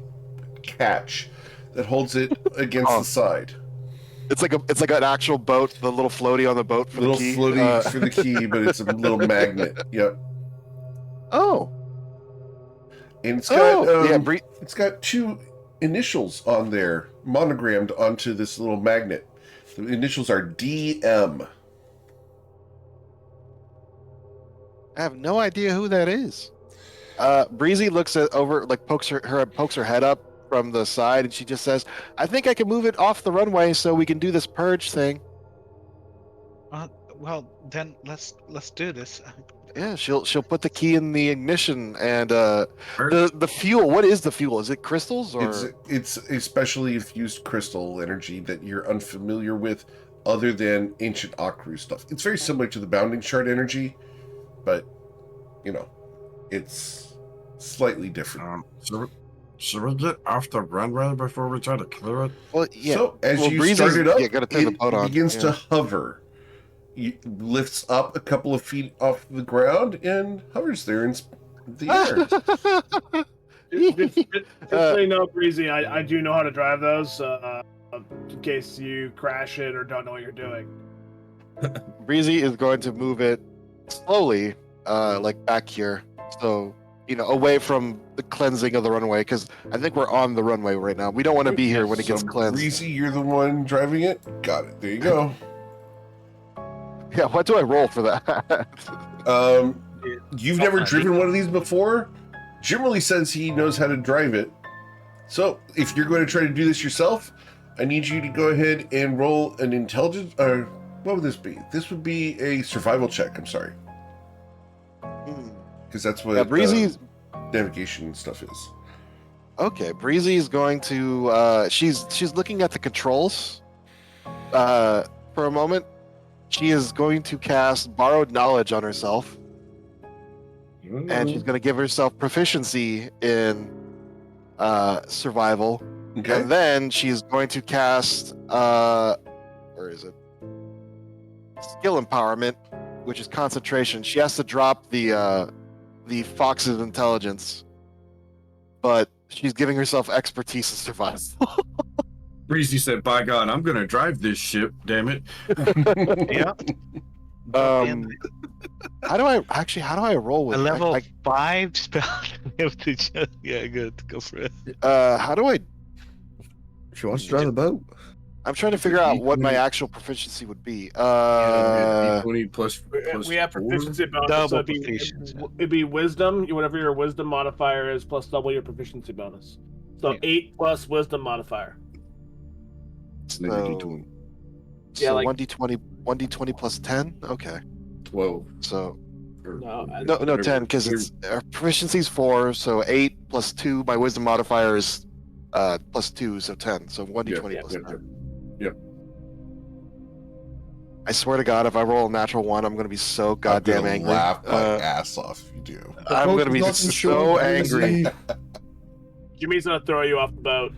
[SPEAKER 1] catch that holds it against the side.
[SPEAKER 2] It's like an actual boat, the little floaty on the boat for
[SPEAKER 1] Little
[SPEAKER 2] the key.
[SPEAKER 1] floaty for the key, but it's a little magnet. Yep.
[SPEAKER 2] Oh.
[SPEAKER 1] And it's got
[SPEAKER 2] yeah,
[SPEAKER 1] it's got 2 initials on there, monogrammed onto this little magnet. The initials are DM.
[SPEAKER 2] I have no idea who that is. Breezy looks pokes her head up from the side, and she just says, "I think I can move it off the runway so we can do this purge thing."
[SPEAKER 3] Well, then let's do this.
[SPEAKER 2] Yeah, she'll put the key in the ignition and the fuel. What is the fuel? Is it crystals or?
[SPEAKER 1] It's a specially infused crystal energy that you're unfamiliar with, other than ancient Akru stuff. It's very similar to the bounding shard energy, but it's slightly different.
[SPEAKER 8] Should we get off the runway before we try to clear it?
[SPEAKER 2] Well, yeah.
[SPEAKER 1] So as you
[SPEAKER 2] Breezy's-
[SPEAKER 1] start it up,
[SPEAKER 2] gotta turn the boat on.
[SPEAKER 1] begins
[SPEAKER 2] Yeah.
[SPEAKER 1] to hover. It lifts up a couple of feet off the ground and hovers there in the air.
[SPEAKER 4] Just so you know, Breezy, I do know how to drive those, in case you crash it or don't know what you're doing.
[SPEAKER 2] Breezy is going to move it slowly, like back here, so away from the cleansing of the runway, because I think we're on the runway right now. We don't want to be here when it gets
[SPEAKER 1] So,
[SPEAKER 2] cleansed.
[SPEAKER 1] Breezy, you're the one driving it? Got it. There you go.
[SPEAKER 2] Yeah, what do I roll for that?
[SPEAKER 1] You've never driven one of these before? Generally says he knows how to drive it. So, if you're going to try to do this yourself, I need you to go ahead and roll an intelligence, or what would this be? This would be a survival check, I'm sorry. Because that's what
[SPEAKER 2] Breezy's
[SPEAKER 1] navigation stuff is.
[SPEAKER 2] okay. Breezy's going to she's looking at the controls for a moment. She is going to cast borrowed knowledge on herself, and she's going to give herself proficiency in survival.
[SPEAKER 1] Okay.
[SPEAKER 2] And then she's going to cast where is it? Skill empowerment, which is concentration. She has to drop the Fox's intelligence, but She's giving herself expertise in survival.
[SPEAKER 6] Breezy said, "By God, I'm gonna drive this ship. Damn it!"
[SPEAKER 3] Yeah.
[SPEAKER 2] Um, how do I roll with
[SPEAKER 3] A level
[SPEAKER 2] like
[SPEAKER 3] 5 spell. Yeah, good. Go for it.
[SPEAKER 2] how do I?
[SPEAKER 5] She wants to drive the boat.
[SPEAKER 2] I'm trying to figure out what my actual proficiency would be.
[SPEAKER 6] D20 plus
[SPEAKER 4] We have
[SPEAKER 6] 4.
[SPEAKER 4] proficiency bonus,
[SPEAKER 3] Double
[SPEAKER 4] so
[SPEAKER 3] proficiency.
[SPEAKER 4] it'd be wisdom, whatever your wisdom modifier is, plus double your proficiency bonus. So
[SPEAKER 3] Yeah.
[SPEAKER 4] 8 plus wisdom modifier.
[SPEAKER 6] Maybe
[SPEAKER 2] So,
[SPEAKER 6] D20.
[SPEAKER 4] Yeah,
[SPEAKER 2] so
[SPEAKER 4] like-
[SPEAKER 2] 1d20 plus 10. Okay,
[SPEAKER 6] 12.
[SPEAKER 2] so
[SPEAKER 6] Or
[SPEAKER 4] No,
[SPEAKER 2] no 10 because it's proficiency's 4, so 8 plus 2. My wisdom modifier is plus 2, so 10. So 1d20
[SPEAKER 6] Yeah,
[SPEAKER 2] plus
[SPEAKER 6] yeah,
[SPEAKER 2] 10.
[SPEAKER 6] yeah.
[SPEAKER 2] I swear to God, if I roll a natural 1, I'm gonna be so
[SPEAKER 1] I'm
[SPEAKER 2] goddamn
[SPEAKER 1] gonna
[SPEAKER 2] angry.
[SPEAKER 1] laugh my ass off if you do.
[SPEAKER 2] I'm
[SPEAKER 5] boat
[SPEAKER 2] gonna be
[SPEAKER 5] is not
[SPEAKER 2] so
[SPEAKER 5] insured,
[SPEAKER 2] angry.
[SPEAKER 5] Breezy.
[SPEAKER 4] Jimmy's gonna throw you off the boat.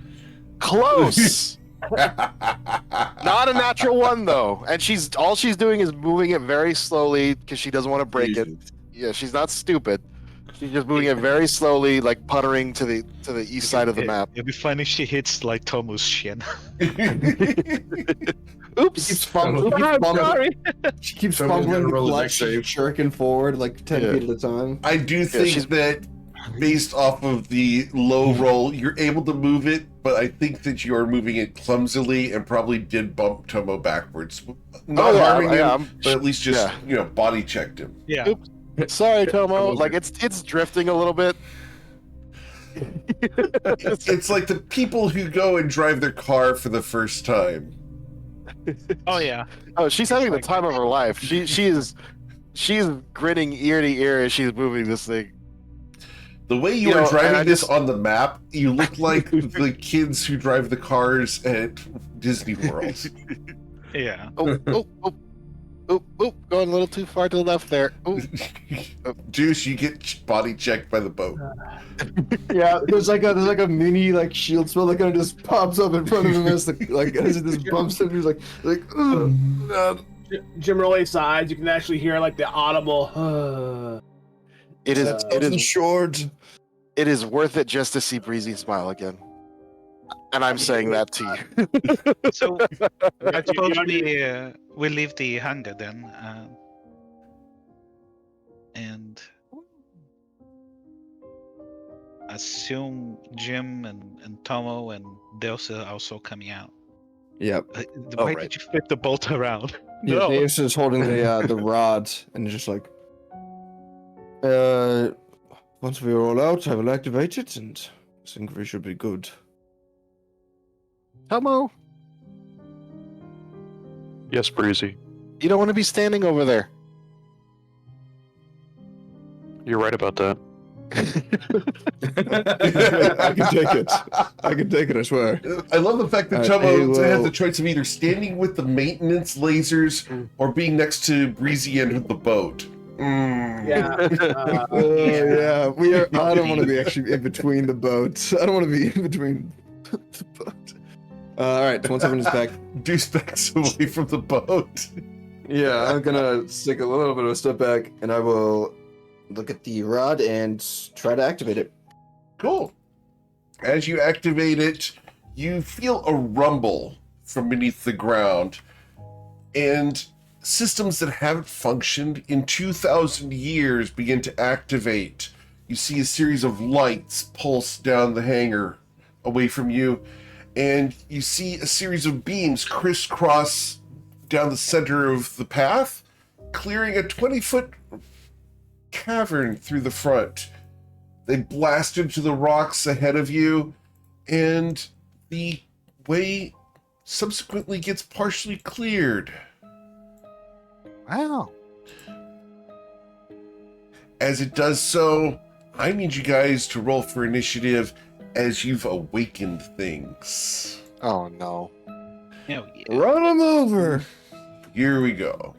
[SPEAKER 2] Close. Not a natural 1 though, and all she's doing is moving it very slowly because she doesn't want to break it. Yeah, she's not stupid. She's just moving it very slowly, like puttering to the east side of the map.
[SPEAKER 3] It'd be funny if she hits like Tomo's shin.
[SPEAKER 2] Oops.
[SPEAKER 5] She keeps fumbling. She keeps
[SPEAKER 6] Someone's
[SPEAKER 5] fumbling
[SPEAKER 6] gotta
[SPEAKER 5] the
[SPEAKER 6] roll the
[SPEAKER 5] clutch,
[SPEAKER 6] next save.
[SPEAKER 5] jerking forward like 10
[SPEAKER 2] Yeah.
[SPEAKER 5] feet at a time.
[SPEAKER 1] I do think
[SPEAKER 2] she's-
[SPEAKER 1] that based off of the low roll, you're able to move it, but I think that you are moving it clumsily and probably did bump Tomo backwards. Not harming him, but at least just body checked him.
[SPEAKER 3] Yeah.
[SPEAKER 2] Sorry, Tomo. Like it's drifting a little bit.
[SPEAKER 1] It's like the people who go and drive their car for the first time.
[SPEAKER 3] Oh yeah.
[SPEAKER 2] Oh, she's having the time of her life. She's grinning ear to ear as she's moving this thing.
[SPEAKER 1] The way you
[SPEAKER 2] You
[SPEAKER 1] are
[SPEAKER 2] know, and I
[SPEAKER 1] driving this
[SPEAKER 2] just-
[SPEAKER 1] on the map, you look like the kids who drive the cars at Disney World.
[SPEAKER 3] Yeah.
[SPEAKER 2] Oh, going a little too far to the left there. Oh,
[SPEAKER 1] Deuce, you get body checked by the boat.
[SPEAKER 5] Yeah, there's like a mini like shield spell that kind of just pops up in front of him as as it just bumps him. He's like ugh.
[SPEAKER 4] Jim roll sides, you can actually hear like the audible.
[SPEAKER 2] it is
[SPEAKER 5] short.
[SPEAKER 2] it is worth it just to see Breezy smile again. And I'm saying that to you.
[SPEAKER 3] So I suppose we leave the hangar then, and assume Jim and Tomo and Deus are also coming out.
[SPEAKER 5] Yep.
[SPEAKER 3] Why
[SPEAKER 5] right.
[SPEAKER 3] did you flip the bolt around?
[SPEAKER 5] Yeah, Deus is holding the rod and is just like, once we roll out, I will activate it, and I think we should be good.
[SPEAKER 2] Tomo,
[SPEAKER 7] Yes, Breezy.
[SPEAKER 2] you don't want to be standing over there.
[SPEAKER 7] You're right about that.
[SPEAKER 5] I can take it. I can take it, I swear.
[SPEAKER 1] I love the fact that
[SPEAKER 5] I
[SPEAKER 1] Tomo
[SPEAKER 5] will-
[SPEAKER 1] has the choice of either standing with the maintenance lasers or being next to Breezy and with the boat.
[SPEAKER 4] Yeah.
[SPEAKER 5] Yeah, we are. I don't want to be actually in between the boats. I don't want to be in between the boat. All right, so once everyone is back,
[SPEAKER 1] Deuce backs away from the boat.
[SPEAKER 5] yeah, I'm gonna take a little bit of a step back, and I will look at the rod and try to activate it.
[SPEAKER 1] Cool. As you activate it, you feel a rumble from beneath the ground, and systems that haven't functioned in 2,000 years begin to activate. You see a series of lights pulse down the hangar away from you, and you see a series of beams crisscross down the center of the path, clearing a 20-foot cavern through the front. They blast into the rocks ahead of you, and the way subsequently gets partially cleared.
[SPEAKER 2] Wow.
[SPEAKER 1] As it does so, I need you guys to roll for initiative as you've awakened things.
[SPEAKER 2] Oh no.
[SPEAKER 3] Oh, yeah.
[SPEAKER 5] Run him over.
[SPEAKER 1] Here we go.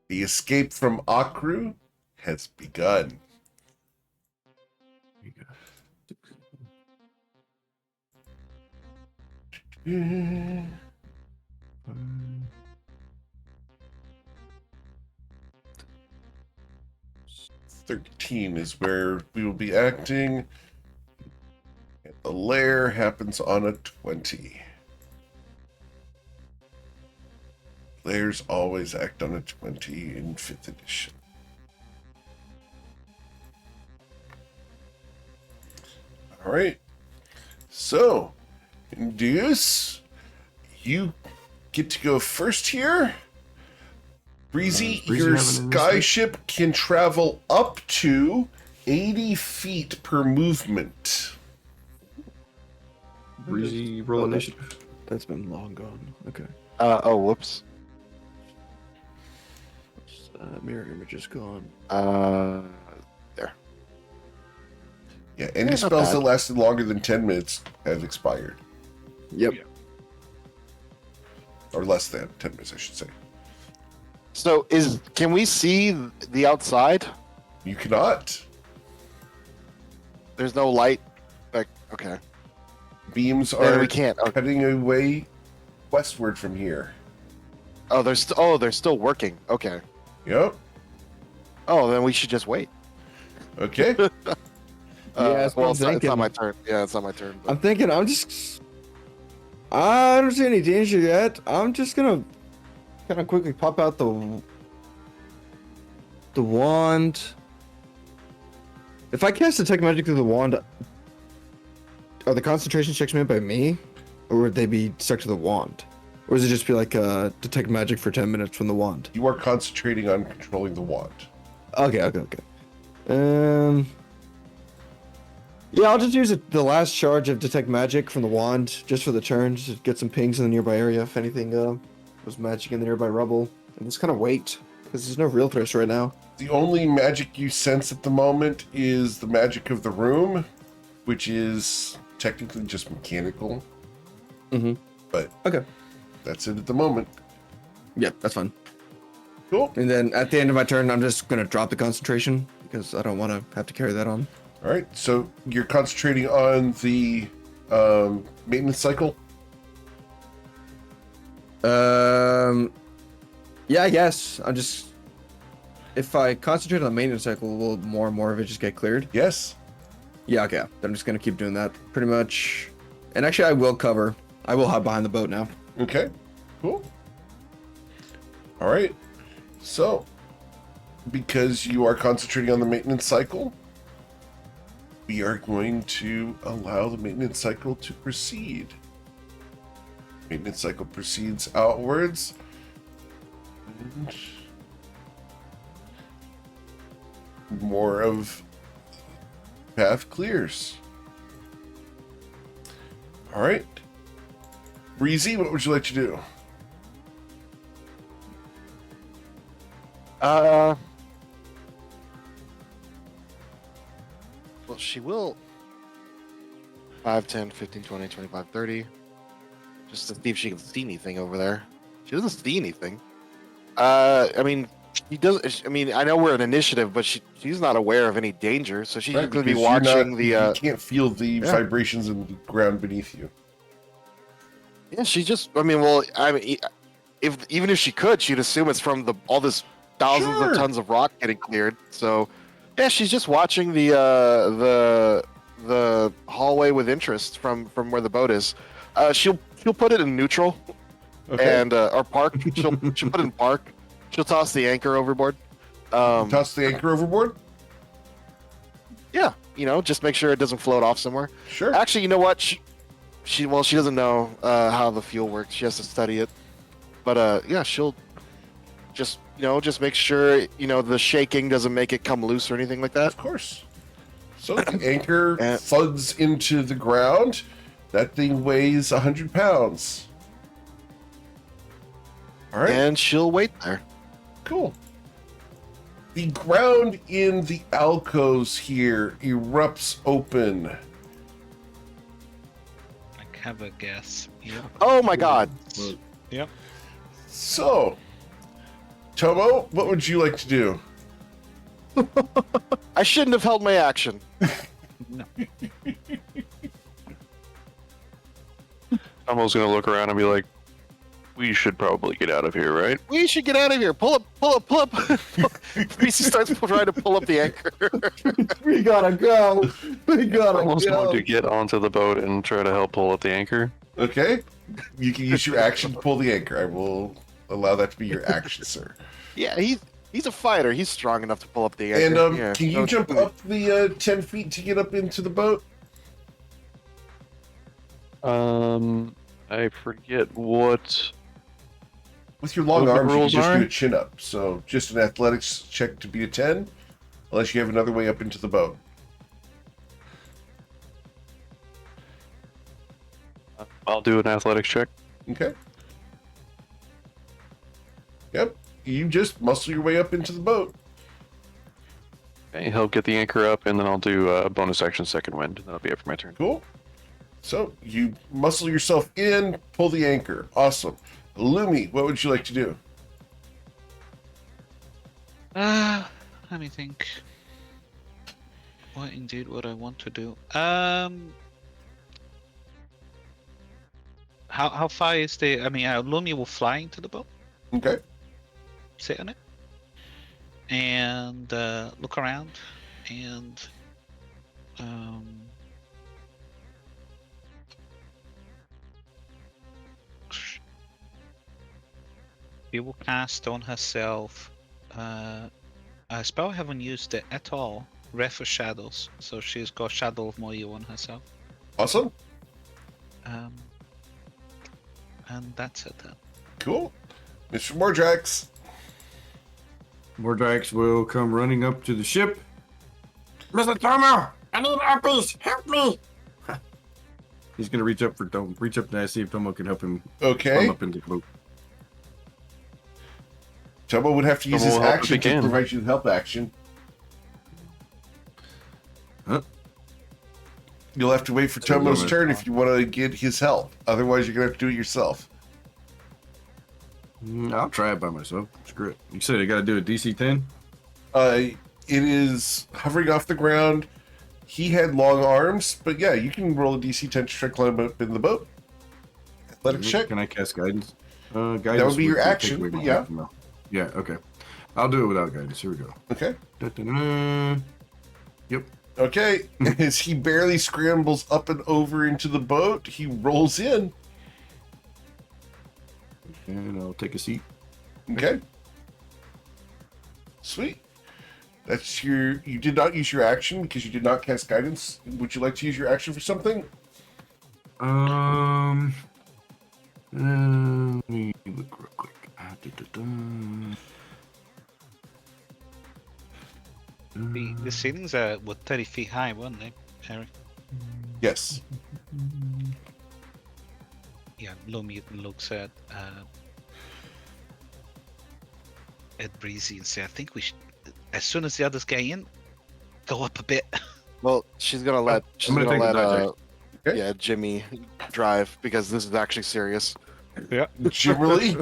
[SPEAKER 1] The escape from Akru has begun. "13 is where we will be acting. lair happens on a 20. Lairs always act on a 20 in 5th edition. All right. So, Deuce, you get to go first here. Breezy,
[SPEAKER 6] Breezy
[SPEAKER 1] your
[SPEAKER 6] having an
[SPEAKER 1] sky
[SPEAKER 6] initiative?
[SPEAKER 1] ship can travel up to 80 feet per movement.
[SPEAKER 6] Breezy, roll initiative.
[SPEAKER 5] That's been long gone. Okay.
[SPEAKER 2] Oh, whoops.
[SPEAKER 5] Mirror image is gone.
[SPEAKER 2] There.
[SPEAKER 1] Yeah, any
[SPEAKER 2] not
[SPEAKER 1] spells
[SPEAKER 2] bad.
[SPEAKER 1] that lasted longer than 10 minutes have expired.
[SPEAKER 5] Yep.
[SPEAKER 1] Or less than 10 minutes, I should say.
[SPEAKER 2] So can we see the outside?
[SPEAKER 1] You cannot.
[SPEAKER 2] There's no light. Like, okay.
[SPEAKER 1] Beams
[SPEAKER 2] Then
[SPEAKER 1] are
[SPEAKER 2] we can't. Okay.
[SPEAKER 1] cutting away westward from here.
[SPEAKER 2] Oh, they're still working. Okay.
[SPEAKER 1] Yep.
[SPEAKER 2] Oh, then we should just wait.
[SPEAKER 1] Okay.
[SPEAKER 5] Yeah, that's what
[SPEAKER 2] well,
[SPEAKER 5] I'm
[SPEAKER 2] it's not
[SPEAKER 5] thinking.
[SPEAKER 2] my turn. Yeah, it's not my turn. but-
[SPEAKER 5] I'm thinking. I don't see any danger yet. I'm just gonna kind of quickly pop out the wand. If I cast detect magic through the wand, are the concentration checks made by me, or would they be stuck to the wand, or does it just be like detect magic for 10 minutes from the wand?
[SPEAKER 1] You are concentrating on controlling the wand.
[SPEAKER 5] Okay. Yeah, I'll just use the last charge of detect magic from the wand just for the turn, just to get some pings in the nearby area if anything was magic in the nearby rubble, and just kind of wait because there's no real threats right now.
[SPEAKER 1] The only magic you sense at the moment is the magic of the room, which is technically just mechanical.
[SPEAKER 5] Mhm.
[SPEAKER 1] But
[SPEAKER 5] Okay.
[SPEAKER 1] that's it at the moment.
[SPEAKER 5] Yeah, that's fine.
[SPEAKER 1] Cool.
[SPEAKER 5] And then at the end of my turn, I'm just gonna drop the concentration because I don't want to have to carry that on.
[SPEAKER 1] All right. So you're concentrating on the maintenance cycle.
[SPEAKER 5] Yeah, I guess I'm just. If I concentrate on the maintenance cycle, will more and more of it just get cleared?
[SPEAKER 1] Yes.
[SPEAKER 5] Yeah, okay. Then I'm just gonna keep doing that pretty much. And actually, I will cover. I will hide behind the boat now.
[SPEAKER 1] Okay. Cool. All right. So, because you are concentrating on the maintenance cycle, we are going to allow the maintenance cycle to proceed. Maintenance cycle proceeds outwards. And more of path clears. All right. Breezy, what would you like to do?
[SPEAKER 2] Well, she will 5, 10, 15, 20, 25, 30. Just to see if she can see anything over there. She doesn't see anything. I mean, she does. I mean, I know we're an initiative, but she's not aware of any danger, so she's
[SPEAKER 1] Right,
[SPEAKER 2] just going to be
[SPEAKER 1] because you're
[SPEAKER 2] watching
[SPEAKER 1] not-
[SPEAKER 2] the.
[SPEAKER 1] You can't feel the
[SPEAKER 2] yeah.
[SPEAKER 1] vibrations in the ground beneath you.
[SPEAKER 2] Yeah, she just. I mean, well, I mean, even if she could, she'd assume it's from all this thousands
[SPEAKER 1] Sure.
[SPEAKER 2] of tons of rock getting cleared. So, yeah, she's just watching the hallway with interest from where the boat is. She'll put it in neutral,
[SPEAKER 1] Okay.
[SPEAKER 2] and or park. She'll put it in park. She'll toss the anchor overboard.
[SPEAKER 1] Toss the anchor overboard?
[SPEAKER 2] Yeah, just make sure it doesn't float off somewhere.
[SPEAKER 1] Sure.
[SPEAKER 2] Actually, you know what? She doesn't know how the fuel works. She has to study it. But yeah, she'll just make sure the shaking doesn't make it come loose or anything like that.
[SPEAKER 1] Of course. So the anchor
[SPEAKER 2] And-
[SPEAKER 1] thuds into the ground. That thing weighs 100 pounds. All right.
[SPEAKER 2] And she'll wait there.
[SPEAKER 1] Cool. The ground in the alcoves here erupts open.
[SPEAKER 3] I have a guess. Yep.
[SPEAKER 2] Oh my God!
[SPEAKER 3] Yep.
[SPEAKER 1] So, Tomo, what would you like to do?
[SPEAKER 2] I shouldn't have held my action.
[SPEAKER 7] Tomo's gonna look around and be like, We should probably get out of here, right?
[SPEAKER 2] We should get out of here. Pull up. Reese starts trying to pull up the anchor.
[SPEAKER 5] We gotta go. We gotta
[SPEAKER 7] Almost
[SPEAKER 5] go.
[SPEAKER 7] going to get onto the boat and try to help pull up the anchor.
[SPEAKER 1] Okay. You can use your action to pull the anchor. I will allow that to be your action, sir.
[SPEAKER 2] Yeah, he's a fighter. He's strong enough to pull up the anchor.
[SPEAKER 1] And
[SPEAKER 2] Yeah,
[SPEAKER 1] can you
[SPEAKER 2] don't
[SPEAKER 1] jump
[SPEAKER 2] do it.
[SPEAKER 1] up the 10 feet to get up into the boat?
[SPEAKER 7] I forget what.
[SPEAKER 1] With your long
[SPEAKER 7] What the
[SPEAKER 1] arms, you can
[SPEAKER 7] rules
[SPEAKER 1] just
[SPEAKER 7] are?
[SPEAKER 1] do a chin up. So just an athletics check to be a 10, unless you have another way up into the boat.
[SPEAKER 7] I'll do an athletics check.
[SPEAKER 1] Okay. Yep. You just muscle your way up into the boat.
[SPEAKER 7] Okay, he'll get the anchor up, and then I'll do a bonus action second wind. That'll be it for my turn.
[SPEAKER 1] Cool. So you muscle yourself in, pull the anchor. Awesome. Lumi, what would you like to do?
[SPEAKER 3] Let me think. What indeed would I want to do? How far is the? I mean, Lumi will fly into the boat,
[SPEAKER 1] Okay.
[SPEAKER 3] sit on it, and look around, and she will cast on herself a spell I haven't used it at all. Wrath of Shadows, so she's got Shadow of Moyo on herself.
[SPEAKER 1] Awesome.
[SPEAKER 3] And that's it then.
[SPEAKER 1] Cool. Mr. Mordrax.
[SPEAKER 6] Mordrax will come running up to the ship.
[SPEAKER 8] Mr. Tomo, I need uppies. Help me.
[SPEAKER 6] He's gonna reach up to see if Tomo can help him
[SPEAKER 1] Okay.
[SPEAKER 6] climb up into the boat.
[SPEAKER 1] Tomo would have to use
[SPEAKER 7] Tomo
[SPEAKER 1] his
[SPEAKER 7] will help if
[SPEAKER 1] action
[SPEAKER 7] he
[SPEAKER 1] to
[SPEAKER 7] can.
[SPEAKER 1] provide you with help action.
[SPEAKER 6] Huh?
[SPEAKER 1] You'll have to wait for
[SPEAKER 6] So
[SPEAKER 1] Tomo's
[SPEAKER 6] we'll-
[SPEAKER 1] turn if you want to get his help. Otherwise, you're going to have to do it yourself.
[SPEAKER 6] I'll try it by myself. Screw it. You said I gotta do a DC 10?
[SPEAKER 1] It is hovering off the ground. He had long arms, but yeah, you can roll a DC 10 to try to climb up in the boat. Athletics check.
[SPEAKER 6] Can I cast guidance? Guidance
[SPEAKER 1] would be your
[SPEAKER 6] take
[SPEAKER 1] action,
[SPEAKER 6] away
[SPEAKER 1] but
[SPEAKER 6] my
[SPEAKER 1] yeah.
[SPEAKER 6] action, though. Yeah, okay. I'll do it without guidance. Here we go.
[SPEAKER 1] Okay.
[SPEAKER 6] Da-da-da. Yep.
[SPEAKER 1] Okay. As he barely scrambles up and over into the boat, he rolls in.
[SPEAKER 6] And I'll take a seat.
[SPEAKER 1] Okay. Sweet. That's your. You did not use your action because you did not cast guidance. Would you like to use your action for something?
[SPEAKER 6] Let me look real quick. Da-da-da.
[SPEAKER 3] The ceilings are 30 feet high, weren't they, Harry?
[SPEAKER 1] Yes.
[SPEAKER 3] Yeah, Lumi looks at Breezy and say, "I think we should, as soon as the others get in, go up a bit."
[SPEAKER 2] Well, she's gonna let
[SPEAKER 6] gonna take the dodge
[SPEAKER 1] Okay.
[SPEAKER 2] yeah, Jimmy drive because this is actually serious.
[SPEAKER 1] Generally.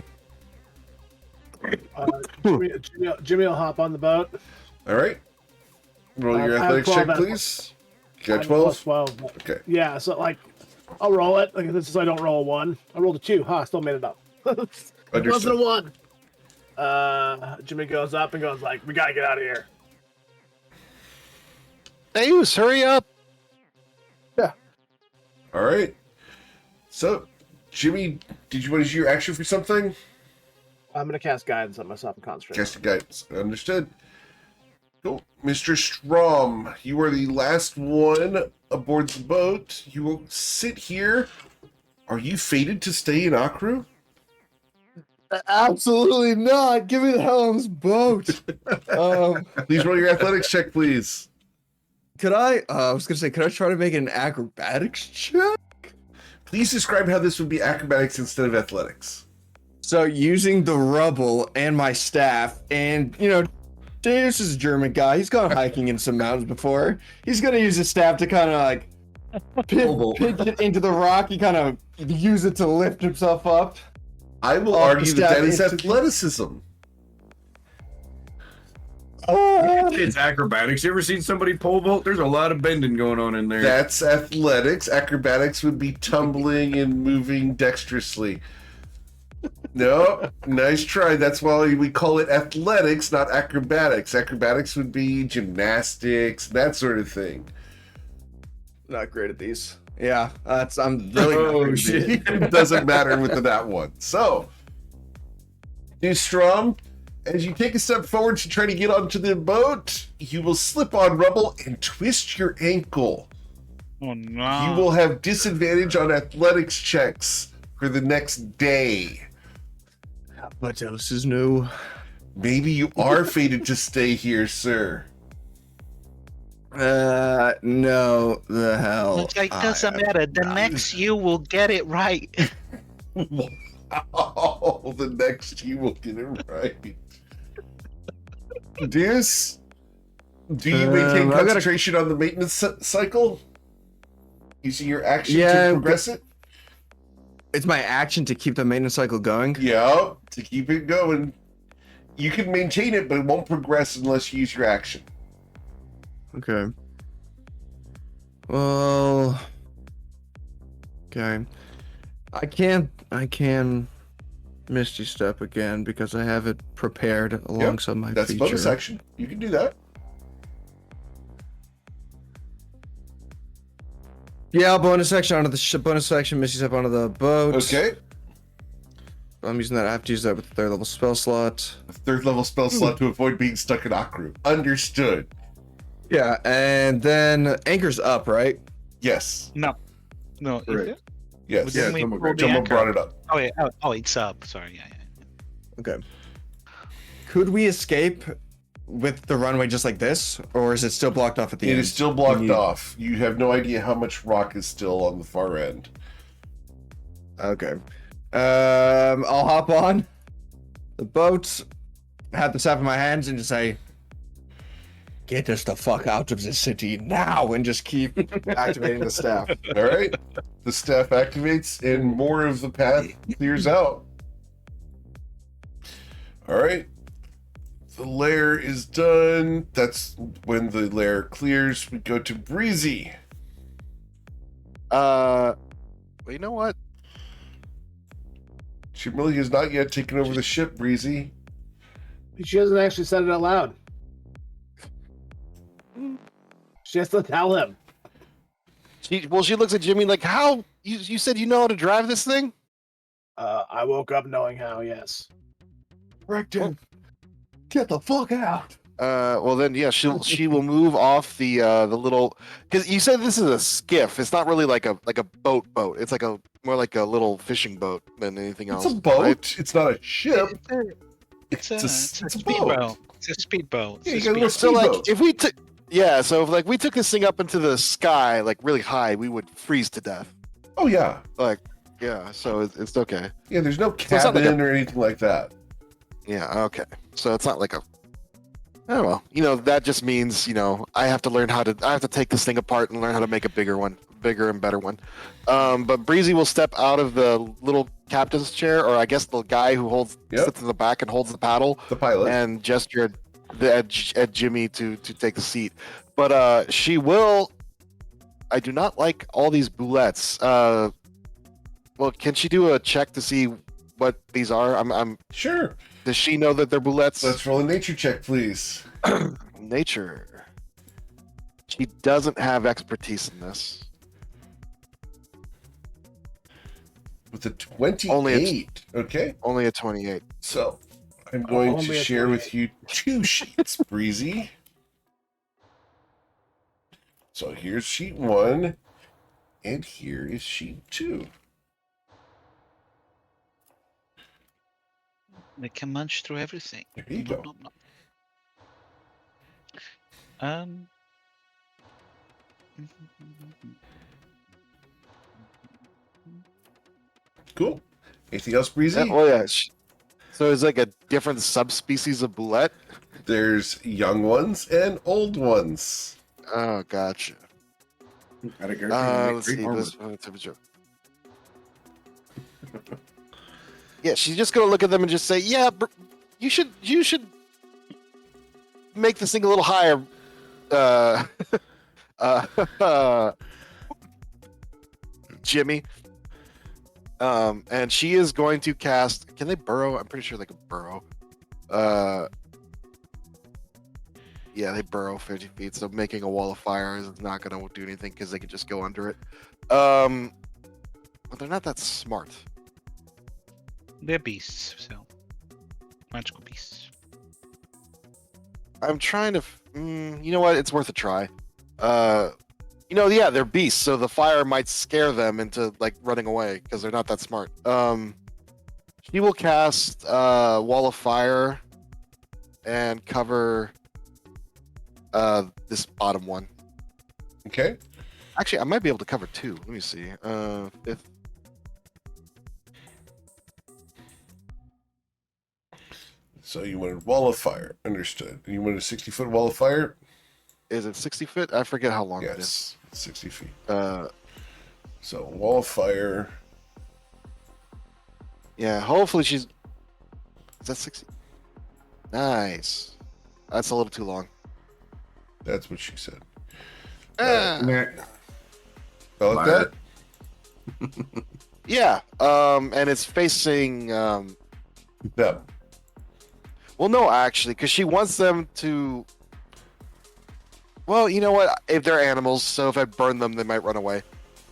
[SPEAKER 4] Jimmy will hop on the boat.
[SPEAKER 1] All right. Roll your
[SPEAKER 4] I have
[SPEAKER 1] athletics check,
[SPEAKER 4] 12
[SPEAKER 1] please. You got
[SPEAKER 4] I'm plus
[SPEAKER 1] 12?
[SPEAKER 4] 12.
[SPEAKER 1] Okay.
[SPEAKER 4] Yeah, so like, I'll roll it. Like this is I don't roll a 1. I rolled a 2. Still made it up. It wasn't
[SPEAKER 1] Understood.
[SPEAKER 4] a 1. Jimmy goes up and goes like, "We gotta get out of here."
[SPEAKER 2] Deus, hurry up!
[SPEAKER 1] All right. So, Jimmy, did you want to use your action for something?
[SPEAKER 4] I'm gonna cast guidance on myself and concentrate.
[SPEAKER 1] Casting guidance. Understood. Cool. Mr. Strom, you are the last one aboard the boat. You will sit here. Are you fated to stay in Akru?
[SPEAKER 5] Absolutely not. Give me the hell on this boat.
[SPEAKER 1] Please roll your athletics check, please.
[SPEAKER 5] Could I? I was gonna say, could I try to make an acrobatics check?
[SPEAKER 1] Please describe how this would be acrobatics instead of athletics.
[SPEAKER 5] So using the rubble and my staff, and Deus is a German guy. He's gone hiking in some mountains before. He's gonna use his staff to kind of like pitch it into the rock. He kind of use it to lift himself up.
[SPEAKER 1] I will
[SPEAKER 5] Off the
[SPEAKER 1] argue that
[SPEAKER 5] staff
[SPEAKER 1] is
[SPEAKER 5] into-
[SPEAKER 1] athleticism.
[SPEAKER 6] It's acrobatics. You ever seen somebody pole vault? There's a lot of bending going on in there.
[SPEAKER 1] That's athletics. Acrobatics would be tumbling and moving dexterously. No, nice try. That's why we call it athletics, not acrobatics. Acrobatics would be gymnastics, that sort of thing.
[SPEAKER 5] Not great at these. Yeah, I'm really not
[SPEAKER 1] Oh
[SPEAKER 5] great at these.
[SPEAKER 1] shit! It doesn't matter with that one. So, do Strom, as you take a step forward to try to get onto the boat, you will slip on rubble and twist your ankle.
[SPEAKER 3] Oh no.
[SPEAKER 1] You will have disadvantage on athletics checks for the next day.
[SPEAKER 5] What else is new?
[SPEAKER 1] Maybe you are fated to stay here, sir.
[SPEAKER 5] No, the hell.
[SPEAKER 3] It doesn't matter. The next you will get it right.
[SPEAKER 1] Wow, the next you will get it right. Deuce, do you maintain
[SPEAKER 5] I gotta-
[SPEAKER 1] concentration on the maintenance cycle? Using your action
[SPEAKER 5] Yeah,
[SPEAKER 1] to progress it?
[SPEAKER 5] It's my action to keep the maintenance cycle going.
[SPEAKER 1] Yeah, to keep it going. You can maintain it, but it won't progress unless you use your action.
[SPEAKER 5] Okay. Well. Okay. I can Misty Step again because I have it prepared alongside my
[SPEAKER 1] That's
[SPEAKER 5] feature.
[SPEAKER 1] bonus action. You can do that.
[SPEAKER 5] Yeah, bonus action onto the bonus action Misty Step onto the boat.
[SPEAKER 1] Okay.
[SPEAKER 5] I'm using that. I have to use that with the 3rd level spell slot.
[SPEAKER 1] A 3rd level spell slot to avoid being stuck in Akru. Understood.
[SPEAKER 5] Yeah, and then anchor's up, right?
[SPEAKER 1] Yes.
[SPEAKER 3] No, is
[SPEAKER 5] Right.
[SPEAKER 3] it?
[SPEAKER 1] Yes.
[SPEAKER 3] Didn't we
[SPEAKER 6] Jumbo
[SPEAKER 3] pull the
[SPEAKER 1] Jumbo
[SPEAKER 3] anchor?
[SPEAKER 1] brought it up.
[SPEAKER 3] Oh yeah. Oh, it's up. Sorry. Yeah.
[SPEAKER 5] Okay. Could we escape with the runway just like this, or is it still blocked off at the
[SPEAKER 1] It
[SPEAKER 5] end?
[SPEAKER 1] is still blocked
[SPEAKER 5] You-
[SPEAKER 1] off. You have no idea how much rock is still on the far end.
[SPEAKER 5] Okay. I'll hop on the boat, have the staff in my hands, and just say, "Get us the fuck out of the city now!" and just keep activating the staff.
[SPEAKER 1] All right. The staff activates and more of the path clears out. All right. The lair is done. That's when the lair clears. We go to Breezy.
[SPEAKER 2] Well, you know what?
[SPEAKER 1] Shimili has not yet taken over the ship, Breezy.
[SPEAKER 4] She hasn't actually said it out loud. She has to tell him.
[SPEAKER 2] She looks at Jimmy like, "How? You said you know how to drive this thing?"
[SPEAKER 4] I woke up knowing how, yes.
[SPEAKER 5] Rector, get the fuck out!
[SPEAKER 2] Well then, yeah, she will move off the little, because you said this is a skiff. It's not really like a boat. It's like more like a little fishing boat than anything else.
[SPEAKER 1] It's a boat.
[SPEAKER 2] right?
[SPEAKER 1] It's not a ship.
[SPEAKER 3] It's a
[SPEAKER 1] it's a
[SPEAKER 3] speedboat.
[SPEAKER 1] boat.
[SPEAKER 3] It's a speedboat.
[SPEAKER 1] Yeah,
[SPEAKER 3] It's
[SPEAKER 1] you
[SPEAKER 3] a
[SPEAKER 1] got a little
[SPEAKER 3] speedboat.
[SPEAKER 2] So like,
[SPEAKER 1] speedboat.
[SPEAKER 2] if we took, yeah, so if like we took this thing up into the sky, like really high, we would freeze to death.
[SPEAKER 1] Oh, yeah.
[SPEAKER 2] Like, yeah, so it's okay.
[SPEAKER 1] Yeah, there's no
[SPEAKER 2] it's not
[SPEAKER 1] cabin
[SPEAKER 2] like
[SPEAKER 1] or anything like that.
[SPEAKER 2] Yeah, okay. So it's not like a. Oh well, that just means I have to take this thing apart and learn how to make a bigger and better one. But Breezy will step out of the little captain's chair, or I guess the guy who sits in the back and holds the paddle,
[SPEAKER 1] The pilot.
[SPEAKER 2] and gesture at Jimmy to take the seat. But she will. I do not like all these boulettes. Well, can she do a check to see what these are? I'm.
[SPEAKER 1] Sure.
[SPEAKER 2] Does she know that they're boulettes?
[SPEAKER 1] Let's roll a nature check, please.
[SPEAKER 2] Nature. She doesn't have expertise in this.
[SPEAKER 1] With a 28.
[SPEAKER 2] Only
[SPEAKER 1] Okay.
[SPEAKER 2] Only a 28.
[SPEAKER 1] So I'm going
[SPEAKER 4] only
[SPEAKER 1] to
[SPEAKER 4] a
[SPEAKER 1] share with you 2 sheets, Breezy. So here's sheet 1, and here is sheet 2.
[SPEAKER 3] They can munch through everything.
[SPEAKER 1] There you
[SPEAKER 3] No,
[SPEAKER 1] go.
[SPEAKER 3] no, no.
[SPEAKER 1] Cool. Anything else, Breezy?
[SPEAKER 2] Oh yeah. So it's like a different subspecies of boulette.
[SPEAKER 1] There's young ones and old ones.
[SPEAKER 2] Oh, gotcha.
[SPEAKER 6] Got a great,
[SPEAKER 2] Let's
[SPEAKER 6] great
[SPEAKER 2] see.
[SPEAKER 6] armor.
[SPEAKER 2] This temperature. Yeah, she's just gonna look at them and just say, "Yeah, you should make this thing a little higher." Jimmy. And she is going to cast. Can they burrow? I'm pretty sure they can burrow. Yeah, they burrow 50 feet. So making a wall of fire is not going to do anything because they can just go under it. But they're not that smart.
[SPEAKER 3] They're beasts, so magical beasts.
[SPEAKER 2] I'm trying to. You know what? It's worth a try. Yeah, they're beasts, so the fire might scare them into like running away because they're not that smart. She will cast wall of fire and cover this bottom one.
[SPEAKER 1] Okay.
[SPEAKER 2] Actually, I might be able to cover two. Let me see. Fifth.
[SPEAKER 1] So you wanted wall of fire. Understood. And you wanted a 60-foot wall of fire?
[SPEAKER 2] Is it 60 feet? I forget how long it is.
[SPEAKER 1] Yes, 60 feet.
[SPEAKER 2] So
[SPEAKER 1] wall of fire.
[SPEAKER 2] Yeah, hopefully she's. Is that 60? Nice. That's a little too long.
[SPEAKER 1] That's what she said.
[SPEAKER 6] Nah.
[SPEAKER 1] Felt
[SPEAKER 6] Fire.
[SPEAKER 1] that?
[SPEAKER 2] Yeah. And it's facing.
[SPEAKER 1] Them.
[SPEAKER 2] Well, no, actually, because she wants them to. Well, you know what? If they're animals, so if I burn them, they might run away.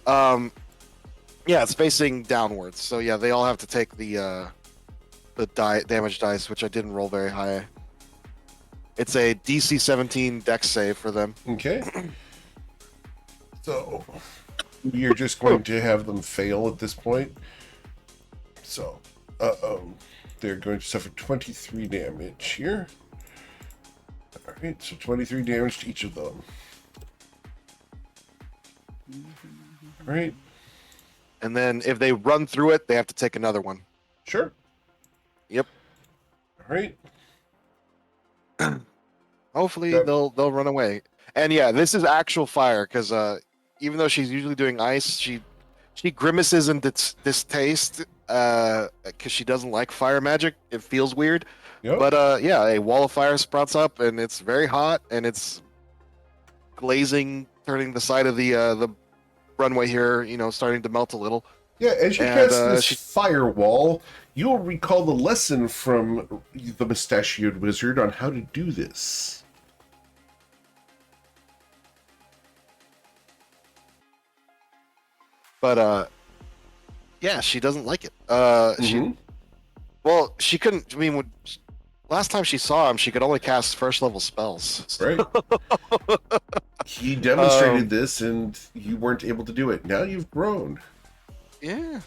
[SPEAKER 2] Yeah, it's facing downwards, so yeah, they all have to take the damage dice, which I didn't roll very high. It's a DC 17 Dex save for them.
[SPEAKER 1] Okay. So you're just going to have them fail at this point. So, they're going to suffer 23 damage here. All right, so 23 damage to each of them. All right.
[SPEAKER 2] And then if they run through it, they have to take another one.
[SPEAKER 1] Sure.
[SPEAKER 2] Yep.
[SPEAKER 1] All right.
[SPEAKER 2] Hopefully
[SPEAKER 1] Yep.
[SPEAKER 2] they'll run away. And yeah, this is actual fire because even though she's usually doing ice, she grimaces in distaste because she doesn't like fire magic. It feels weird.
[SPEAKER 1] Yep.
[SPEAKER 2] But yeah, a wall of fire sprouts up and it's very hot and it's glazing, turning the side of the runway here, starting to melt a little.
[SPEAKER 1] Yeah, as you
[SPEAKER 2] And,
[SPEAKER 1] cast this firewall, you'll recall the lesson from the mustachioed wizard on how to do this.
[SPEAKER 2] But yeah, she doesn't like it. She couldn't. I mean, last time she saw him, she could only cast first level spells.
[SPEAKER 1] Right. He demonstrated this, and you weren't able to do it. Now you've grown.
[SPEAKER 2] Yeah.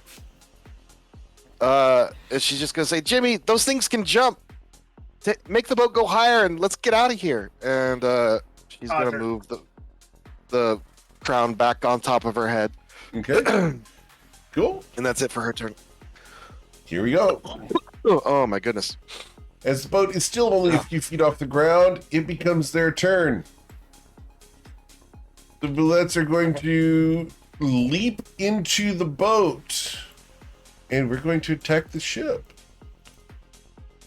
[SPEAKER 2] And she's just gonna say, Jimmy, those things can jump. Make the boat go higher, and let's get out of here. And she's gonna
[SPEAKER 4] Roger.
[SPEAKER 2] move the crown back on top of her head,
[SPEAKER 1] Okay. Cool.
[SPEAKER 2] and that's it for her turn.
[SPEAKER 1] Here we go.
[SPEAKER 2] Oh my goodness.
[SPEAKER 1] As the boat is still only a few feet off the ground, it becomes their turn. The bullets are going to leap into the boat, and we're going to attack the ship.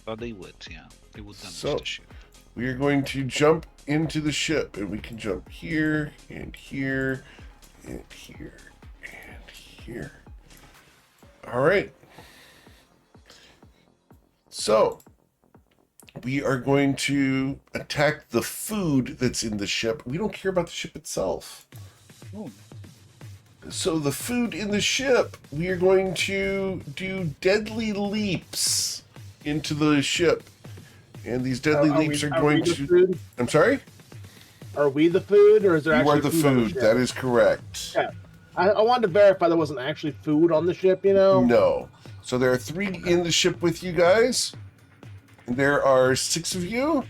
[SPEAKER 3] Well, they would, yeah. They would damage
[SPEAKER 1] So-
[SPEAKER 3] the ship.
[SPEAKER 1] We are going to jump into the ship, and we can jump here, and here, and here, and here. All right. So, we are going to attack the food that's in the ship. We don't care about the ship itself.
[SPEAKER 3] Oh.
[SPEAKER 1] So the food in the ship, we are going to do deadly leaps into the ship. And these deadly leaps are going
[SPEAKER 4] we the
[SPEAKER 1] to...
[SPEAKER 4] food?
[SPEAKER 1] I'm sorry?
[SPEAKER 4] Are we the food, or is there
[SPEAKER 1] You
[SPEAKER 4] actually
[SPEAKER 1] are the
[SPEAKER 4] food? On the
[SPEAKER 1] food.
[SPEAKER 4] ship?
[SPEAKER 1] That is correct.
[SPEAKER 4] Yeah. I wanted to verify there wasn't actually food on the ship.
[SPEAKER 1] No. So there are 3 in the ship with you guys. There are 6 of you.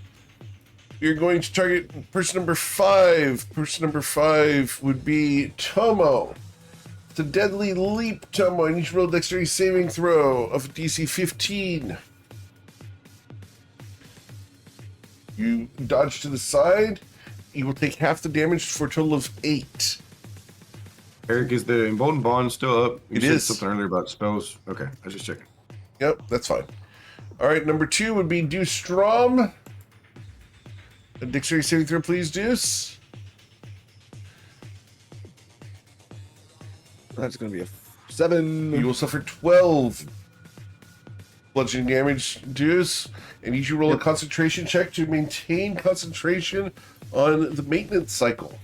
[SPEAKER 1] You're going to target person number 5. Person number 5 would be Tomo. It's a deadly leap, Tomo. I need you to roll a dexterity saving throw of DC 15. You dodge to the side. You will take half the damage for a total of 8.
[SPEAKER 6] Eric, is the emboldened bond still up? You
[SPEAKER 1] It
[SPEAKER 6] said
[SPEAKER 1] is.
[SPEAKER 6] something earlier about spells. Okay, I was just checking.
[SPEAKER 1] Yep, that's fine. All right, number 2 would be Deuce Strom. A dexterity saving throw, please, Deuce.
[SPEAKER 5] That's gonna be a 7.
[SPEAKER 1] You will suffer 12 bludgeoning damage, Deuce. And need you roll a concentration check to maintain concentration on the maintenance cycle.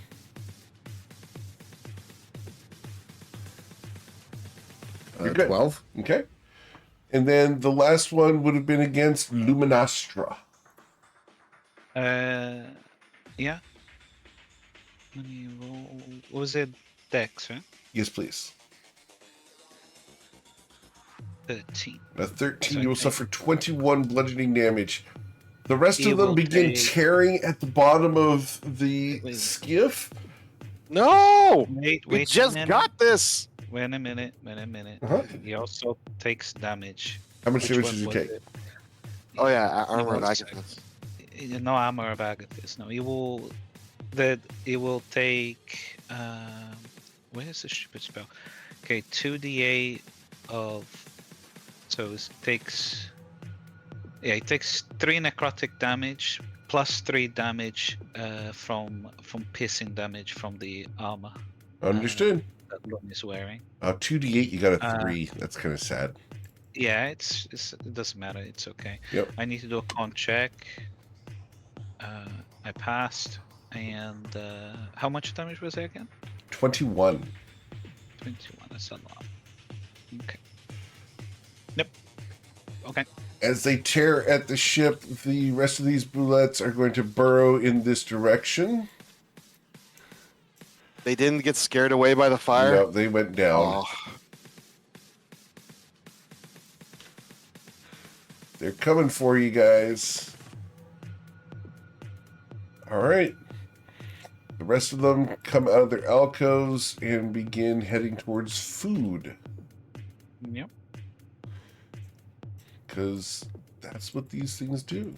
[SPEAKER 1] You're good.
[SPEAKER 5] 12.
[SPEAKER 1] Okay. And then the last one would have been against Luminastra.
[SPEAKER 3] Yeah. Let me roll. What was it? Dex, right?
[SPEAKER 1] Yes, please.
[SPEAKER 3] 13.
[SPEAKER 1] A 13,
[SPEAKER 3] So
[SPEAKER 1] you will
[SPEAKER 3] take-
[SPEAKER 1] suffer 21 bludgeoning damage. The rest
[SPEAKER 3] He
[SPEAKER 1] of them
[SPEAKER 3] will
[SPEAKER 1] begin
[SPEAKER 3] take-
[SPEAKER 1] tearing at the bottom of the
[SPEAKER 3] Wait.
[SPEAKER 1] skiff.
[SPEAKER 2] No!
[SPEAKER 3] Wait,
[SPEAKER 2] We
[SPEAKER 3] wait.
[SPEAKER 2] just
[SPEAKER 3] a minute.
[SPEAKER 2] got this!
[SPEAKER 3] Wait a minute. Wait a minute.
[SPEAKER 1] Uh-huh.
[SPEAKER 3] He also takes damage.
[SPEAKER 1] How much
[SPEAKER 3] Which
[SPEAKER 1] damage
[SPEAKER 3] one
[SPEAKER 1] did you
[SPEAKER 3] was
[SPEAKER 1] take?
[SPEAKER 3] it?
[SPEAKER 2] Oh yeah, armor of
[SPEAKER 3] was-
[SPEAKER 2] Agathis.
[SPEAKER 3] No armor of Agathis. No, it will. It will take. Where's the stupid spell? Okay, 2d8 of. So it takes. Yeah, it takes 3 necrotic damage plus 3 damage from piercing damage from the armor
[SPEAKER 1] Understood.
[SPEAKER 3] that Lum is wearing.
[SPEAKER 1] 2d8, you got a
[SPEAKER 3] Uh,
[SPEAKER 1] 3. That's kind of sad.
[SPEAKER 3] Yeah, it doesn't matter. It's okay.
[SPEAKER 1] Yep.
[SPEAKER 3] I need to do a con check. I passed. And how much damage was there again?
[SPEAKER 1] 21.
[SPEAKER 3] 21. That's a lot. Okay. Yep. Okay.
[SPEAKER 1] As they tear at the ship, the rest of these bullets are going to burrow in this direction.
[SPEAKER 2] They didn't get scared away by the fire?
[SPEAKER 1] No, they went down.
[SPEAKER 2] Oh,
[SPEAKER 1] They're coming for you guys. All right. The rest of them come out of their alcoves and begin heading towards food.
[SPEAKER 3] Yep.
[SPEAKER 1] Because that's what these things do.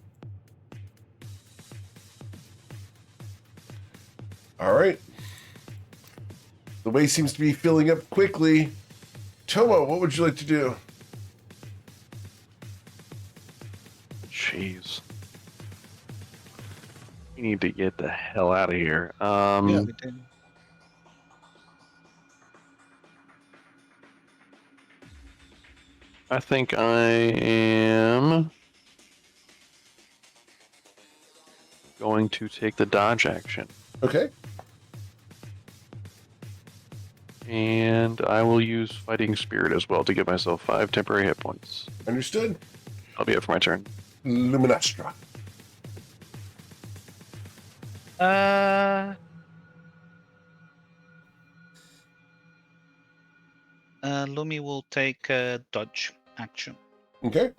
[SPEAKER 1] All right. The way seems to be filling up quickly. Tomo, what would you like to do?
[SPEAKER 7] Jeez. We need to get the hell out of here.
[SPEAKER 3] Yeah, we did.
[SPEAKER 7] I think I am going to take the dodge action.
[SPEAKER 1] Okay.
[SPEAKER 7] And I will use Fighting Spirit as well to give myself 5 temporary hit points.
[SPEAKER 1] Understood.
[SPEAKER 7] I'll be up for my turn.
[SPEAKER 1] Luminastra.
[SPEAKER 3] Lumi will take a dodge action.
[SPEAKER 1] Okay.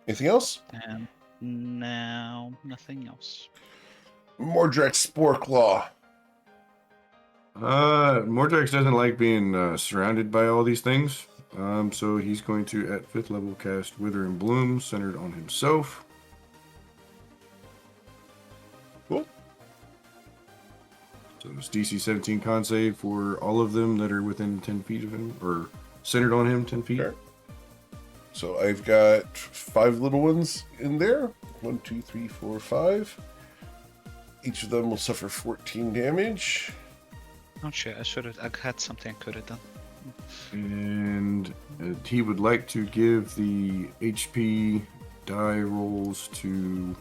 [SPEAKER 1] Anything else?
[SPEAKER 3] And now nothing else.
[SPEAKER 1] Mordrex Spore Claw.
[SPEAKER 6] Mordrex doesn't like being surrounded by all these things. So he's going to, at 5th level, cast Wither and Bloom, centered on himself.
[SPEAKER 1] Cool.
[SPEAKER 6] So it's DC 17 con save for all of them that are within 10 feet of him, or centered on him 10 feet.
[SPEAKER 1] Sure. So I've got 5 little ones in there. 1, 2, 3, 4, 5. Each of them will suffer 14 damage.
[SPEAKER 3] Oh shit! I had something I could have done.
[SPEAKER 6] And he would like to give the HP die rolls to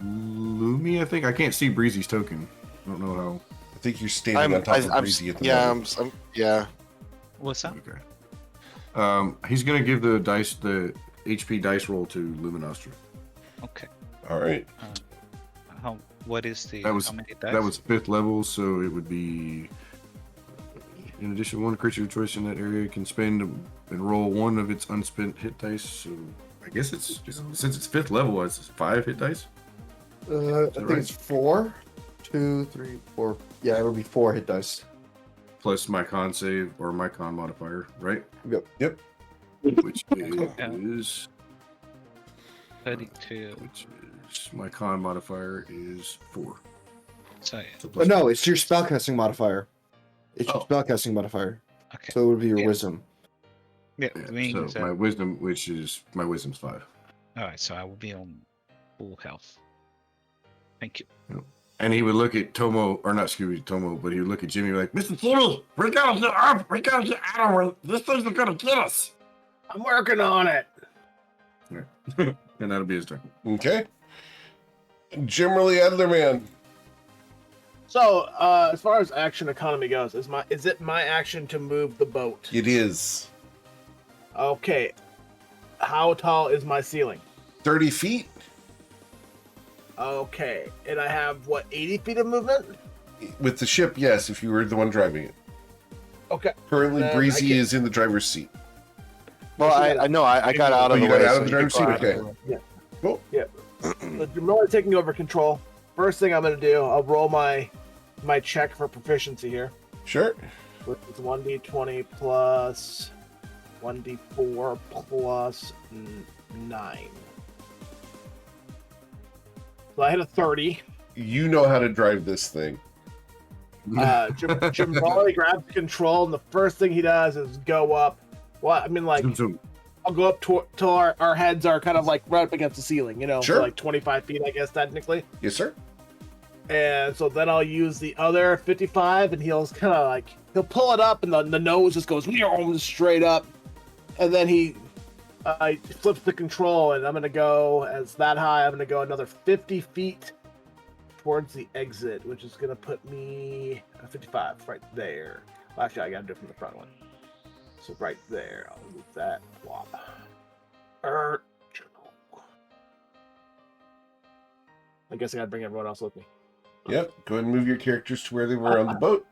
[SPEAKER 6] Lumi, I think. I can't see Breezy's token. I don't know how.
[SPEAKER 1] I think you're standing on top of Breezy at the moment.
[SPEAKER 2] yeah.
[SPEAKER 3] What's that?
[SPEAKER 6] Okay. He's gonna give the HP dice roll to Luminostra.
[SPEAKER 3] Okay.
[SPEAKER 1] All right.
[SPEAKER 3] What is the?
[SPEAKER 6] That was
[SPEAKER 3] how many dice?
[SPEAKER 6] that was 5th level, so it would be. In addition, one creature of choice in that area can spend and roll 1 of its unspent hit dice. So I guess it's since it's 5th level, it's 5 hit dice.
[SPEAKER 5] I think it's 4. 2, 3, 4. Yeah, it would be 4 hit dice.
[SPEAKER 6] Plus my con save or my con modifier, right?
[SPEAKER 1] Yep.
[SPEAKER 6] Which is
[SPEAKER 3] 32.
[SPEAKER 6] my con modifier is 4.
[SPEAKER 3] So yeah.
[SPEAKER 6] So
[SPEAKER 5] Oh,
[SPEAKER 6] plus
[SPEAKER 5] no, it's your spellcasting modifier. It's your spellcasting modifier.
[SPEAKER 3] Okay.
[SPEAKER 5] So it would be your
[SPEAKER 3] Yeah.
[SPEAKER 5] wisdom.
[SPEAKER 3] Yeah.
[SPEAKER 6] yeah,
[SPEAKER 3] Means
[SPEAKER 6] so my wisdom, my wisdom's 5.
[SPEAKER 3] all right. So I will be on full health. Thank you.
[SPEAKER 6] And he would look at Tomo, or not Scooby Tomo, but he would look at Jimmy like,
[SPEAKER 8] Mr. Jimmy, we gotta get up. We gotta get out of here. This thing's gonna get us.
[SPEAKER 4] I'm working on it.
[SPEAKER 6] and that'll be his turn.
[SPEAKER 1] Okay. Generally, Adlerman.
[SPEAKER 4] So, as far as action economy goes, is it my action to move the boat?
[SPEAKER 1] It is
[SPEAKER 4] Okay. How tall is my ceiling?
[SPEAKER 1] 30 feet.
[SPEAKER 4] Okay. And I have, what, 80 feet of movement?
[SPEAKER 1] With the ship, yes, if you were the one driving it.
[SPEAKER 4] Okay.
[SPEAKER 1] Currently,
[SPEAKER 4] Then
[SPEAKER 1] Breezy
[SPEAKER 4] I can-
[SPEAKER 1] is in the driver's seat.
[SPEAKER 2] Well, I know I got out of
[SPEAKER 1] Oh,
[SPEAKER 2] the
[SPEAKER 1] you
[SPEAKER 2] way.
[SPEAKER 1] got out
[SPEAKER 2] so
[SPEAKER 1] of the
[SPEAKER 2] you
[SPEAKER 1] driver's
[SPEAKER 2] can
[SPEAKER 1] seat?
[SPEAKER 2] go ahead.
[SPEAKER 1] Okay. Cool.
[SPEAKER 4] I'm really taking over control. First thing I'm going to do, I'll roll my check for proficiency here.
[SPEAKER 1] Sure.
[SPEAKER 4] It's 1d20 plus 1d4 plus 9. So I hit a 30.
[SPEAKER 1] You know how to drive this thing.
[SPEAKER 4] Jim Raleigh grabs the control, and the first thing he does is go up. Well, I mean, like,
[SPEAKER 6] Zoom, zoom.
[SPEAKER 4] I'll go up till our heads are kind of like right up against the ceiling, so
[SPEAKER 1] Sure.
[SPEAKER 4] like 25 feet, I guess, technically.
[SPEAKER 1] Yes, sir.
[SPEAKER 4] And so then I'll use the other 55, and he'll kind of like, he'll pull it up, and the nose just goes straight up. And then he flips the control, and I'm going to go as that high. I'm going to go another 50 feet towards the exit, which is going to put me 55 right there. Well, actually, I got to do it from the front one. So right there, I'll move that. Whop. I guess I got to bring everyone else with me.
[SPEAKER 1] Yep. Go ahead and move your characters to where they were on the boat.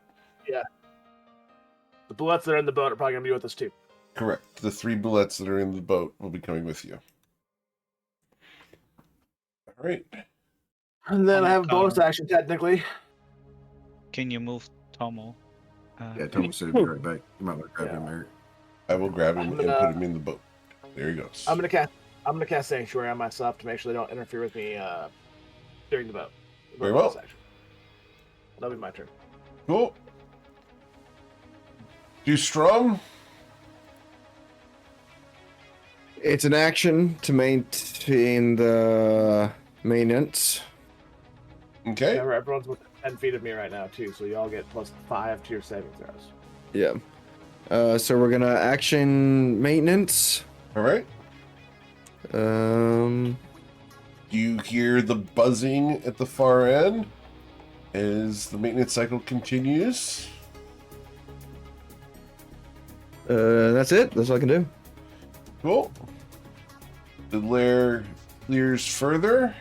[SPEAKER 4] The bullets that are in the boat are probably going to be with us too.
[SPEAKER 1] Correct. The 3 bullets that are in the boat will be coming with you. All right.
[SPEAKER 4] And then I have a bonus action, technically.
[SPEAKER 3] Can you move Tomo?
[SPEAKER 6] Yeah, Tomo said he'd be right back. You might want to grab him, Eric.
[SPEAKER 1] I will grab him
[SPEAKER 4] I'm
[SPEAKER 1] and
[SPEAKER 4] gonna-
[SPEAKER 1] put him in the boat. There he goes.
[SPEAKER 4] I'm gonna cast Sanctuary on myself to make sure they don't interfere with me during the boat.
[SPEAKER 1] Very well.
[SPEAKER 4] Bonus action. That'll be my turn.
[SPEAKER 1] Cool. Do Strum.
[SPEAKER 5] It's an action to maintain the maintenance.
[SPEAKER 1] Okay.
[SPEAKER 4] Remember, everyone's within 10 feet of me right now too, so y'all get +5 to your saving throws.
[SPEAKER 5] Yeah. So we're gonna action maintenance.
[SPEAKER 1] All right. You hear the buzzing at the far end as the maintenance cycle continues.
[SPEAKER 5] That's it. That's all I can do.
[SPEAKER 1] Cool. The lair clears further.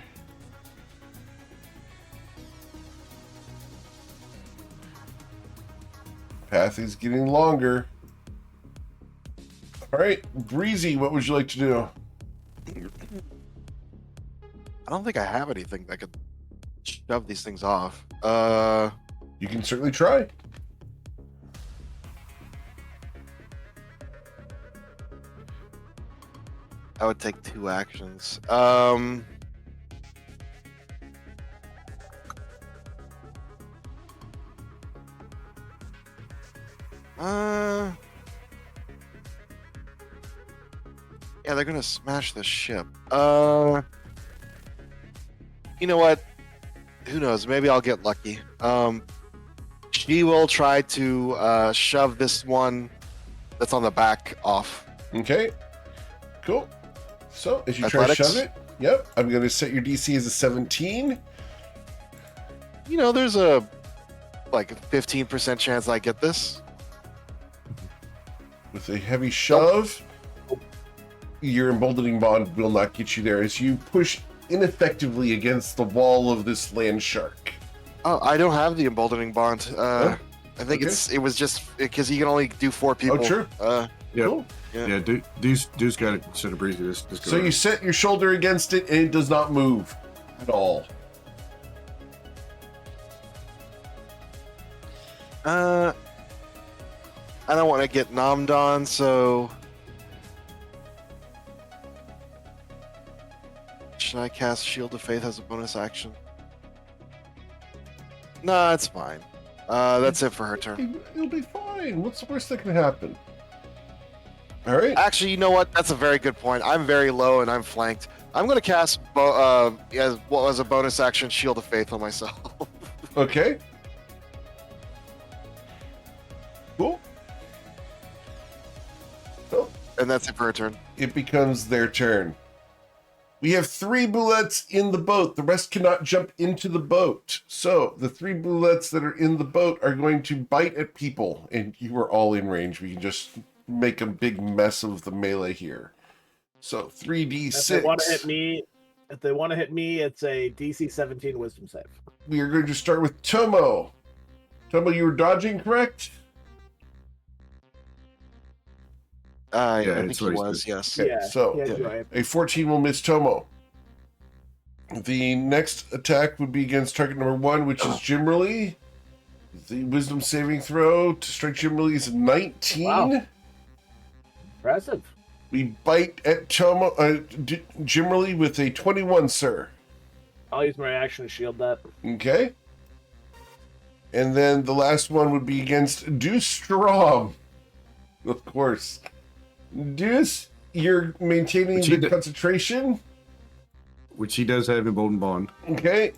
[SPEAKER 1] Path is getting longer. All right, Breezy, what would you like to do?
[SPEAKER 2] I don't think I have anything that could shove these things off.
[SPEAKER 1] You can certainly try.
[SPEAKER 2] I would take 2 actions. Yeah, they're gonna smash the ship. You know what? Who knows? Maybe I'll get lucky. She will try to shove this one that's on the back off.
[SPEAKER 1] Okay. Cool. So as you try to
[SPEAKER 2] Athletics?
[SPEAKER 1] shove it, yep, I'm going to set your DC as a 17.
[SPEAKER 2] You know, there's a like a 15% chance I get this.
[SPEAKER 1] With a heavy shove, your emboldening bond will not get you there as you push ineffectively against the wall of this land shark.
[SPEAKER 2] Oh, I don't have the emboldening bond.
[SPEAKER 1] Oh,
[SPEAKER 2] I think
[SPEAKER 1] okay.
[SPEAKER 2] it was just because you can only do 4 people.
[SPEAKER 1] true.
[SPEAKER 6] Yeah.
[SPEAKER 1] Cool.
[SPEAKER 6] Yeah, Deuce got it. Instead of Breezy, this go
[SPEAKER 1] So you
[SPEAKER 6] ahead.
[SPEAKER 1] set your shoulder against it and it does not move at all.
[SPEAKER 2] I don't want to get nommed on, so should I cast Shield of Faith as a bonus action? No, it's fine. That's it for her turn.
[SPEAKER 1] It'll be fine. What's the worst that can happen? All right.
[SPEAKER 2] Actually, you know what? That's a very good point. I'm very low and I'm flanked. I'm going to cast as a bonus action Shield of Faith on myself.
[SPEAKER 1] Okay. Cool. So
[SPEAKER 2] And that's it for her turn.
[SPEAKER 1] it becomes their turn. We have 3 bullets in the boat. The rest cannot jump into the boat. So the 3 bullets that are in the boat are going to bite at people. And you are all in range. We can just make a big mess of the melee here. So 3d6.
[SPEAKER 4] If they want to hit me, it's a DC 17 Wisdom save.
[SPEAKER 1] We are going to start with Tomo. Tomo, you were dodging, correct?
[SPEAKER 2] I
[SPEAKER 6] Yeah,
[SPEAKER 2] think
[SPEAKER 6] it's
[SPEAKER 2] he
[SPEAKER 6] what he
[SPEAKER 2] was,
[SPEAKER 6] said.
[SPEAKER 2] yes.
[SPEAKER 1] Okay,
[SPEAKER 4] Yeah.
[SPEAKER 1] so
[SPEAKER 4] yeah, do I-
[SPEAKER 1] a 14 will miss Tomo. The next attack would be against target number 1, which is Jimmerly. The wisdom saving throw to strike Jimmerly is 19.
[SPEAKER 4] Wow. Impressive.
[SPEAKER 1] We bite at Tomo, Jimmerly with a 21, sir.
[SPEAKER 4] I'll use my action to shield that.
[SPEAKER 1] Okay. And then the last one would be against Deuce Strom. Of course. Deuce, you're maintaining
[SPEAKER 6] Which he
[SPEAKER 1] the
[SPEAKER 6] did-
[SPEAKER 1] concentration.
[SPEAKER 6] Which he does have emboldened bond.
[SPEAKER 1] Okay.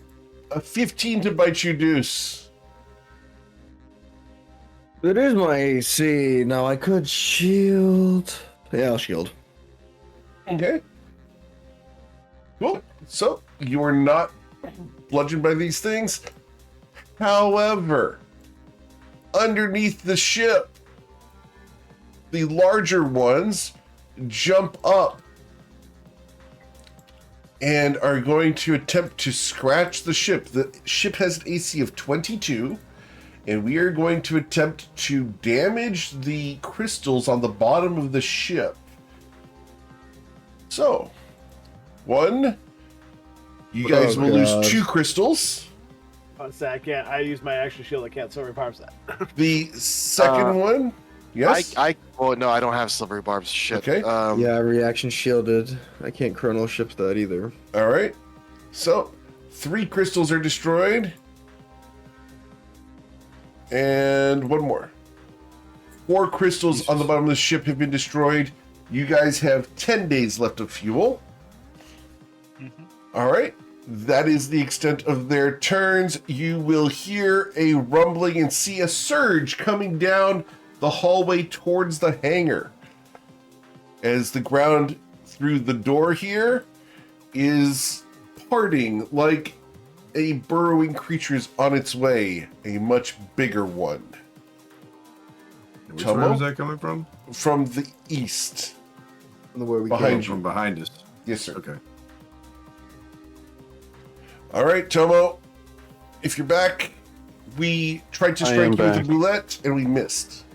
[SPEAKER 1] A 15 to bite you, Deuce.
[SPEAKER 5] That is my AC. Now I could shield. Yeah, I'll shield.
[SPEAKER 1] Okay. Cool. So you are not bludgeoned by these things. However, underneath the ship, the larger ones jump up and are going to attempt to scratch the ship. The ship has an AC of 22, and we are going to attempt to damage the crystals on the bottom of the ship. So, 1, you guys
[SPEAKER 5] Oh,
[SPEAKER 1] will
[SPEAKER 5] God.
[SPEAKER 1] lose 2 crystals.
[SPEAKER 4] So I can't. I use my action shield. I can't silver barbs that.
[SPEAKER 1] The second one, yes?
[SPEAKER 2] Well, no, I don't have silvery barbs. Shit.
[SPEAKER 1] Okay.
[SPEAKER 5] Yeah, reaction shielded. I can't chrono shift that either.
[SPEAKER 1] All right. So, 3 crystals are destroyed. And 1 more. 4 crystals on the bottom of the ship have been destroyed. You guys have 10 days left of fuel. All right. That is the extent of their turns. You will hear a rumbling and see a surge coming down the hallway towards the hangar. As the ground through the door here is parting like a burrowing creature is on its way, a much bigger one.
[SPEAKER 6] Which
[SPEAKER 1] Tomo?
[SPEAKER 6] way is that coming from?
[SPEAKER 1] From the east.
[SPEAKER 5] From where we
[SPEAKER 1] Behind
[SPEAKER 5] came.
[SPEAKER 1] you.
[SPEAKER 6] From behind us.
[SPEAKER 1] Yes, sir.
[SPEAKER 6] Okay.
[SPEAKER 1] All right, Tomo. If you're back, we tried to
[SPEAKER 7] I
[SPEAKER 1] strike
[SPEAKER 7] am
[SPEAKER 1] you with a
[SPEAKER 7] back.
[SPEAKER 1] roulette and we missed.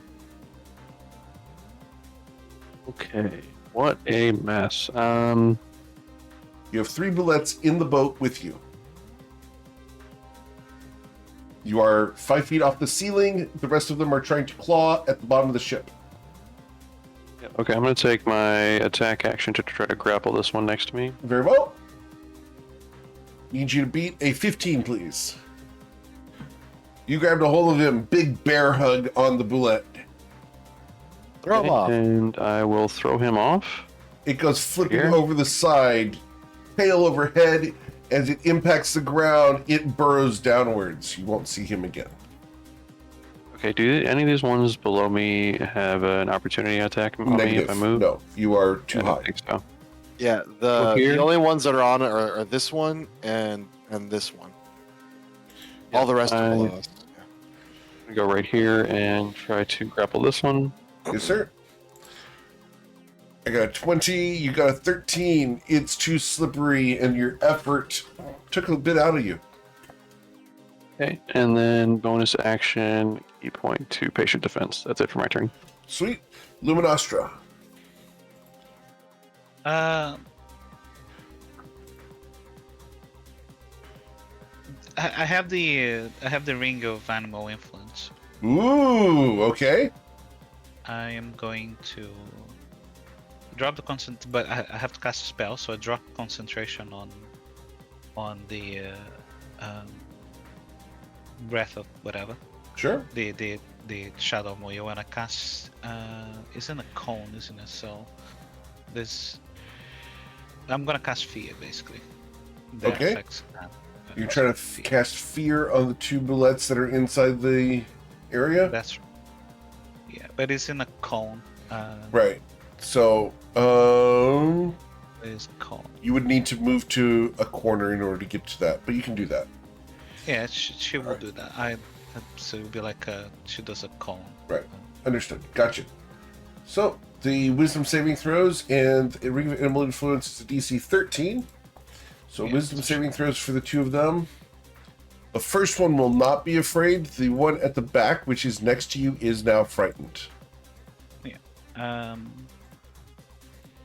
[SPEAKER 7] Okay. What a mess.
[SPEAKER 1] You have 3 bullets in the boat with you. You are 5 feet off the ceiling. The rest of them are trying to claw at the bottom of the ship.
[SPEAKER 7] Okay, I'm gonna take my attack action to try to grapple this one next to me.
[SPEAKER 1] Very well. Need you to beat a 15, please. You grabbed a hold of him. Big bear hug on the bullet.
[SPEAKER 2] Throw him off.
[SPEAKER 7] And I will throw him off.
[SPEAKER 1] It goes flipping
[SPEAKER 7] Here?
[SPEAKER 1] over the side, tail overhead. As it impacts the ground, it burrows downwards. You won't see him again.
[SPEAKER 7] Okay, do any of these ones below me have an opportunity attack on me if I move?
[SPEAKER 1] No, you are too
[SPEAKER 7] I don't
[SPEAKER 1] high.
[SPEAKER 7] think so.
[SPEAKER 2] Yeah,
[SPEAKER 7] Up here?
[SPEAKER 2] the only ones that are on it are this one and this one. All the rest are
[SPEAKER 7] I-
[SPEAKER 2] below us.
[SPEAKER 7] I'm gonna go right here and try to grapple this one.
[SPEAKER 1] Yes, sir. I got a 20, you got a 13. It's too slippery, and your effort took a bit out of you.
[SPEAKER 7] Okay, and then bonus action, key point to patient defense. That's it for my turn.
[SPEAKER 1] Sweet. Luminostra.
[SPEAKER 3] I have the ring of animal influence.
[SPEAKER 1] Ooh, okay.
[SPEAKER 3] I am going to drop the but I have to cast a spell, so I drop concentration on the breath of whatever,
[SPEAKER 1] Sure.
[SPEAKER 3] the shadow moyo, and I cast it's in a cone, isn't it? So this I'm gonna cast fear basically. That
[SPEAKER 1] Okay.
[SPEAKER 3] affects that.
[SPEAKER 1] You're trying to cast fear on the two bullets that are inside the area?
[SPEAKER 3] That's yeah, but it's in a cone.
[SPEAKER 1] Right. So,
[SPEAKER 3] It's a cone.
[SPEAKER 1] you would need to move to a corner in order to get to that, but you can do that.
[SPEAKER 3] Yeah, she will
[SPEAKER 1] Alright.
[SPEAKER 3] do that. So it would be like she does a cone.
[SPEAKER 1] Right. Understood. Gotcha. So, the wisdom saving throws and a ring of animal influence is a DC 13. So,
[SPEAKER 3] Yeah,
[SPEAKER 1] wisdom
[SPEAKER 3] that's
[SPEAKER 1] saving throws for the two of them. The first one will not be afraid. The one at the back, which is next to you, is now frightened.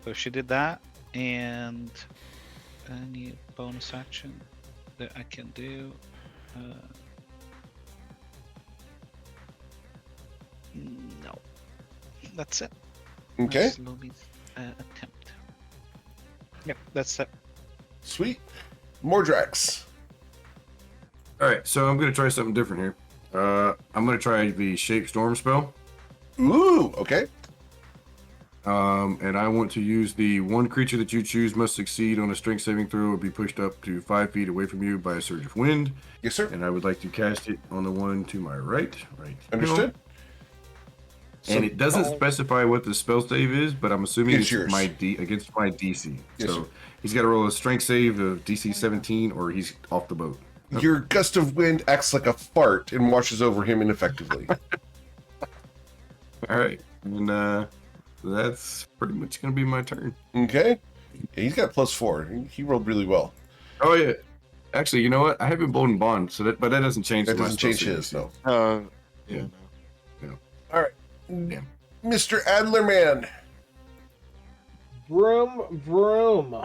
[SPEAKER 3] So she did that, and any bonus action that I can do. No, that's it.
[SPEAKER 1] Okay.
[SPEAKER 3] Slovy's attempt. Yep, that's it.
[SPEAKER 1] Sweet. Mordrax.
[SPEAKER 6] All right, so I'm gonna try something different here. I'm gonna try the Shape Storm spell.
[SPEAKER 1] Ooh, okay.
[SPEAKER 6] And I want to use the one creature that you choose must succeed on a strength saving throw or be pushed up to 5 feet away from you by a surge of wind.
[SPEAKER 1] Yes, sir.
[SPEAKER 6] And I would like to cast it on the one to my right.
[SPEAKER 1] Understood.
[SPEAKER 6] And it doesn't specify what the spell save is, but I'm assuming
[SPEAKER 1] It's
[SPEAKER 6] it's
[SPEAKER 1] yours.
[SPEAKER 6] against my DC.
[SPEAKER 1] Yes,
[SPEAKER 6] so
[SPEAKER 1] sir.
[SPEAKER 6] he's got to roll a strength save of DC 17 or he's off the boat.
[SPEAKER 1] Your gust of wind acts like a fart and washes over him ineffectively.
[SPEAKER 6] All right. And that's pretty much going to be my turn.
[SPEAKER 1] Okay. Yeah, he's got +4. He rolled really well.
[SPEAKER 6] Oh, yeah. Actually, you know what? I have Emboldened Bond, but that doesn't change
[SPEAKER 1] That
[SPEAKER 6] my
[SPEAKER 1] doesn't
[SPEAKER 6] spell
[SPEAKER 1] change
[SPEAKER 6] save.
[SPEAKER 1] his, no.
[SPEAKER 2] Yeah.
[SPEAKER 1] All right.
[SPEAKER 6] Yeah.
[SPEAKER 1] Mr. Adlerman.
[SPEAKER 4] Vroom vroom.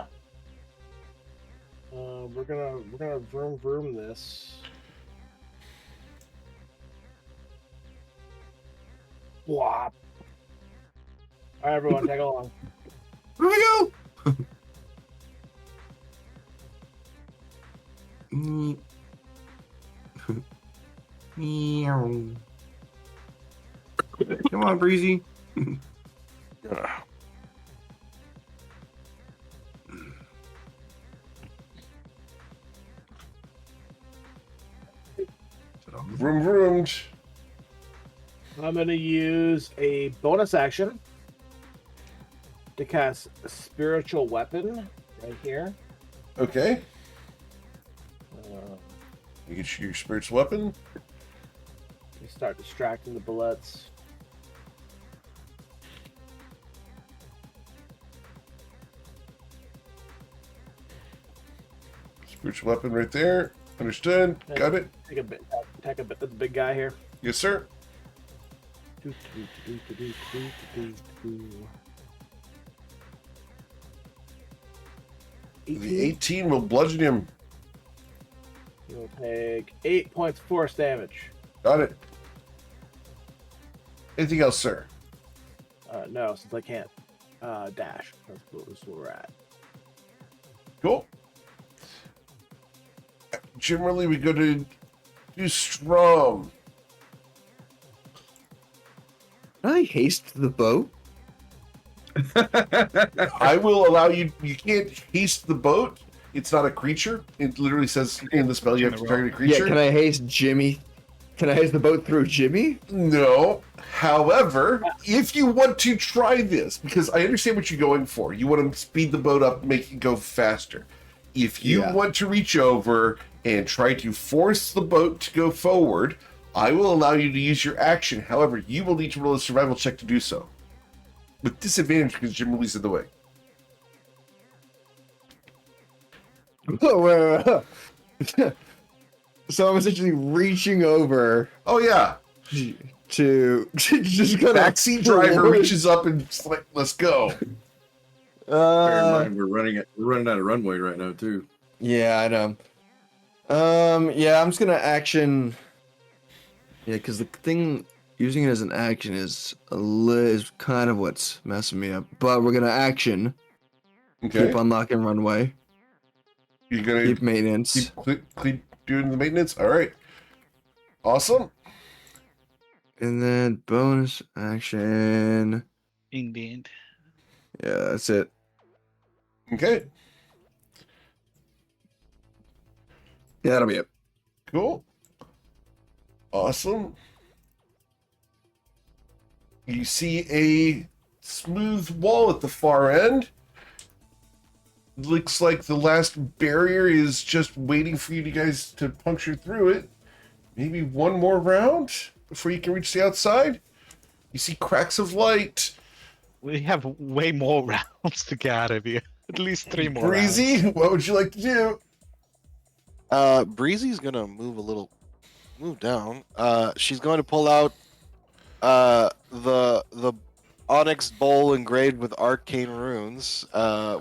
[SPEAKER 4] We're gonna vroom vroom this. Blop. All right, everyone, tag along.
[SPEAKER 6] Here we go! Meow. Come on, Breezy.
[SPEAKER 1] Vroom vroomed.
[SPEAKER 4] I'm gonna use a bonus action to cast a spiritual weapon right here.
[SPEAKER 1] Okay.
[SPEAKER 4] Uh,
[SPEAKER 1] You get your spiritual weapon.
[SPEAKER 4] we start distracting the bullets.
[SPEAKER 1] Spiritual weapon right there. Understood. Got it.
[SPEAKER 4] Take a bit. Take a bit. That's a big guy here.
[SPEAKER 1] Yes, sir. The 18 will bludgeon him.
[SPEAKER 4] You'll take 8 points of force damage.
[SPEAKER 1] Got it. Anything else, sir?
[SPEAKER 4] No, since I can't dash. That's where we're at.
[SPEAKER 1] Cool. Generally, we go to do Strom.
[SPEAKER 5] Can I haste the boat?
[SPEAKER 1] I will allow you. You can't haste the boat. It's not a creature. It literally says in the spell you have to target a creature.
[SPEAKER 5] Yeah, can I haste Jimmy? Can I haste the boat through Jimmy?
[SPEAKER 1] No. However, if you want to try this, because I understand what you're going for, you want to speed the boat up, make it go faster. If you want to reach over and try to force the boat to go forward, I will allow you to use your action. However, you will need to roll a survival check to do so. With disadvantage because Jim Lee's in the way.
[SPEAKER 5] So I'm essentially reaching over
[SPEAKER 1] Oh, yeah.
[SPEAKER 5] to just kind of
[SPEAKER 1] Backseat driver reaches up and it's like, let's go.
[SPEAKER 6] Bear in mind, we're running out of runway right now too.
[SPEAKER 5] Yeah, I know. Yeah, I'm just gonna action. Yeah, because the thing using it as an action is is kind of what's messing me up. But we're gonna action.
[SPEAKER 1] Okay.
[SPEAKER 5] Keep unlocking runway.
[SPEAKER 1] You're going
[SPEAKER 5] Keep
[SPEAKER 1] to
[SPEAKER 5] maintenance.
[SPEAKER 1] keep doing the maintenance? All right. Awesome.
[SPEAKER 5] And then bonus action.
[SPEAKER 3] Indeed.
[SPEAKER 5] Yeah, that's it.
[SPEAKER 1] Okay.
[SPEAKER 6] Yeah, that'll be it.
[SPEAKER 1] Cool. Awesome. You see a smooth wall at the far end. Looks like the last barrier is just waiting for you guys to puncture through it. Maybe one more round before you can reach the outside. You see cracks of light.
[SPEAKER 3] We have way more rounds to get out of here. At least 3 more
[SPEAKER 1] Breezy,
[SPEAKER 3] rounds.
[SPEAKER 1] what would you like to do?
[SPEAKER 2] Breezy's gonna move down. She's going to pull out the onyx bowl engraved with arcane runes.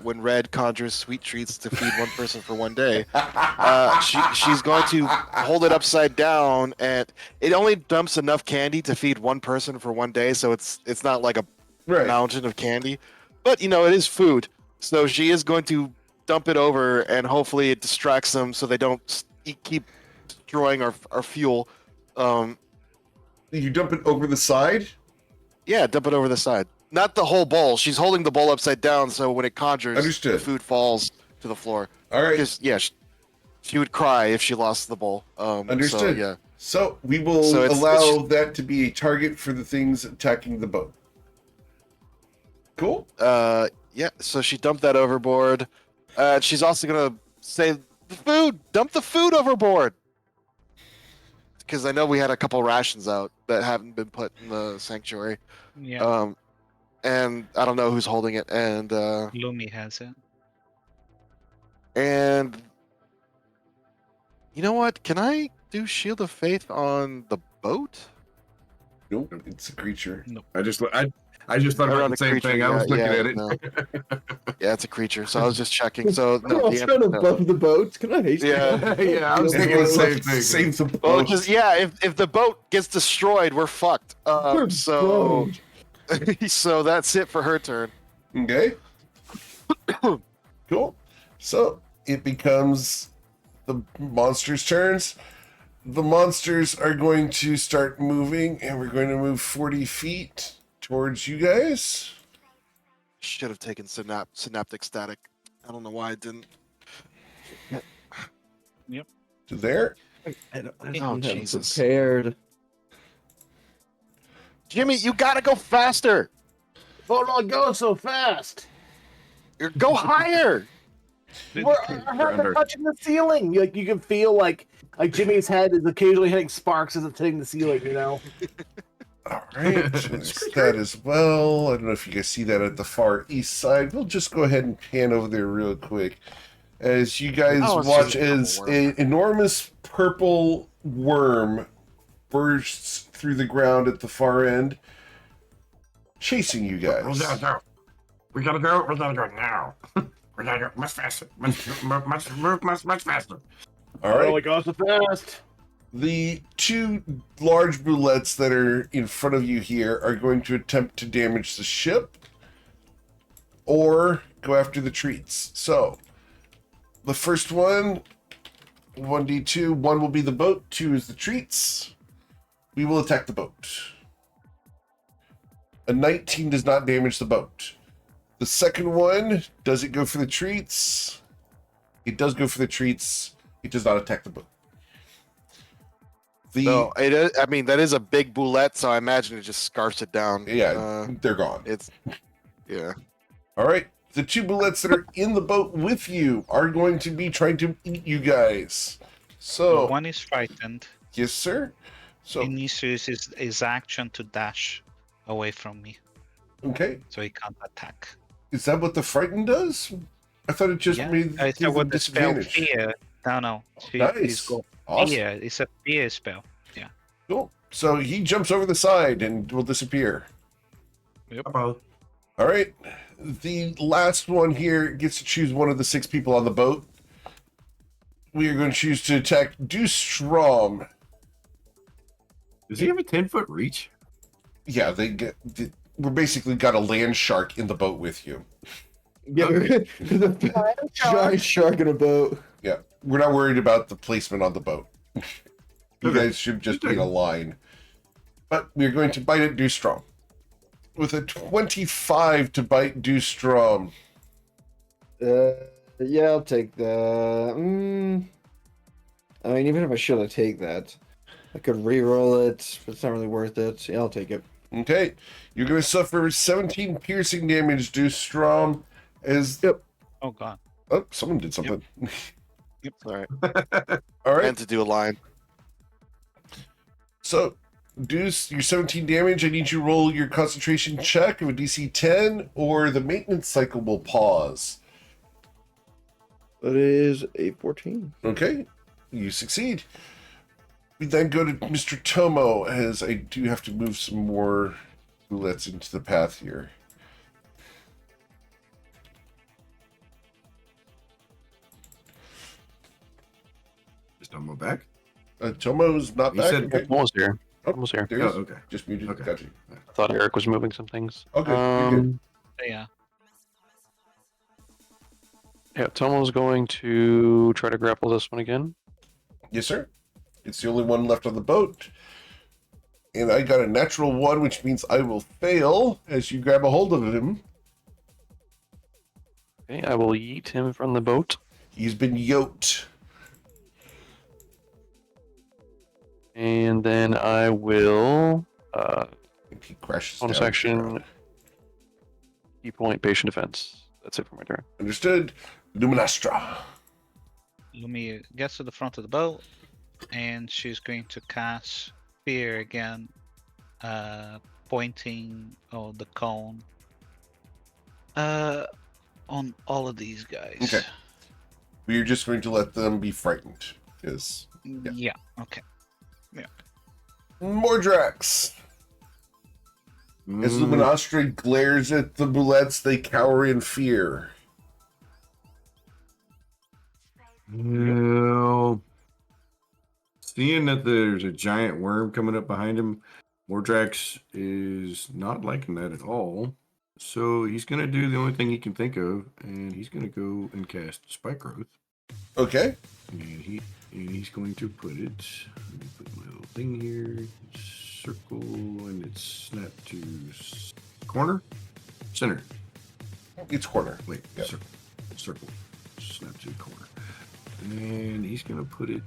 [SPEAKER 2] When red conjures sweet treats to feed one person for one day. She's going to hold it upside down, and it only dumps enough candy to feed one person for one day, so it's not like a
[SPEAKER 1] Right.
[SPEAKER 2] mountain of candy, but it is food. So she is going to dump it over, and hopefully it distracts them so they don't keep destroying our fuel.
[SPEAKER 1] You dump it over the side?
[SPEAKER 2] Yeah, dump it over the side. Not the whole bowl. She's holding the bowl upside down, so when it conjures,
[SPEAKER 1] Understood.
[SPEAKER 2] the food falls to the floor.
[SPEAKER 1] All right.
[SPEAKER 2] Because she would cry if she lost the bowl.
[SPEAKER 1] Understood.
[SPEAKER 2] So, yeah.
[SPEAKER 1] So we will
[SPEAKER 2] So it's-
[SPEAKER 1] allow that to be a target for the things attacking the boat. Cool.
[SPEAKER 2] Yeah. So she dumped that overboard. She's also gonna say, dump the food overboard. Because I know we had a couple rations out that haven't been put in the sanctuary.
[SPEAKER 3] Yeah.
[SPEAKER 2] And I don't know who's holding it. And
[SPEAKER 3] Lumi has it.
[SPEAKER 2] And you know what? Can I do Shield of Faith on the boat?
[SPEAKER 1] Nope, it's a creature.
[SPEAKER 6] I just thought
[SPEAKER 2] Or
[SPEAKER 6] about
[SPEAKER 2] on
[SPEAKER 6] the
[SPEAKER 2] a
[SPEAKER 6] same
[SPEAKER 2] creature,
[SPEAKER 6] thing. I was looking
[SPEAKER 2] yeah,
[SPEAKER 6] at it.
[SPEAKER 2] no. Yeah, it's a creature. So I was just checking. So no,
[SPEAKER 5] I'll
[SPEAKER 2] the
[SPEAKER 5] stand
[SPEAKER 2] answer is no.
[SPEAKER 5] above the boat. Can I haste?
[SPEAKER 2] Yeah.
[SPEAKER 6] Yeah, I was thinking the same thing.
[SPEAKER 1] Save the boat.
[SPEAKER 2] Well, just if the boat gets destroyed, we're fucked.
[SPEAKER 5] We're
[SPEAKER 2] So
[SPEAKER 5] boned.
[SPEAKER 2] so that's it for her turn.
[SPEAKER 1] Okay. Cool. So it becomes the monsters' turns. The monsters are going to start moving, and we're going to move 40 feet towards you guys.
[SPEAKER 2] Should have taken synaptic static. I don't know why I didn't.
[SPEAKER 1] To there.
[SPEAKER 2] Oh Jesus,
[SPEAKER 5] Prepared.
[SPEAKER 2] Jimmy, you gotta go faster.
[SPEAKER 4] Oh, not going so fast.
[SPEAKER 2] Go higher.
[SPEAKER 4] I haven't touching the ceiling. You can feel like Jimmy's head is occasionally hitting sparks as it's hitting the ceiling.
[SPEAKER 1] All right. There's that as well. I don't know if you guys see that at the far east side. We'll just go ahead and pan over there real quick. As you guys
[SPEAKER 2] Oh, it's
[SPEAKER 1] watch
[SPEAKER 2] just a
[SPEAKER 1] as
[SPEAKER 2] worm.
[SPEAKER 1] an enormous purple worm bursts through the ground at the far end, chasing you
[SPEAKER 8] We
[SPEAKER 1] guys.
[SPEAKER 8] gotta go. We gotta go. We gotta go now. We gotta go much faster. Much faster.
[SPEAKER 1] All right.
[SPEAKER 4] go so fast.
[SPEAKER 1] The two large bullets that are in front of you here are going to attempt to damage the ship or go after the treats. So, the first one, 1d2, 1 will be the boat, 2 is the treats. We will attack the boat. A 19 does not damage the boat. The second one, does it go for the treats? It does go for the treats. It does not attack the boat.
[SPEAKER 2] No, it is. I mean, that is a big boulette, so I imagine it just scarfs it down.
[SPEAKER 1] Yeah, they're gone.
[SPEAKER 2] Yeah.
[SPEAKER 1] All right. The two bullets that are in the boat with you are going to be trying to eat you guys. So,
[SPEAKER 3] One is frightened.
[SPEAKER 1] yes, sir. So,
[SPEAKER 3] He needs to use his action to dash away from me,
[SPEAKER 1] okay.
[SPEAKER 3] so he can't attack.
[SPEAKER 1] Is that what the frighten does? I thought it just made
[SPEAKER 3] It's
[SPEAKER 1] gave them
[SPEAKER 3] what the spell
[SPEAKER 1] disadvantage.
[SPEAKER 3] fear. No.
[SPEAKER 1] Nice.
[SPEAKER 3] Got
[SPEAKER 1] Awesome.
[SPEAKER 3] fear. It's a fear spell.
[SPEAKER 1] Cool. So he jumps over the side and will disappear.
[SPEAKER 8] Uh-oh.
[SPEAKER 1] All right. The last one here gets to choose one of the 6 people on the boat. We are going to choose to attack Deuce Strom.
[SPEAKER 6] Does he have a 10-foot reach?
[SPEAKER 1] Yeah, we're basically got a land shark in the boat with you.
[SPEAKER 5] Yeah, there's a giant shark in a boat.
[SPEAKER 1] Yeah, we're not worried about the placement on the boat. You
[SPEAKER 6] Okay.
[SPEAKER 1] guys should just be in a line. But we're going to bite at Deuce Strom. With a 25 to bite Deuce Strom.
[SPEAKER 5] Yeah, I'll take that. I mean, even if I should, I take that. I could re-roll it, but it's not really worth it. Yeah, I'll take it.
[SPEAKER 1] Okay. You're going to suffer 17 piercing damage, Deuce Strom.
[SPEAKER 3] Oh god.
[SPEAKER 1] Oh, someone did something.
[SPEAKER 2] All right.
[SPEAKER 1] All right.
[SPEAKER 2] And to do a line.
[SPEAKER 1] So, Deuce, your 17 damage, I need you to roll your concentration check of a DC 10, or the maintenance cycle will pause.
[SPEAKER 5] That is a 14.
[SPEAKER 1] Okay, you succeed. We then go to Mr. Tomo, as I do have to move some more bullets into the path here.
[SPEAKER 6] Is Tomo back?
[SPEAKER 1] Tomo's not
[SPEAKER 6] He
[SPEAKER 1] back.
[SPEAKER 6] said-
[SPEAKER 1] Okay.
[SPEAKER 7] Almost here.
[SPEAKER 1] Oh,
[SPEAKER 7] Almost here.
[SPEAKER 1] there he
[SPEAKER 6] Oh,
[SPEAKER 1] is.
[SPEAKER 6] okay.
[SPEAKER 1] Just muted.
[SPEAKER 6] Okay.
[SPEAKER 1] Gotcha.
[SPEAKER 7] I thought Eric was moving some things.
[SPEAKER 1] Okay, you're good.
[SPEAKER 3] Yeah.
[SPEAKER 7] Yeah, Tomo's going to try to grapple this one again.
[SPEAKER 1] Yes, sir. It's the only one left on the boat. And I got a natural 1, which means I will fail as you grab a hold of him.
[SPEAKER 7] Okay, I will yeet him from the boat.
[SPEAKER 1] He's been yoked.
[SPEAKER 7] And then I will
[SPEAKER 1] If he crashes
[SPEAKER 7] bonus
[SPEAKER 1] down.
[SPEAKER 7] action key point patient defense. That's it for my turn.
[SPEAKER 1] Understood. Luminastra.
[SPEAKER 3] Lumi gets to the front of the boat, and she's going to cast Fear again, pointing the cone on all of these guys.
[SPEAKER 1] Okay. We're just going to let them be frightened. Yes.
[SPEAKER 3] Yeah. Okay.
[SPEAKER 1] Mordrax. As Luminastra glares at the bullets, they cower in fear.
[SPEAKER 6] Well, seeing that there's a giant worm coming up behind him, Mordrax is not liking that at all. So he's going to do the only thing he can think of, and he's going to go and cast Spike Growth.
[SPEAKER 1] Okay.
[SPEAKER 6] And he's going to put it. Let me put my little thing here. Circle, and it's snap to corner, center.
[SPEAKER 1] It's corner.
[SPEAKER 6] Wait,
[SPEAKER 1] Yep.
[SPEAKER 6] circle, snap to corner, and he's gonna put it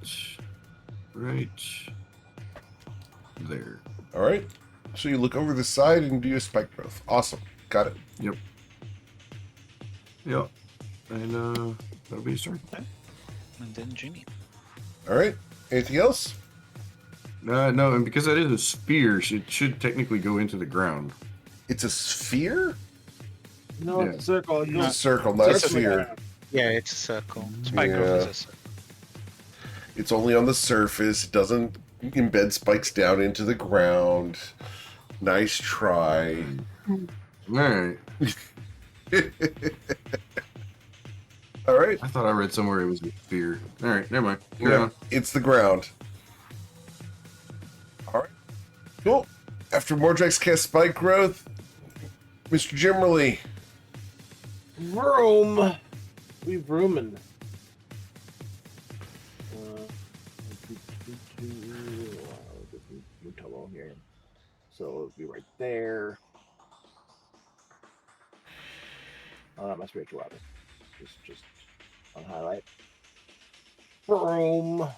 [SPEAKER 6] right there.
[SPEAKER 1] All right. So you look over the side and do a spike growth. Awesome. Got it.
[SPEAKER 6] Yep, and that'll be his turn.
[SPEAKER 3] And then Jimmy.
[SPEAKER 1] All right. Anything else?
[SPEAKER 6] No, and because that is a spear, it should technically go into the ground.
[SPEAKER 1] It's a sphere?
[SPEAKER 4] No,
[SPEAKER 6] Yeah.
[SPEAKER 4] it's a circle.
[SPEAKER 1] It's
[SPEAKER 4] No,
[SPEAKER 1] a circle, not a
[SPEAKER 4] circle.
[SPEAKER 1] sphere.
[SPEAKER 3] Yeah, it's a circle. Spike growth is
[SPEAKER 1] Yeah.
[SPEAKER 3] a circle.
[SPEAKER 1] It's only on the surface. It doesn't embed spikes down into the ground. Nice try.
[SPEAKER 6] All right.
[SPEAKER 1] All right.
[SPEAKER 6] I thought I read somewhere it was a spear. All right, never mind. Carry
[SPEAKER 1] No,
[SPEAKER 6] on.
[SPEAKER 1] it's the ground. All right. Cool. After Mordrax casts spike growth, Mr. Jimmerly.
[SPEAKER 4] Vroom. We vrooming. Tomo here. So it'll be right there. Oh, not my spiritual weapon. Just on highlight. Vroom.
[SPEAKER 1] All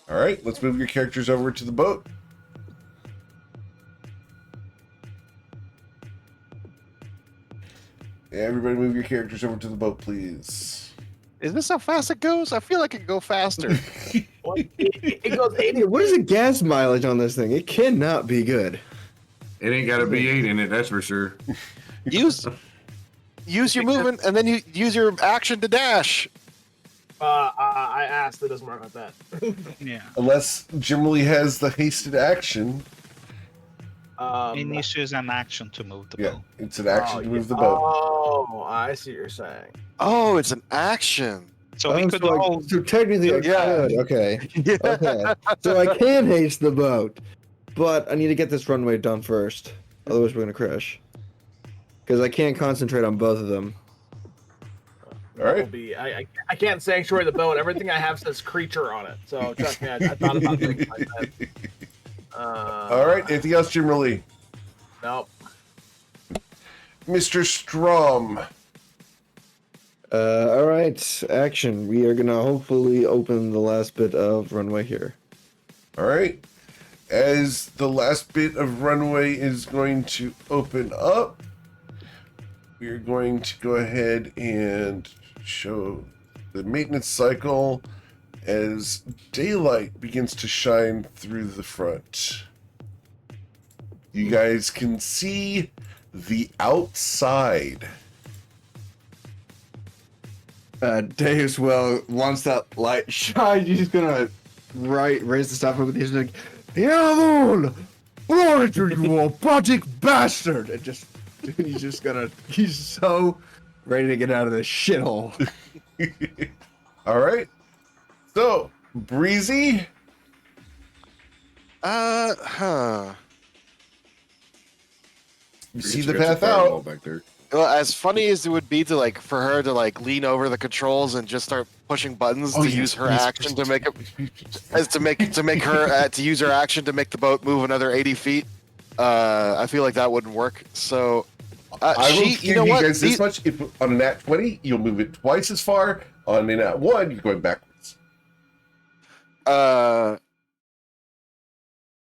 [SPEAKER 1] right. Let's move your characters over to the boat. Everybody move your characters over to the boat, please.
[SPEAKER 2] Is this how fast it goes? I feel like it can go faster.
[SPEAKER 4] It goes 80.
[SPEAKER 5] Hey, what is the gas mileage on this thing? It cannot be good.
[SPEAKER 6] It ain't got a B8 in it, that's for sure.
[SPEAKER 2] use your movement, and then you use your action to dash.
[SPEAKER 4] I asked. It doesn't work like that.
[SPEAKER 3] Yeah.
[SPEAKER 1] Unless Jimmerly has the hasted action.
[SPEAKER 3] It needs to use an action to move the
[SPEAKER 1] Yeah,
[SPEAKER 3] boat.
[SPEAKER 1] it's an action
[SPEAKER 4] Oh,
[SPEAKER 1] to
[SPEAKER 4] yeah.
[SPEAKER 1] move the boat.
[SPEAKER 4] Oh, I see what you're saying.
[SPEAKER 2] Oh, it's an action.
[SPEAKER 3] So we could all.
[SPEAKER 5] So technically, I
[SPEAKER 2] Yeah.
[SPEAKER 5] could. Okay. Okay. So I can haste the boat, but I need to get this runway done first. Otherwise, we're gonna crash. Because I can't concentrate on both of them.
[SPEAKER 1] All right.
[SPEAKER 4] Will be. I can't sanctuary the boat. Everything I have says creature on it. So trust me, I thought about things like that.
[SPEAKER 1] All right. Anything else, Jimmerly?
[SPEAKER 4] Nope.
[SPEAKER 1] Mr. Strom.
[SPEAKER 5] All right, action. We are gonna hopefully open the last bit of runway here.
[SPEAKER 1] All right. As the last bit of runway is going to open up, we are going to go ahead and show the maintenance cycle as daylight begins to shine through the front. You guys can see the outside.
[SPEAKER 5] Deus, well, once that light shines, he's just gonna raise the staff over. He's like, "Jawohl! Orator, you robotic bastard!" And just he's so ready to get out of this shithole.
[SPEAKER 1] All right. So, Breezy. You see the path out.
[SPEAKER 6] back there.
[SPEAKER 2] Well, as funny as it would be to like for her to like lean over the controls and just start pushing buttons to use her action to make it, to use her action to make the boat move another 80 feet. I feel like that wouldn't work. So,
[SPEAKER 1] I will give you guys this much. If on a nat 20, you'll move it twice as far. On a nat 1, you're going backwards.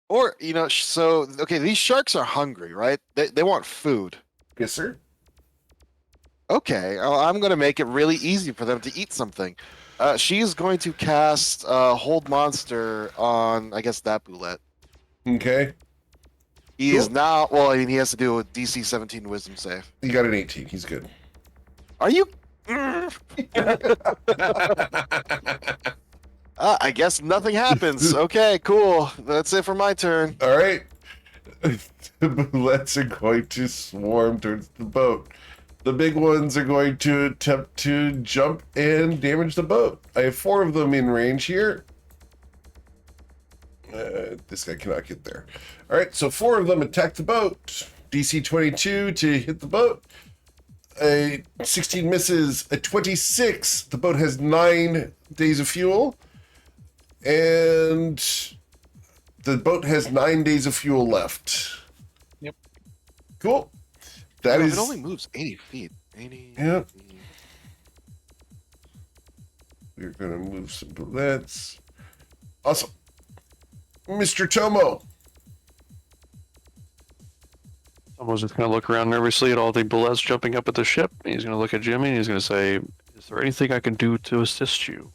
[SPEAKER 2] Or so okay, these sharks are hungry, right? They want food.
[SPEAKER 1] Yes, sir.
[SPEAKER 2] Okay, I'm going to make it really easy for them to eat something. She's going to cast Hold Monster on, I guess, that boulette.
[SPEAKER 1] Okay.
[SPEAKER 2] He is now, well, I mean, he has to do a DC 17 Wisdom save.
[SPEAKER 1] You got an 18. He's good.
[SPEAKER 2] Are you? I guess nothing happens. Okay, cool. That's it for my turn.
[SPEAKER 1] All right. The bullets are going to swarm towards the boat. The big ones are going to attempt to jump and damage the boat. I have 4 of them in range here. This guy cannot get there. All right, so 4 of them attack the boat. DC 22 to hit the boat. A 16 misses. A 26. The boat has 9 days of fuel. And the boat has 9 days of fuel left.
[SPEAKER 3] Yep.
[SPEAKER 1] Cool. That is.
[SPEAKER 2] It only moves 80 feet. 80
[SPEAKER 1] Yep.
[SPEAKER 2] feet.
[SPEAKER 1] We're going to move some bullets. Awesome. Mr. Tomo.
[SPEAKER 7] Tomo's just going to look around nervously at all the bullets jumping up at the ship. He's going to look at Jimmy and he's going to say, "Is there anything I can do to assist you?"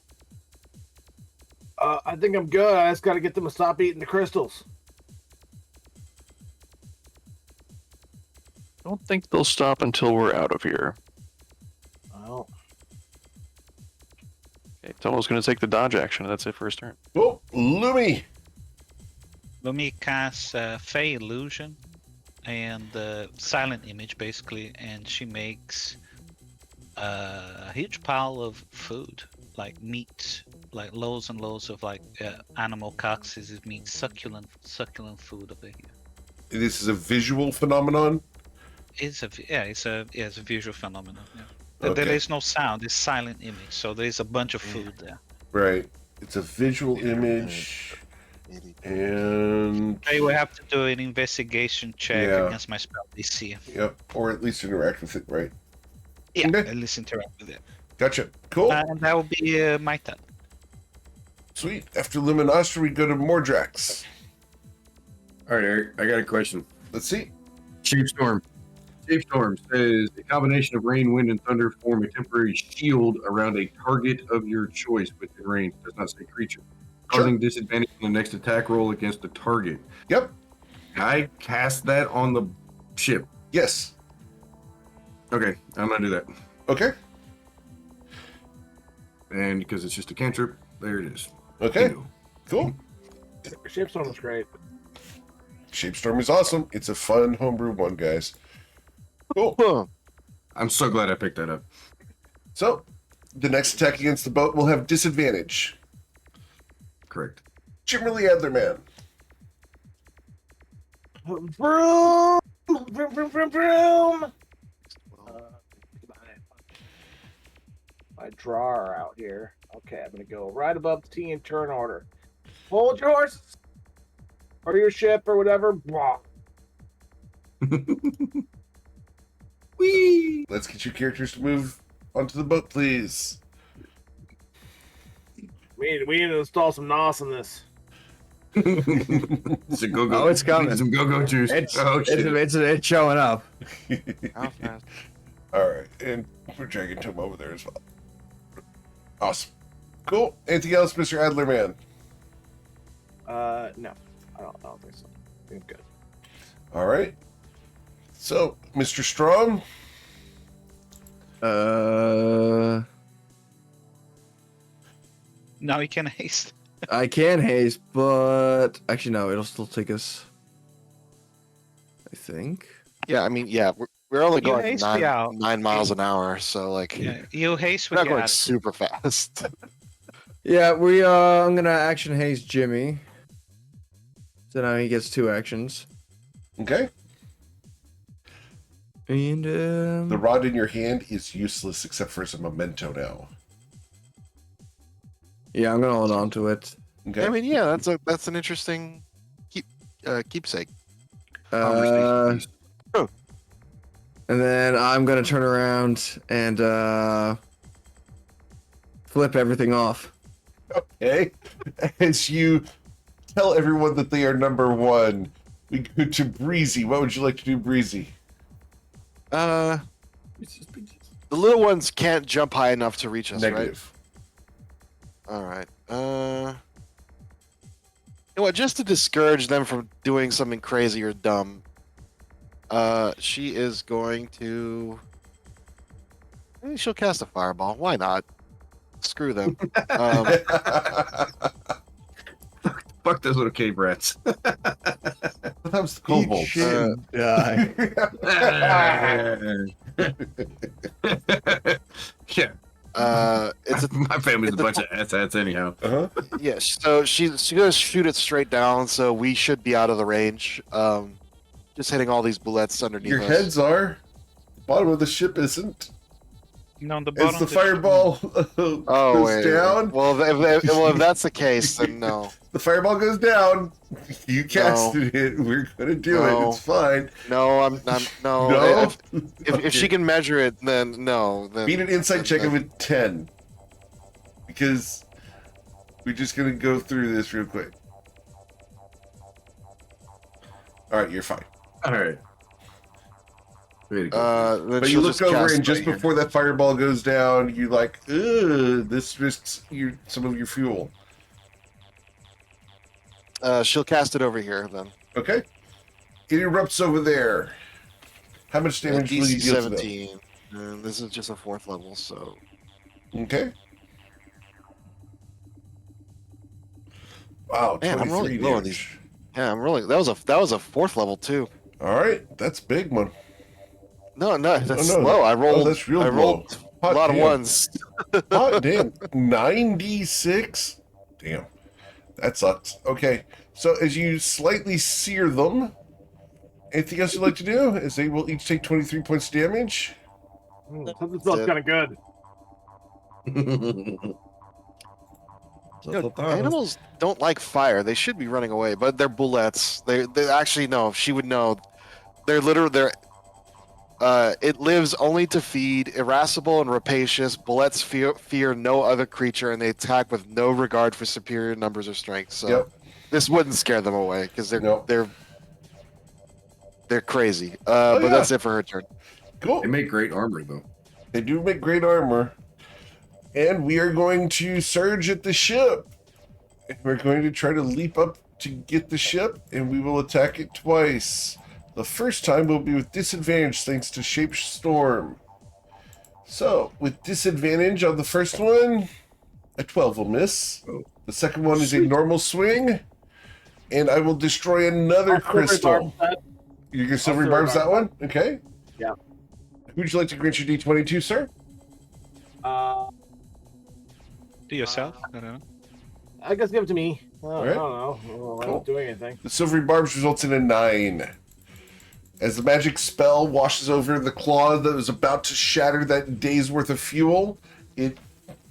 [SPEAKER 4] I think I'm good. I just got to get them to stop eating the crystals.
[SPEAKER 7] I don't think they'll stop until we're out of here.
[SPEAKER 4] Well,
[SPEAKER 7] Okay, Tomo's going to take the dodge action. That's it for his turn.
[SPEAKER 1] Oh, Lumi.
[SPEAKER 3] Lumi casts Fey Illusion and Silent Image, basically, and she makes a huge pile of food, like meat, like loads and loads of like animal carcasses, meat, succulent food over here.
[SPEAKER 1] This is a visual phenomenon.
[SPEAKER 3] It's a visual phenomenon. Yeah.
[SPEAKER 1] Okay.
[SPEAKER 3] There is no sound. It's silent image, so there is a bunch of food there.
[SPEAKER 1] Right. It's a visual image. And.
[SPEAKER 3] I will have to do an investigation check
[SPEAKER 1] Yeah.
[SPEAKER 3] against my spell DC.
[SPEAKER 1] Yep. Or at least interact with it, right?
[SPEAKER 3] Yeah,
[SPEAKER 1] Okay.
[SPEAKER 3] at least interact with it.
[SPEAKER 1] Gotcha. Cool.
[SPEAKER 3] And that will be my turn.
[SPEAKER 1] Sweet. After Luminostra, we go to Mordrax.
[SPEAKER 6] All right, Eric, I got a question.
[SPEAKER 1] Let's see.
[SPEAKER 6] Shapestorm. Shapestorm says a combination of rain, wind, and thunder form a temporary shield around a target of your choice within range. Does not say creature. Causing disadvantage on the next attack roll against the target.
[SPEAKER 1] Yep.
[SPEAKER 6] I cast that on the ship.
[SPEAKER 1] Yes.
[SPEAKER 6] Okay, I'm gonna do that.
[SPEAKER 1] Okay.
[SPEAKER 6] And because it's just a cantrip, there it is.
[SPEAKER 1] Okay.
[SPEAKER 6] Bingo.
[SPEAKER 1] Cool.
[SPEAKER 4] Shapestorm was great.
[SPEAKER 1] Shapestorm is awesome. It's a fun homebrew one, guys. Cool.
[SPEAKER 2] Huh.
[SPEAKER 6] I'm so glad I picked that up.
[SPEAKER 1] So, the next attack against the boat will have disadvantage.
[SPEAKER 6] Correct.
[SPEAKER 1] Jimmerly Adlerman.
[SPEAKER 4] Vroom! Vroom, vroom, vroom, vroom! My drawer out here. Okay, I'm going to go right above the T in turn order. Hold your horses! Or your ship or whatever. Blah. Whee!
[SPEAKER 1] Let's get your characters to move onto the boat, please.
[SPEAKER 4] We need to install some NOS in this.
[SPEAKER 6] It's a go-go.
[SPEAKER 5] Oh, it's coming.
[SPEAKER 6] Some go-go juice.
[SPEAKER 5] It's
[SPEAKER 6] shit.
[SPEAKER 5] it's showing up.
[SPEAKER 2] How fast?
[SPEAKER 1] All right, and we're dragging Tom over there as well. Awesome. Cool. Anything else, Mr. Adler man?
[SPEAKER 4] No, I don't think so. I think I'm good.
[SPEAKER 1] All right. So, Mr. Strong.
[SPEAKER 3] Now you can haste.
[SPEAKER 5] I can haste, but actually no, it'll still take us. I think.
[SPEAKER 2] Yeah, I mean, we're only
[SPEAKER 3] You
[SPEAKER 2] going
[SPEAKER 3] haste me out.
[SPEAKER 2] 9 miles an hour, so like
[SPEAKER 3] Yeah, you haste
[SPEAKER 2] we're
[SPEAKER 3] with
[SPEAKER 2] not
[SPEAKER 3] your
[SPEAKER 2] going
[SPEAKER 3] attitude.
[SPEAKER 2] super fast.
[SPEAKER 5] Yeah, I'm gonna action haste Jimmy. So now he gets 2 actions.
[SPEAKER 1] Okay.
[SPEAKER 5] And
[SPEAKER 1] The rod in your hand is useless except for as a memento now.
[SPEAKER 5] yeah, I'm gonna hold on to it.
[SPEAKER 1] Okay.
[SPEAKER 2] I mean, yeah, that's an interesting keepsake.
[SPEAKER 5] Uh,
[SPEAKER 6] Conversation piece.
[SPEAKER 5] and then I'm gonna turn around and flip everything off.
[SPEAKER 1] Okay. As you tell everyone that they are number 1, we go to Breezy. What would you like to do, Breezy?
[SPEAKER 2] The little ones can't jump high enough to reach us,
[SPEAKER 1] Negative.
[SPEAKER 2] right? All right. You know what? Just to discourage them from doing something crazy or dumb, she is going to. Maybe she'll cast a fireball. Why not? Screw them.
[SPEAKER 6] Fuck those little cave rats.
[SPEAKER 1] That was the kobolds.
[SPEAKER 5] Die.
[SPEAKER 6] Yeah.
[SPEAKER 2] It's
[SPEAKER 6] My family's a bunch of asshats anyhow.
[SPEAKER 1] Uh-huh.
[SPEAKER 2] yeah. So she's gonna shoot it straight down. So we should be out of the range. Just hitting all these bullets underneath
[SPEAKER 1] Your
[SPEAKER 2] us.
[SPEAKER 1] heads are. The bottom of the ship isn't.
[SPEAKER 3] No, on the
[SPEAKER 1] As
[SPEAKER 3] bottom.
[SPEAKER 1] the
[SPEAKER 3] there's-
[SPEAKER 1] fireball
[SPEAKER 2] Oh
[SPEAKER 1] goes
[SPEAKER 2] wait.
[SPEAKER 1] down,
[SPEAKER 2] Well, if that's the case, then no.
[SPEAKER 1] the fireball goes down. You casted it. We're gonna do
[SPEAKER 2] No.
[SPEAKER 1] it. It's fine.
[SPEAKER 2] No, I'm no.
[SPEAKER 1] No.
[SPEAKER 2] If she can measure it, then no. Then
[SPEAKER 1] Beat an insight
[SPEAKER 2] then-
[SPEAKER 1] check of
[SPEAKER 2] then-
[SPEAKER 1] a 10. Because we're just gonna go through this real quick. Alright, you're fine.
[SPEAKER 6] All right. Way to go.
[SPEAKER 2] Then
[SPEAKER 1] But you
[SPEAKER 2] she'll
[SPEAKER 1] look
[SPEAKER 2] just
[SPEAKER 1] over
[SPEAKER 2] cast
[SPEAKER 1] and just
[SPEAKER 2] right here.
[SPEAKER 1] before that fireball goes down, you like, ugh, this risks some of your fuel.
[SPEAKER 2] She'll cast it over here then.
[SPEAKER 1] Okay? It erupts over there. How much damage will you
[SPEAKER 2] DC
[SPEAKER 1] deal to them?
[SPEAKER 2] 17. And this is just a 4th level, so
[SPEAKER 1] Okay. Wow,
[SPEAKER 2] Man, I'm
[SPEAKER 1] 23
[SPEAKER 2] really low on
[SPEAKER 1] damage.
[SPEAKER 2] yeah, I'm really that was a 4th level too.
[SPEAKER 1] All right, that's a big one.
[SPEAKER 2] No, that's
[SPEAKER 1] no.
[SPEAKER 2] low. I rolled.
[SPEAKER 1] that's real
[SPEAKER 2] I rolled
[SPEAKER 1] low.
[SPEAKER 2] a lot of
[SPEAKER 1] damn.
[SPEAKER 2] ones.
[SPEAKER 1] Hot damn. 96? Damn. That sucks. Okay, so as you slightly sear them, anything else you'd like to do? As they will each take 23 points of damage.
[SPEAKER 4] Something smells
[SPEAKER 2] it.
[SPEAKER 4] kind of good.
[SPEAKER 2] Animals don't like fire. They should be running away, but they're bullets. They actually no. She would know. It lives only to feed, irascible and rapacious. Bullets fear no other creature, and they attack with no regard for superior numbers or strength. So
[SPEAKER 1] Yep.
[SPEAKER 2] this wouldn't scare them away because
[SPEAKER 1] Nope.
[SPEAKER 2] they're crazy.
[SPEAKER 1] Oh,
[SPEAKER 2] But
[SPEAKER 1] yeah.
[SPEAKER 2] that's it for her turn.
[SPEAKER 1] Cool.
[SPEAKER 6] They make great armor, though.
[SPEAKER 1] They do make great armor. And we are going to surge at the ship. And we're going to try to leap up to get the ship, and we will attack it twice. The first time will be with disadvantage thanks to Shape Storm. So, with disadvantage on the first one, a 12 will miss.
[SPEAKER 6] Oh.
[SPEAKER 1] The second one is a normal swing, and I will destroy another crystal. You're going to silvery barbs that one? Okay.
[SPEAKER 4] Yeah.
[SPEAKER 1] Who would you like to grant your D20 to, sir?
[SPEAKER 3] To yourself? I don't know.
[SPEAKER 4] I guess give it to me.
[SPEAKER 1] Alright.
[SPEAKER 4] I don't know. Well, I don't do anything.
[SPEAKER 1] The silvery barbs results in a 9. As the magic spell washes over the claw that was about to shatter that day's worth of fuel, it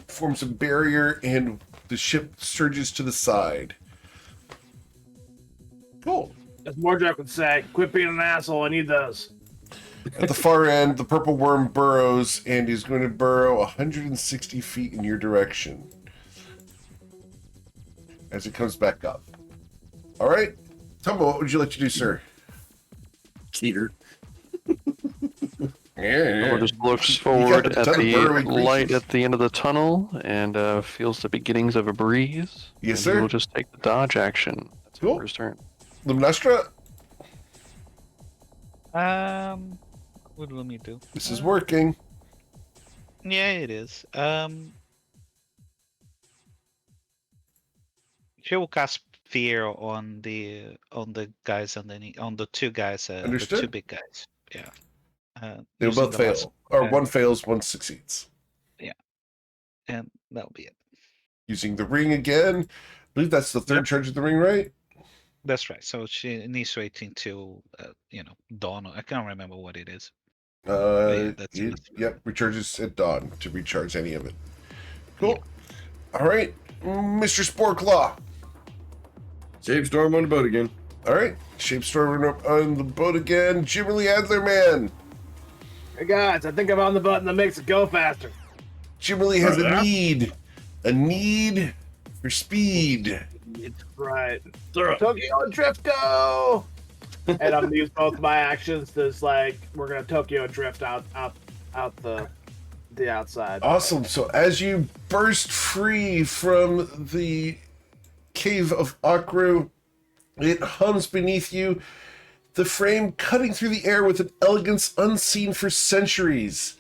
[SPEAKER 1] forms a barrier and the ship surges to the side. Cool.
[SPEAKER 4] As Mordrak would say, quit being an asshole. I need those.
[SPEAKER 1] At the far end, the purple worm burrows and is going to burrow 160 feet in your direction as it comes back up. All right. Tomo, what would you like to do, sir?
[SPEAKER 6] Cheater.
[SPEAKER 1] Yeah.
[SPEAKER 7] Just looks
[SPEAKER 1] You got
[SPEAKER 7] forward
[SPEAKER 1] a
[SPEAKER 7] at
[SPEAKER 1] ton of
[SPEAKER 7] the
[SPEAKER 1] burrowing
[SPEAKER 7] light
[SPEAKER 1] creatures.
[SPEAKER 7] at the end of the tunnel and feels the beginnings of a breeze.
[SPEAKER 1] Yes,
[SPEAKER 7] and
[SPEAKER 1] sir.
[SPEAKER 7] He will just take the dodge action. That's
[SPEAKER 1] Cool.
[SPEAKER 7] his turn.
[SPEAKER 1] Lumnestra,
[SPEAKER 3] What will me do?
[SPEAKER 1] this is working.
[SPEAKER 3] Yeah, it is. She will cast fear on the guys underneath, on the two guys, the
[SPEAKER 1] Understood.
[SPEAKER 3] two big guys. Yeah.
[SPEAKER 1] They'll
[SPEAKER 3] using
[SPEAKER 1] both
[SPEAKER 3] the last-
[SPEAKER 1] fail. Or one fails, one succeeds.
[SPEAKER 3] and that'll be it.
[SPEAKER 1] Using the ring again. I believe that's the third charge of the ring, right?
[SPEAKER 3] That's right. So she needs to wait until dawn. I can't remember what it is. yeah, that's-
[SPEAKER 1] Yep, recharges at dawn to recharge any of it. Cool. All right, Mr. Sporklaw.
[SPEAKER 6] Save Storm on the boat again.
[SPEAKER 1] All right, Shapestorm on the boat again. Jimmy Lee Adler, man.
[SPEAKER 4] Hey guys, I think I'm on the button that makes it go faster.
[SPEAKER 1] Jimmy Lee has a need for speed.
[SPEAKER 4] It's right. Tokyo Drift go! And I'm gonna use both my actions to we're gonna Tokyo Drift out the outside.
[SPEAKER 1] Awesome. So as you burst free from the cave of Akru, it hums beneath you, the frame cutting through the air with an elegance unseen for centuries.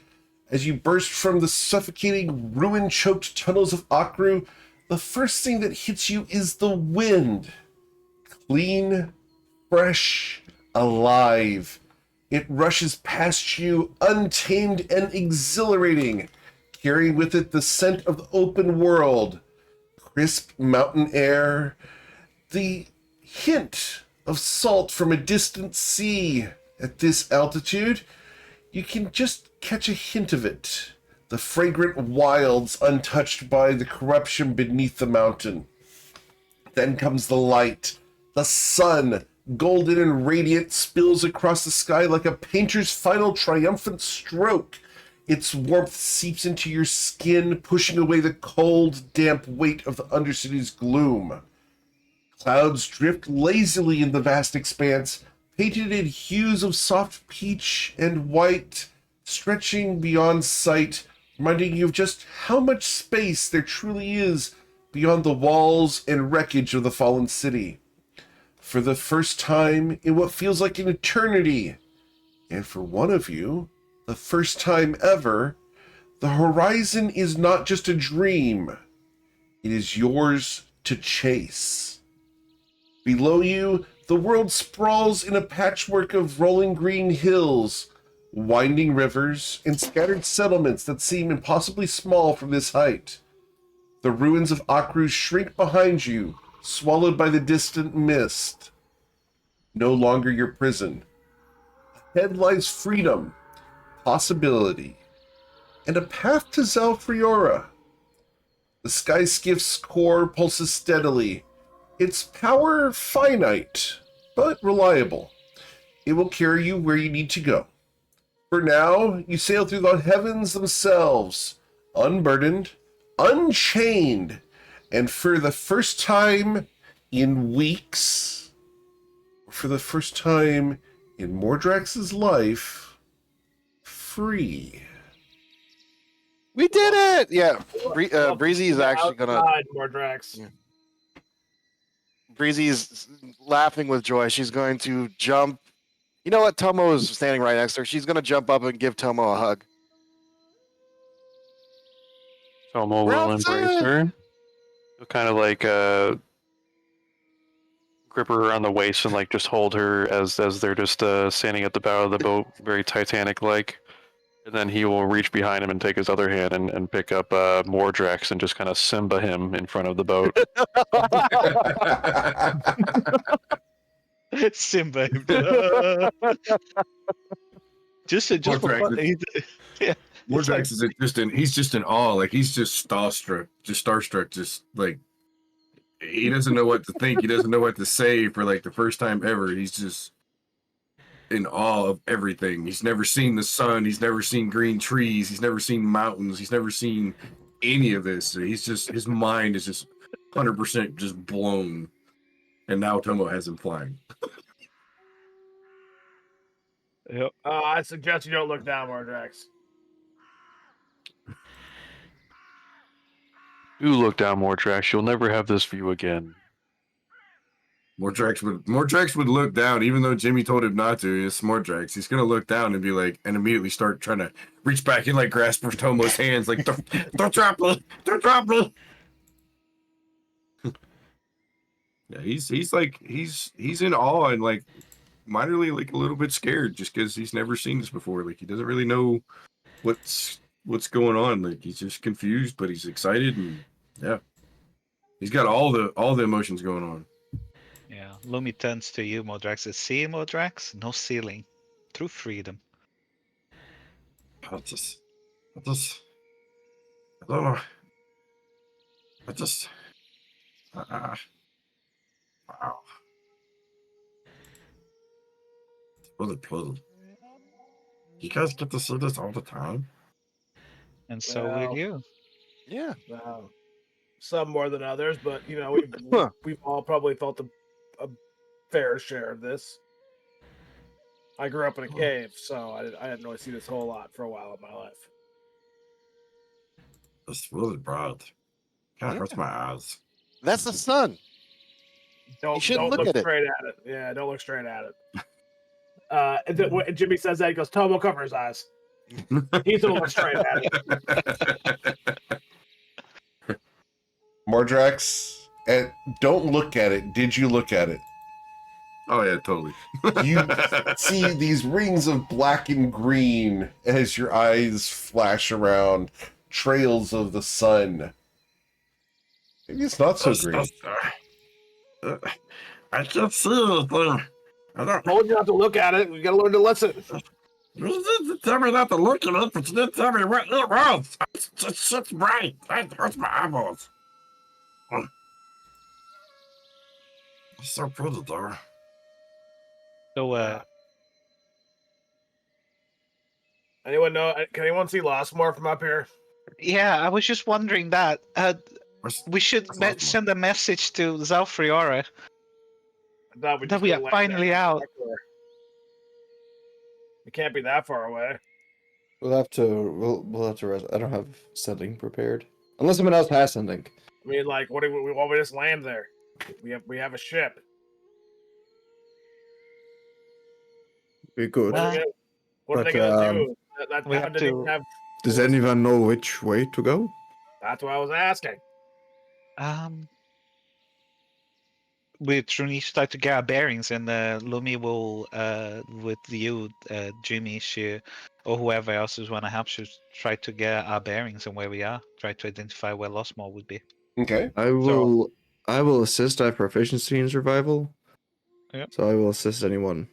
[SPEAKER 1] As you burst from the suffocating, ruin-choked tunnels of Akru, the first thing that hits you is the wind. Clean, fresh, alive. It rushes past you, untamed and exhilarating, carrying with it the scent of the open world, crisp mountain air, the hint of salt from a distant sea. At this altitude, you can just catch a hint of it. The fragrant wilds untouched by the corruption beneath the mountain. Then comes the light. The sun, golden and radiant, spills across the sky like a painter's final triumphant stroke. Its warmth seeps into your skin, pushing away the cold, damp weight of the Undercity's gloom. Clouds drift lazily in the vast expanse, painted in hues of soft peach and white, stretching beyond sight, reminding you of just how much space there truly is beyond the walls and wreckage of the fallen city. For the first time in what feels like an eternity, and for one of you, the first time ever, the horizon is not just a dream. It is yours to chase. Below you, the world sprawls in a patchwork of rolling green hills, winding rivers, and scattered settlements that seem impossibly small from this height. The ruins of Akru shrink behind you, swallowed by the distant mist. No longer your prison. Ahead lies freedom, possibility, and a path to Zalfriora. The sky skiff's core pulses steadily, its power finite, but reliable. It will carry you where you need to go. For now, you sail through the heavens themselves, unburdened, unchained, and for the first time in weeks, for the first time in Mordrax's life, free.
[SPEAKER 2] We did it! Yeah, Breezy is actually gonna.
[SPEAKER 4] Outside, Mordrax.
[SPEAKER 2] Yeah. Breezy's laughing with joy. She's going to jump. You know what? Tomo is standing right next to her. She's going to jump up and give Tomo a hug.
[SPEAKER 7] Tomo
[SPEAKER 2] We're
[SPEAKER 7] will embrace
[SPEAKER 2] outside.
[SPEAKER 7] her. He'll kind of grip her around the waist and just hold her as they're just standing at the bow of the boat, very Titanic-like. And then he will reach behind him and take his other hand and pick up Mordrax and just kind of Simba him in front of the boat.
[SPEAKER 3] Simba. just for
[SPEAKER 6] Mordrax
[SPEAKER 3] fun. Yeah.
[SPEAKER 6] Mordrax is he's just in awe. He's just starstruck. He doesn't know what to think. He doesn't know what to say for the first time ever. He's just in awe of everything. He's never seen the sun. He's never seen green trees. He's never seen mountains. He's never seen any of this. His mind is just 100% just blown. And now Tomo has him flying.
[SPEAKER 3] Yep.
[SPEAKER 4] I suggest you don't look down, Mordrax.
[SPEAKER 7] Do look down, Mordrax. You'll never have this view again.
[SPEAKER 6] Mordrax would look down, even though Jimmy told him not to. It's Mordrax. He's gonna look down and be like, and immediately start trying to reach back and like grasp for Tomo's hands, like, don't drop me, don't drop me. Yeah, he's in awe and like minorly like a little bit scared just because he's never seen this before. Like he doesn't really know what's going on. Like he's just confused, but he's excited and yeah, he's got all the emotions going on.
[SPEAKER 3] Yeah. Lumi turns to you, Mordrax. Says, "See, Mordrax, no ceiling, true freedom."
[SPEAKER 6] I don't know. Wow. It's really cool. You guys get to see this all the time?
[SPEAKER 3] And so
[SPEAKER 4] Well,
[SPEAKER 3] will you.
[SPEAKER 2] Yeah.
[SPEAKER 4] Some more than others, but you know we've all probably felt a fair share of this. I grew up in a cave, so I didn't really see this whole lot for a while in my life.
[SPEAKER 6] It's really bright. Kind of hurts my eyes.
[SPEAKER 2] That's the sun.
[SPEAKER 4] Don't
[SPEAKER 2] shouldn't look
[SPEAKER 4] look
[SPEAKER 2] at it.
[SPEAKER 4] straight at it. Yeah, don't look straight at it. When Jimmy says that, he goes, "Tomo, cover his eyes." He's gonna look straight at it.
[SPEAKER 1] Mordrax, and don't look at it. Did you look at it?
[SPEAKER 6] Oh yeah, totally.
[SPEAKER 1] You see these rings of black and green as your eyes flash around, trails of the sun. Maybe it's not so green.
[SPEAKER 8] I can't see anything. I don't.
[SPEAKER 4] Told you not to look at it. We gotta learn to listen.
[SPEAKER 8] You didn't tell me not to look at it, but you didn't tell me what it was. It's shit's bright. It hurts my eyeballs. It's so pretty there.
[SPEAKER 3] So,
[SPEAKER 4] Anyone know? Can anyone see Lostmore from up here?
[SPEAKER 3] yeah, I was just wondering that. We should
[SPEAKER 6] Where's
[SPEAKER 3] send a message to Zalfriora
[SPEAKER 4] I thought
[SPEAKER 3] that we are finally out.
[SPEAKER 4] We can't be that far away.
[SPEAKER 5] We'll have to rest. I don't have sending prepared. Unless someone else has sending.
[SPEAKER 4] I mean, like, what do we just land there? We have a ship.
[SPEAKER 5] We could.
[SPEAKER 4] What are they
[SPEAKER 5] But,
[SPEAKER 4] gonna do? That
[SPEAKER 3] we
[SPEAKER 4] town
[SPEAKER 3] have
[SPEAKER 4] didn't even
[SPEAKER 3] to-
[SPEAKER 4] have.
[SPEAKER 5] Does anyone know which way to go?
[SPEAKER 4] That's what I was asking.
[SPEAKER 3] We truly start to get our bearings, and Lumi will, with you, Jimmy, or whoever else is want to help, should try to get our bearings and where we are. Try to identify where Lostmore would be.
[SPEAKER 1] Okay.
[SPEAKER 5] I will assist. I have proficiency in survival.
[SPEAKER 3] Yep.
[SPEAKER 5] So I will assist anyone.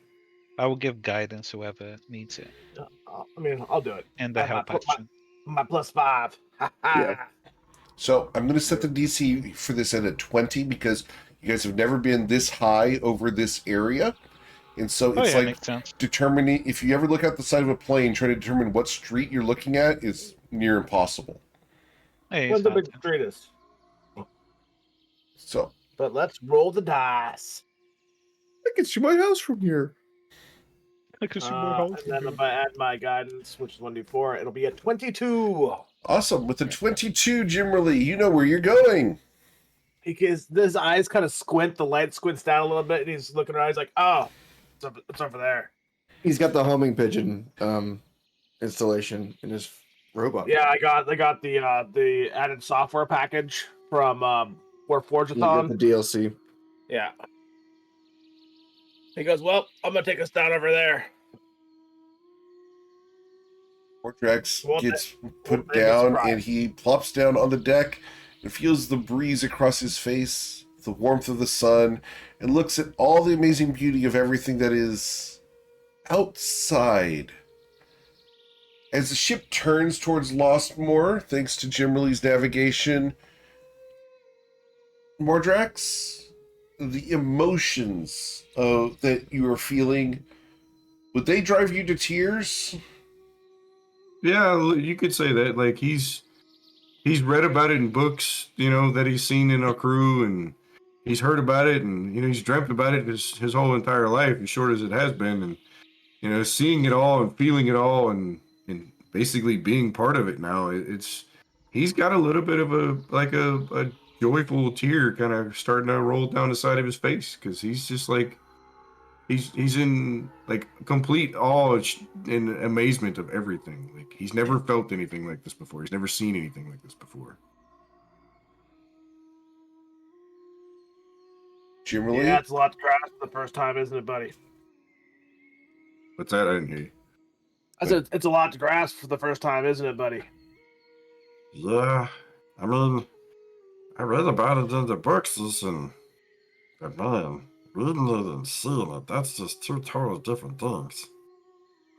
[SPEAKER 3] I will give guidance whoever needs it,
[SPEAKER 4] I mean, I'll do it.
[SPEAKER 3] and the help action.
[SPEAKER 4] My +5.
[SPEAKER 5] Yeah.
[SPEAKER 1] So I'm going to set the DC for this at a 20 because you guys have never been this high over this area. And so it's like
[SPEAKER 3] makes sense.
[SPEAKER 1] determining, if you ever look out the side of a plane, trying to determine what street you're looking at is near impossible.
[SPEAKER 3] Hey,
[SPEAKER 4] When's
[SPEAKER 3] it's
[SPEAKER 4] the
[SPEAKER 3] not
[SPEAKER 4] big street is?
[SPEAKER 1] So
[SPEAKER 4] But let's roll the dice.
[SPEAKER 5] I can see my house from here.
[SPEAKER 3] I can
[SPEAKER 4] And then if I add my guidance, which is 1d4, it'll be a 22.
[SPEAKER 1] awesome. With the 22, Jimmerly, you know where you're going.
[SPEAKER 4] Because his eyes kind of squint, the light squints down a little bit, and he's looking around. He's like, "Oh, it's over there."
[SPEAKER 5] He's got the homing pigeon installation in his robot.
[SPEAKER 4] Yeah, I got the added software package from War
[SPEAKER 5] You got
[SPEAKER 4] Forgeathon.
[SPEAKER 5] the DLC.
[SPEAKER 4] Yeah. He goes, "Well, I'm gonna take us down over there."
[SPEAKER 1] Mordrax
[SPEAKER 4] Well,
[SPEAKER 1] gets
[SPEAKER 4] won't
[SPEAKER 1] put
[SPEAKER 4] they be
[SPEAKER 1] down
[SPEAKER 4] surprised?
[SPEAKER 1] and he plops down on the deck and feels the breeze across his face, the warmth of the sun, and looks at all the amazing beauty of everything that is outside. As the ship turns towards Lostmore, thanks to Jimmerly's navigation, Mordrax, the emotions that you are feeling Would they drive you to tears?
[SPEAKER 6] Yeah, you could say that. Like he's read about it in books, that he's seen in our crew, and he's heard about it, and he's dreamt about it his whole entire life, as short as it has been, and seeing it all and feeling it all, and basically being part of it now. He's got a little bit of a joyful tear kind of starting to roll down the side of his face, because he's just like he's in like complete awe and amazement of everything. Like he's never felt anything like this before. He's never seen anything like this before.
[SPEAKER 1] Jimmerly?
[SPEAKER 4] Yeah, it's a lot to grasp for the first time, isn't it, buddy?
[SPEAKER 6] What's that? I didn't hear you.
[SPEAKER 4] I said it's a lot to grasp for the first time, isn't it, buddy?
[SPEAKER 6] Yeah, I mean, I read about it in the books, but man, reading it and seeing it, that's just two totally different things.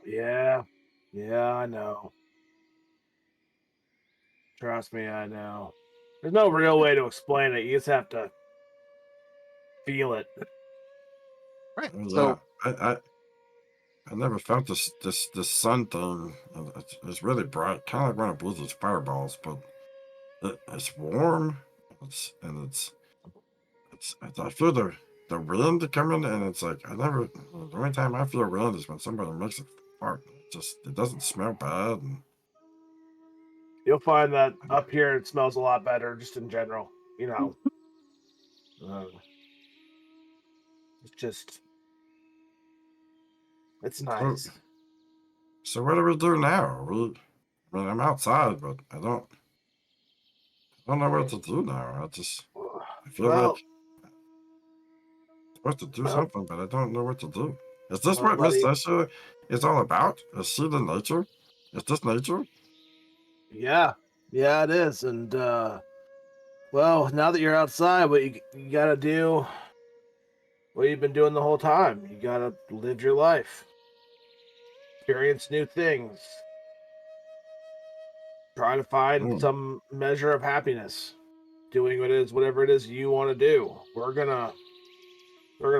[SPEAKER 4] Yeah, I know. Trust me, I know. There's no real way to explain it. You just have to feel it.
[SPEAKER 2] Right.
[SPEAKER 6] Yeah,
[SPEAKER 2] So
[SPEAKER 6] I never felt this sun thing. It's really bright, kind of like one of Blizzard's fireballs, but it's warm. It's I feel the wind coming, and it's like the only time I feel wind is when somebody makes a fart. It doesn't smell bad. And
[SPEAKER 4] You'll find that up here it smells a lot better, just in general. It's just, it's nice.
[SPEAKER 6] So what do we do now? I mean, I'm outside, but I don't know what to do now. I feel
[SPEAKER 4] Well,
[SPEAKER 6] like I'm supposed to do something, but I don't know what to do. Is this
[SPEAKER 4] well,
[SPEAKER 6] what Miss
[SPEAKER 4] buddy.
[SPEAKER 6] Sasha is all about? Is she the nature? Is this nature?
[SPEAKER 4] Yeah, it is. And well, now that you're outside, what you gotta do, what you've been doing the whole time, you gotta live your life, experience new things, try to find some measure of happiness, doing whatever it is you want to do. We're gonna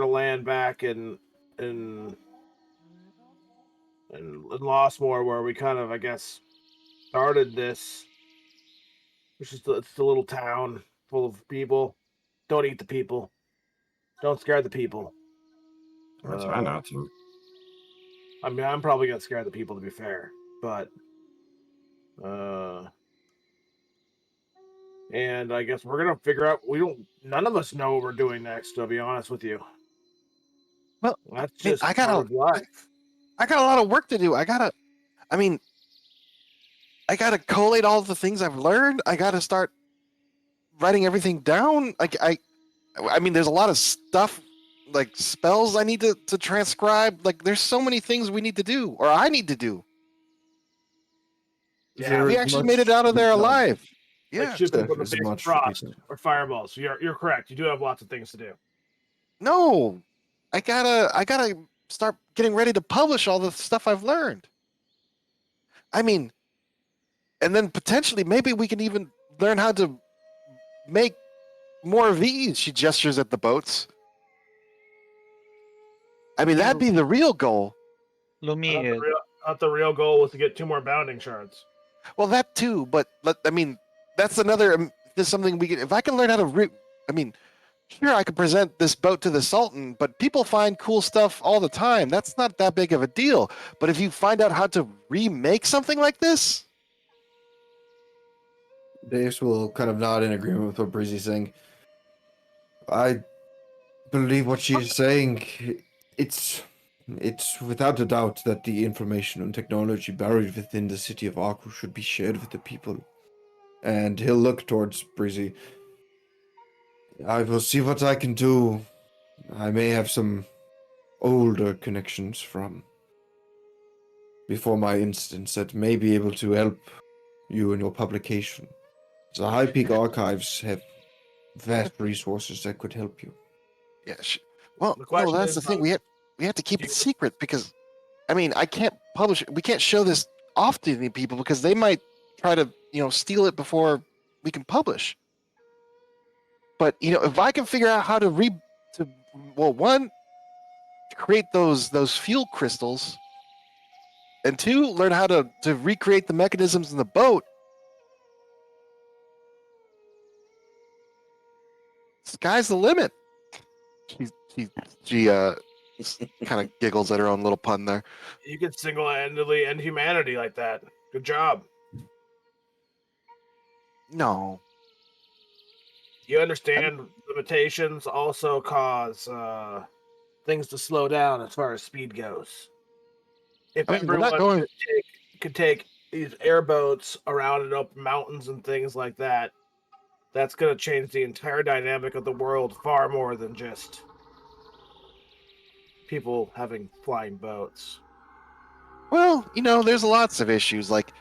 [SPEAKER 4] land back in Lossmore, where we kind of, I guess, started this. Which is it's the little town full of people. Don't eat the people. Don't scare the people.
[SPEAKER 6] I try not to.
[SPEAKER 4] I mean, I'm probably gonna scare the people, to be fair, but and I guess we're gonna figure out. None of us know what we're doing next. To be honest with you,
[SPEAKER 2] well,
[SPEAKER 4] that's
[SPEAKER 2] I mean,
[SPEAKER 4] just part of life.
[SPEAKER 2] I got a lot of work to do. I gotta collate all the things I've learned. I gotta start writing everything down. I mean, there's a lot of stuff, like spells I need to transcribe. Like, there's so many things we need to do, or I need to do.
[SPEAKER 4] Yeah,
[SPEAKER 2] We actually made it out of there alive.
[SPEAKER 4] Like
[SPEAKER 2] Yeah.
[SPEAKER 4] shoot people in the
[SPEAKER 5] There's
[SPEAKER 4] face with
[SPEAKER 5] much to be
[SPEAKER 4] frost
[SPEAKER 5] done.
[SPEAKER 4] or fireballs. You're correct. You do have lots of things to do.
[SPEAKER 2] No, I gotta start getting ready to publish all the stuff I've learned. I mean, and then potentially maybe we can even learn how to make more of these. She gestures at the boats. I mean, that'd be the real goal.
[SPEAKER 3] Lumi,
[SPEAKER 4] The real goal was to get 2 more bounding shards.
[SPEAKER 2] Well, that too, but I mean, that's another. There's something we can. If I can learn how to, I mean, sure, I could present this boat to the Sultan, but people find cool stuff all the time. That's not that big of a deal. But if you find out how to remake something like this,
[SPEAKER 5] Davis will kind of nod in agreement with what Breezy's saying. I believe what she's saying. It's without a doubt that the information and technology buried within the city of Aku should be shared with the people. And he'll look towards Breezy. I will see what I can do. I may have some older connections from before my instance that may be able to help you in your publication. The High Peak Archives have vast resources that could help you.
[SPEAKER 2] yeah. Well,
[SPEAKER 4] The
[SPEAKER 2] no,
[SPEAKER 4] question
[SPEAKER 2] that's
[SPEAKER 4] is,
[SPEAKER 2] the thing. We have to keep it secret because, I mean, I can't publish it. We can't show this off to any people because they might try to, steal it before we can publish. But if I can figure out how to create those fuel crystals and 2, learn how to recreate the mechanisms in the boat. Sky's the limit. She kind of giggles at her own little pun there.
[SPEAKER 4] You could single-handedly end humanity like that. Good job.
[SPEAKER 2] No.
[SPEAKER 4] You understand limitations also cause things to slow down as far as speed goes. If
[SPEAKER 2] I mean, we're
[SPEAKER 4] everyone
[SPEAKER 2] not going.
[SPEAKER 4] could take these airboats around and up mountains and things like that, that's going to change the entire dynamic of the world far more than just people having flying boats.
[SPEAKER 2] Well, there's lots of issues. Like,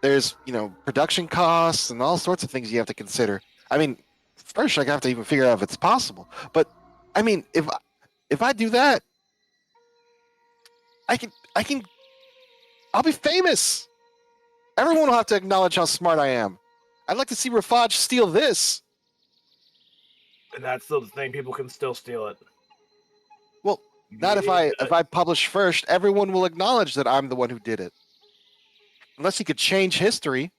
[SPEAKER 2] there's production costs and all sorts of things you have to consider. I mean, first I have to even figure out if it's possible. But I mean, if I do that, I'll be famous. Everyone will have to acknowledge how smart I am. I'd like to see Rafaj steal this.
[SPEAKER 4] And that's still the thing, people can still steal it.
[SPEAKER 2] Well, not if I publish first. Everyone will acknowledge that I'm the one who did it. Unless he could change history.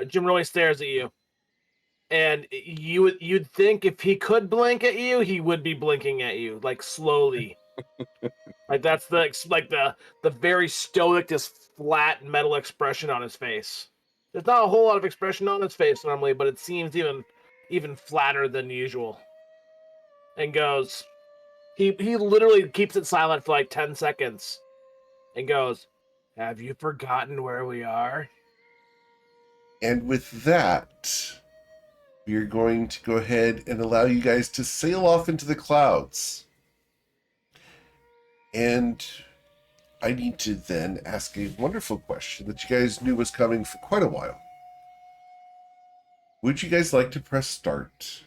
[SPEAKER 4] Jim really stares at you. And you'd think if he could blink at you, he would be blinking at you, like slowly. Like that's the very stoic, just flat metal expression on his face. There's not a whole lot of expression on his face normally, but it seems even flatter than usual. And goes, he literally keeps it silent for like 10 seconds, and goes, "Have you forgotten where we are?"
[SPEAKER 1] And with that, we are going to go ahead and allow you guys to sail off into the clouds. And I need to then ask a wonderful question that you guys knew was coming for quite a while. Would you guys like to press start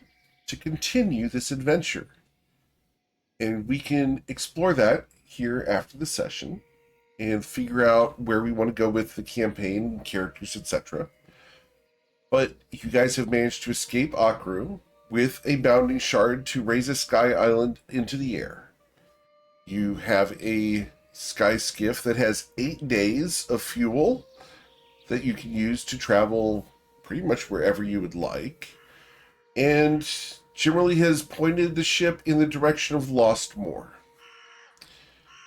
[SPEAKER 1] to continue this adventure? And we can explore that here after the session and figure out where we want to go with the campaign, characters, etc. But you guys have managed to escape Akru with a bounding shard to raise a sky island into the air. You have a sky skiff that has 8 days of fuel that you can use to travel pretty much wherever you would like. And generally has pointed the ship in the direction of Lostmoor.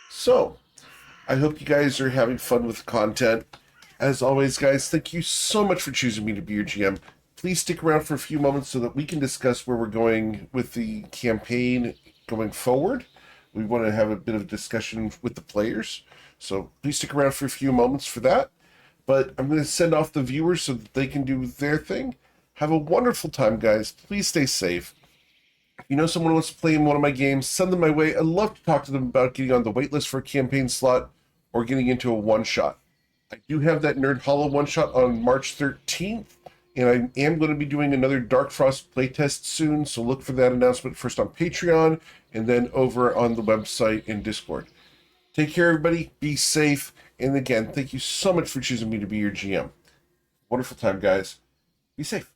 [SPEAKER 1] So, I hope you guys are having fun with the content. As always, guys, thank you so much for choosing me to be your GM. Please stick around for a few moments so that we can discuss where we're going with the campaign going forward. We want to have a bit of a discussion with the players, so please stick around for a few moments for that. But I'm going to send off the viewers so that they can do their thing. Have a wonderful time, guys. Please stay safe. If you know someone who wants to play in one of my games, send them my way. I'd love to talk to them about getting on the waitlist for a campaign slot or getting into a one-shot. I do have that Nerd Hollow one-shot on March 13th, and I am going to be doing another Dark Frost playtest soon, so look for that announcement first on Patreon and then over on the website and Discord. Take care, everybody. Be safe. And again, thank you so much for choosing me to be your GM. Wonderful time, guys. Be safe.